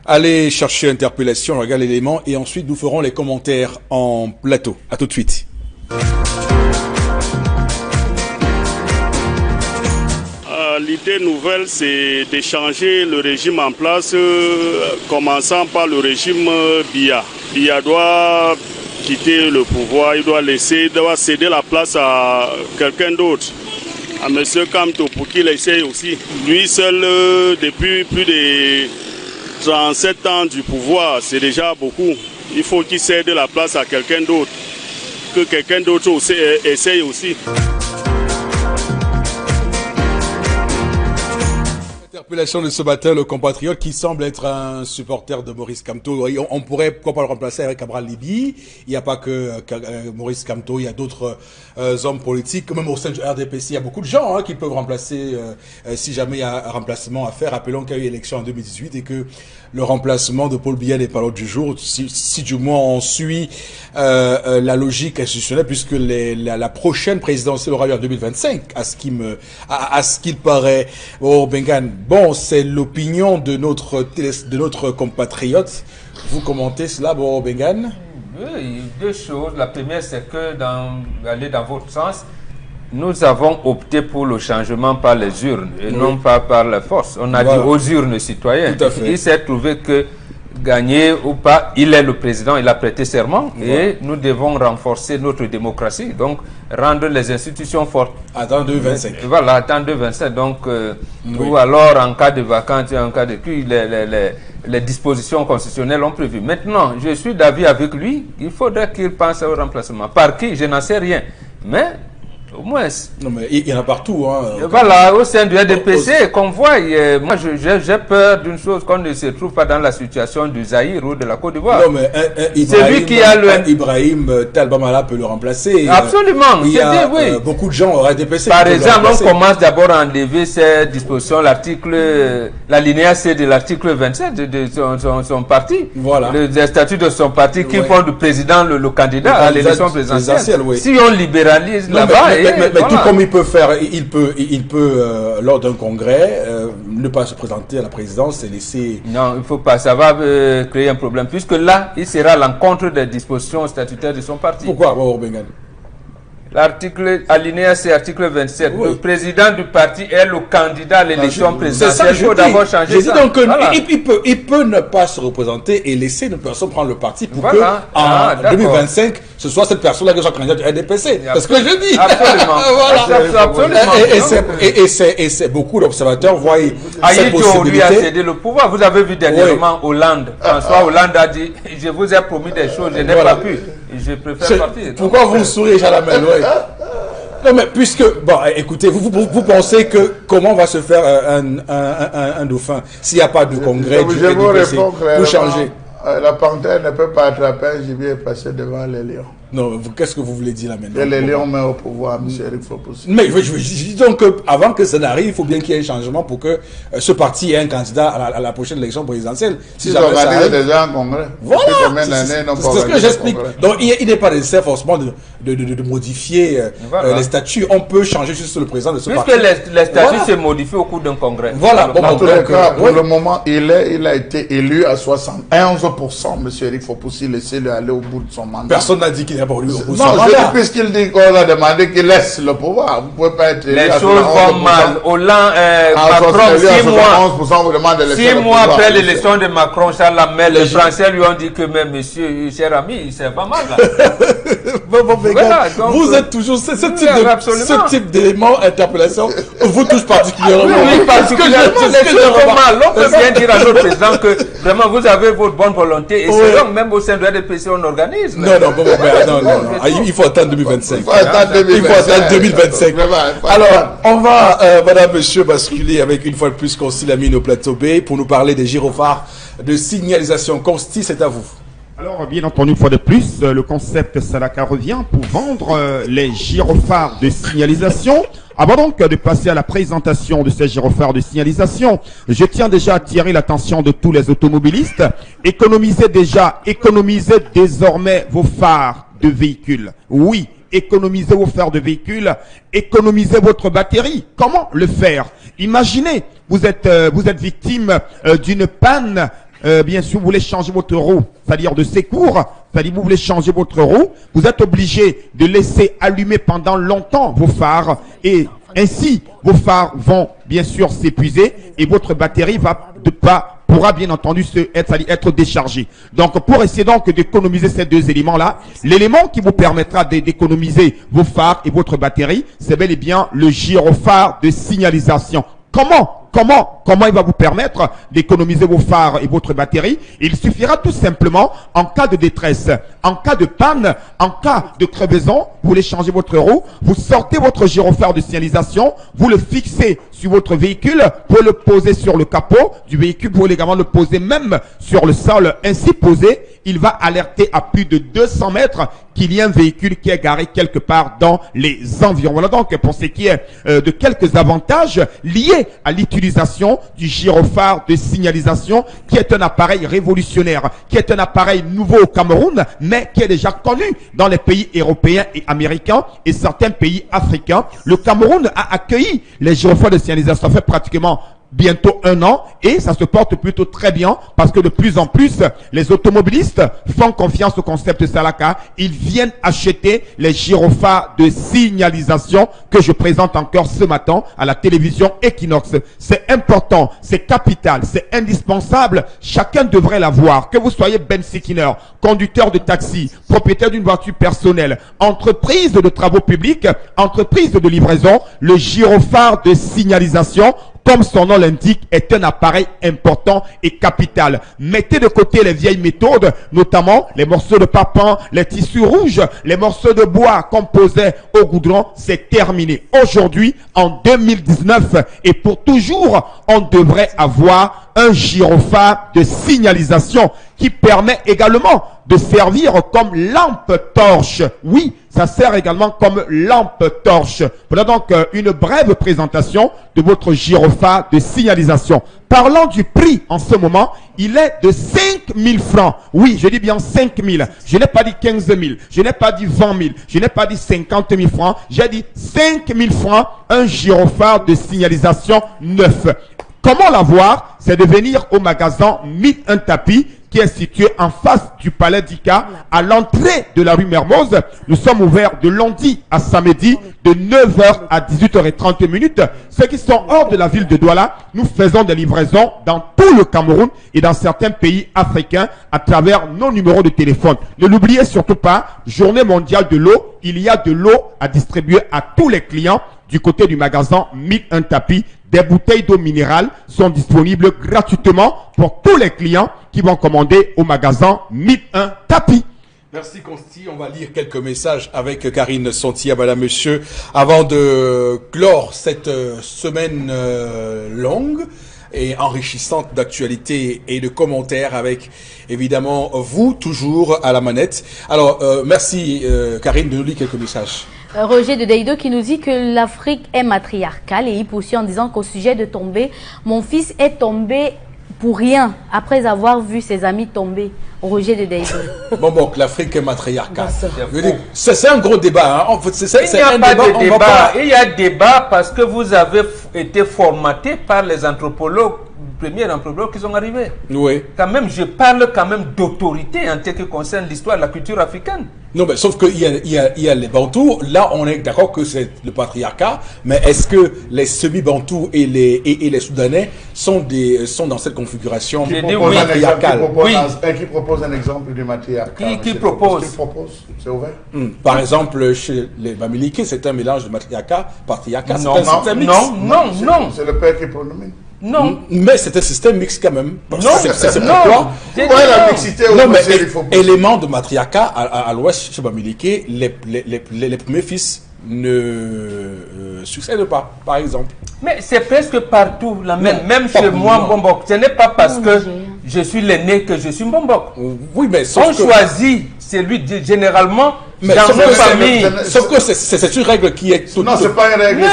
aller chercher l'interpellation, on regarde l'élément et ensuite nous ferons les commentaires en plateau. À tout de suite. L'idée nouvelle, c'est de changer le régime en place, commençant par le régime Biya. Biya doit quitter le pouvoir, il doit céder la place à quelqu'un d'autre, à M. Kamto, pour qu'il essaye aussi. Lui seul, depuis plus de 37 ans du pouvoir, c'est déjà beaucoup. Il faut qu'il cède la place à quelqu'un d'autre, que quelqu'un d'autre essaye aussi. Interpellation de ce matin, le compatriote qui semble être un supporter de Maurice Kamto. On pourrait pourquoi pas le remplacer avec Cabral Libi. Il n'y a pas que Maurice Kamto, il y a d'autres hommes politiques, même au sein du RDPC, il y a beaucoup de gens qui peuvent remplacer si jamais il y a un remplacement à faire. Rappelons qu'il y a eu élection en 2018 et que le remplacement de Paul Biya n'est pas l'ordre du jour, si du moins on suit la logique institutionnelle, puisque la prochaine présidentielle aura lieu en 2025, à ce qu'il paraît. Bon, Bengan, bon, c'est l'opinion de notre compatriote. Vous commentez cela, bon, Bengan? Oui, deux choses. La première, c'est que aller dans votre sens, nous avons opté pour le changement par les urnes et non pas par la force. On a dit aux urnes citoyennes. Tout à fait. Il s'est trouvé que gagner ou pas, il est le président, il a prêté serment et nous devons renforcer notre démocratie, donc rendre les institutions fortes. Attends 2025. Voilà, attends 2025. Donc, ou alors en cas de vacances, en cas de cul, les dispositions constitutionnelles ont prévu. Maintenant, je suis d'avis avec lui, il faudrait qu'il pense au remplacement. Par qui? Je n'en sais rien. Mais au moins. Non, mais il y en a partout. Hein, voilà, au sein du RDPC, qu'on voit, moi j'ai peur d'une chose, qu'on ne se trouve pas dans la situation du Zaïre ou de la Côte d'Ivoire. Non, mais c'est lui qui a le. Ibrahim Talbamala peut le remplacer. Absolument, il y a beaucoup de gens au RDPC. Par exemple, on commence d'abord à enlever ces dispositions, l'alinéa C de l'article 27 de son parti. Voilà. Le statut de son parti qui font du président le candidat à l'élection présidentielle. Si on libéralise là-bas. Mais voilà. Tout comme il peut faire, il peut lors d'un congrès, ne pas se présenter à la présidence et laisser... Non, il ne faut pas, ça va créer un problème, puisque là, il sera à l'encontre des dispositions statutaires de son parti. Pourquoi, Bengali? L'article alinéa, c'est article 27. Oui. Le président du parti est le candidat à l'élection présidentielle. Il faut d'abord changer ça. Donc, voilà. il peut ne pas se représenter et laisser une personne prendre le parti pour que en 2025, ce soit cette personne-là qui soit candidate du RDPC. C'est ce que je dis. Absolument. Voilà. Absolument. Et c'est beaucoup d'observateurs voient cette possibilité. Lui a cédé le pouvoir. Vous avez vu dernièrement Hollande. François Hollande a dit, je vous ai promis des choses, je n'ai pas pu. Je préfère partir. Pourquoi vous souriez, Chalamel? Non, mais puisque, bon, écoutez, vous pensez que comment va se faire un dauphin s'il n'y a pas de congrès du RDPC pour changer? La panthère ne peut pas attraper un gibier passer devant les lions. Non, qu'est-ce que vous voulez dire là maintenant? Et les lions mettent au pouvoir, M. Eric Fopoussi. Mais je dis donc qu'avant que ça n'arrive, il faut bien qu'il y ait un changement pour que ce parti ait un candidat à la prochaine élection présidentielle. Si ils organisent déjà un congrès. Voilà, c'est ce que j'explique. Donc il n'est pas nécessaire forcément de modifier les statuts. On peut changer juste le président de ce parti. Puisque les statuts se modifient au cours d'un congrès. Voilà. Dans tous les cas, pour le moment, il a été élu à 71%. M. Eric Fopoussi, laissez-le aller au bout de son mandat. Personne n'a dit qu'il n'a pas eu non, je dis puisqu'il dit qu'on a demandé qu'il laisse le pouvoir. Vous ne pouvez pas être élu les choses vont mal. Hollande, Macron, 6 mois après l'élection de Macron, Charles Lamel, les Français lui ont dit que même monsieur, cher ami, c'est pas mal. Voilà, donc, vous êtes toujours ce type d'éléments, interpellation, vous touche particulièrement. Oui, particulièrement. Les choses vont mal. On peut bien dire à notre président que vraiment vous avez votre bonne volonté et c'est donc même au sein de l'RDPC on organise. Non, il faut attendre 2025. Il faut attendre 2025. Alors, on va, madame, monsieur, basculer avec une fois de plus Consti Lamine au plateau B pour nous parler des gyrophares de signalisation. Consti, c'est à vous. Alors, bien entendu, une fois de plus, le concept Salaka revient pour vendre les gyrophares de signalisation. Avant donc de passer à la présentation de ces gyrophares de signalisation, je tiens déjà à attirer l'attention de tous les automobilistes. Économisez désormais vos phares de véhicules. Oui, économisez vos phares de véhicules, économisez votre batterie. Comment le faire? Imaginez, vous êtes victime d'une panne. Bien sûr, vous voulez changer votre roue, c'est-à-dire de secours, c'est-à-dire vous voulez changer votre roue, vous êtes obligé de laisser allumer pendant longtemps vos phares et ainsi vos phares vont bien sûr s'épuiser et votre batterie pourra bien entendu être déchargée. Donc pour essayer donc d'économiser ces deux éléments-là, l'élément qui vous permettra d'économiser vos phares et votre batterie, c'est bel et bien le gyrophare de signalisation. Comment il va vous permettre d'économiser vos phares et votre batterie? Il suffira tout simplement, en cas de détresse, en cas de panne, en cas de crevaison, vous voulez changer votre roue, vous sortez votre gyrophare de signalisation, vous le fixez sur votre véhicule, vous le posez sur le capot du véhicule, vous pouvez également le poser même sur le sol. Ainsi posé, il va alerter à plus de 200 mètres qu'il y a un véhicule qui est garé quelque part dans les environs. Voilà donc pour ce qui est de quelques avantages liés à l'utilisation du gyrophare de signalisation, qui est un appareil révolutionnaire, qui est un appareil nouveau au Cameroun, mais qui est déjà connu dans les pays européens et américains et certains pays africains. Le Cameroun a accueilli les gyrophares de signalisation. Ça fait pratiquement bientôt 1 an, et ça se porte plutôt très bien parce que de plus en plus, les automobilistes font confiance au concept Salaka. Ils viennent acheter les gyrophares de signalisation que je présente encore ce matin à la télévision Equinox. C'est important, c'est capital, c'est indispensable. Chacun devrait l'avoir. Que vous soyez bensikineur, conducteur de taxi, propriétaire d'une voiture personnelle, entreprise de travaux publics, entreprise de livraison, le gyrophare de signalisation, comme son nom l'indique, est un appareil important et capital. Mettez de côté les vieilles méthodes, notamment les morceaux de papan, les tissus rouges, les morceaux de bois composés au goudron. C'est terminé. Aujourd'hui, en 2019, et pour toujours, on devrait avoir un gyrophare de signalisation qui permet également de servir comme lampe torche. Oui, ça sert également comme lampe torche. Voilà donc une brève présentation de votre gyrophare de signalisation. Parlant du prix en ce moment, il est de 5 000 francs. Oui, je dis bien 5 000. Je n'ai pas dit 15 000. Je n'ai pas dit 20 000. Je n'ai pas dit 50 000 francs. J'ai dit 5 000 francs, un gyrophare de signalisation neuf. Comment l'avoir? C'est de venir au magasin 1001 Tapis qui est situé en face du Palais d'Ika, à l'entrée de la rue Mermoz. Nous sommes ouverts de lundi à samedi, de 9h à 18h30. Ceux qui sont hors de la ville de Douala, nous faisons des livraisons dans tout le Cameroun et dans certains pays africains à travers nos numéros de téléphone. Ne l'oubliez surtout pas, Journée mondiale de l'eau, il y a de l'eau à distribuer à tous les clients du côté du magasin 1001 Tapis. Des bouteilles d'eau minérale sont disponibles gratuitement pour tous les clients qui vont commander au magasin 1001 Tapis. Merci Consti, on va lire quelques messages avec Karine Sontia, madame, monsieur, avant de clore cette semaine longue et enrichissante d'actualités et de commentaires avec évidemment vous toujours à la manette. Alors merci Karine de nous lire quelques messages. Roger de Deido qui nous dit que l'Afrique est matriarcale et il poursuit en disant qu'au sujet de tomber, mon fils est tombé pour rien après avoir vu ses amis tomber. Roger de Deido. Bon, que l'Afrique est matriarcale. C'est un gros débat. Hein. En fait, il n'y a pas de débat. Il y a débat parce que vous avez été formaté par les anthropologues, premiers anthropologues qui sont arrivés. Oui. Quand même, je parle quand même d'autorité en ce qui concerne l'histoire de la culture africaine. Non, mais sauf qu'il y a les Bantous. Là, on est d'accord que c'est le patriarcat. Mais est-ce que les semi-Bantous et les Soudanais sont dans cette configuration patriarcale? Qui propose un exemple du matriarcat? Qui propose? C'est ouvert. Par exemple, chez les Bamileke, c'est un mélange de matriarcat, patriarcat. Non. C'est le père qui pronomine. Non. Mais c'est un système mixte quand même. Non, c'est pourquoi. La mixité non, mais élément de matriarcat à l'ouest chez Bamileke, les premiers fils ne succèdent pas, par exemple. Mais c'est presque partout la même. Même chez moi, Mbombok. Ce n'est pas parce que je suis l'aîné que je suis Mbombok. Oui, mais on choisit celui généralement mais dans une famille. Sauf que c'est une règle qui est... Non, c'est pas une règle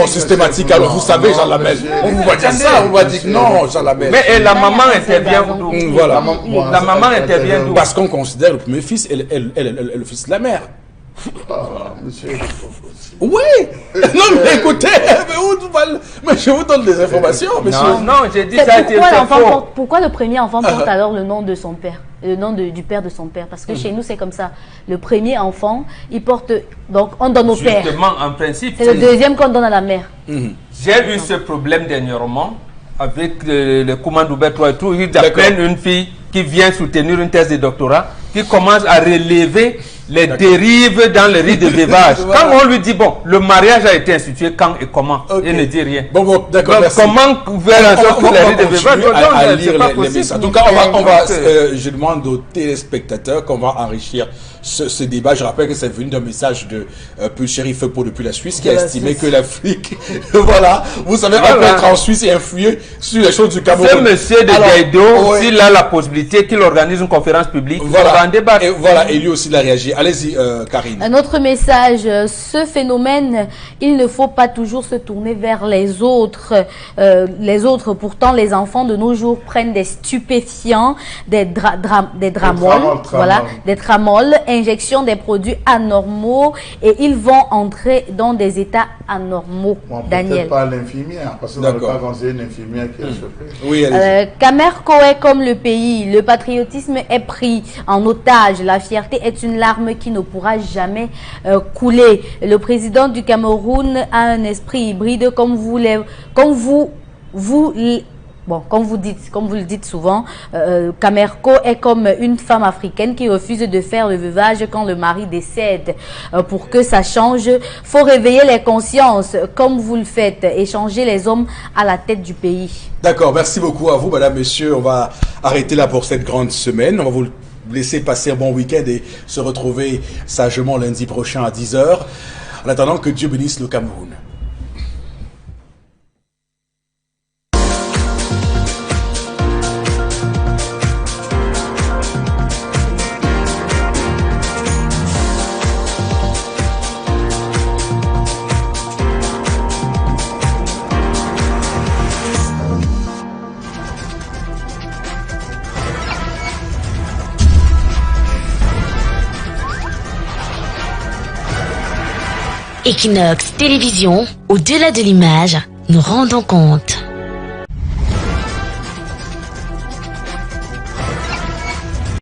systématique. Alors vous savez, Jean Lamel. On vous va dire ça, on va dire non, Jean Lamel. Mais la maman intervient d'où? Voilà. La maman intervient d'où? Parce qu'on considère le premier fils et le fils de la mère. Monsieur, oui. Non mais écoutez, mais je vous donne des informations, monsieur. Non, j'ai dit ça. Pourquoi le premier enfant porte alors le nom de son père, le nom du père de son père? Parce que chez nous c'est comme ça. Le premier enfant, il porte, donc on donne au père. Justement, en principe. C'est le deuxième qu'on donne à la mère. J'ai eu ce problème dernièrement avec le Koumandouber 3 et tout. Ils apprennent une fille qui vient soutenir une thèse de doctorat, qui commence à relever les dérives dans les rites de veuvage. Quand on lui dit, bon, le mariage a été institué quand et comment, il ne dit rien. Bon, d'accord, merci. Comment faire en sorte que les rites de veuvage à lire les messages. Donc, je demande aux téléspectateurs qu'on va enrichir ce débat. Je rappelle que c'est venu d'un message de Pulcheri Fepo depuis la Suisse qui a estimé que l'Afrique, voilà, vous savez, on peut être en Suisse et influer sur les choses du Cameroun. Ce monsieur de Deido, s'il a la possibilité qu'il organise une conférence publique, on va en débattre. Et voilà, et lui aussi il a réagi. Allez-y, Karine. Un autre message, ce phénomène, il ne faut pas toujours se tourner vers les autres. Pourtant, les enfants de nos jours prennent des stupéfiants, des dramols, voilà, des tramols, injection des produits anormaux et ils vont entrer dans des états anormaux. Bon, Daniel. Peut-être pas l'infirmière, parce qu'on n'avait pas conseillé une infirmière qui a chauffé. Oui, allez-y. Camerco est comme le pays, le patriotisme est pris en otage, la fierté est une larme qui ne pourra jamais couler. Le président du Cameroun a un esprit hybride comme vous le dites souvent. Camerco est comme une femme africaine qui refuse de faire le veuvage quand le mari décède. Pour que ça change, faut réveiller les consciences comme vous le faites et changer les hommes à la tête du pays. D'accord, merci beaucoup à vous, madame, monsieur. On va arrêter là pour cette grande semaine. On va vous laisser passer un bon week-end et se retrouver sagement lundi prochain à 10h. En attendant, que Dieu bénisse le Cameroun. Equinox Télévision, au-delà de l'image, nous rendons compte.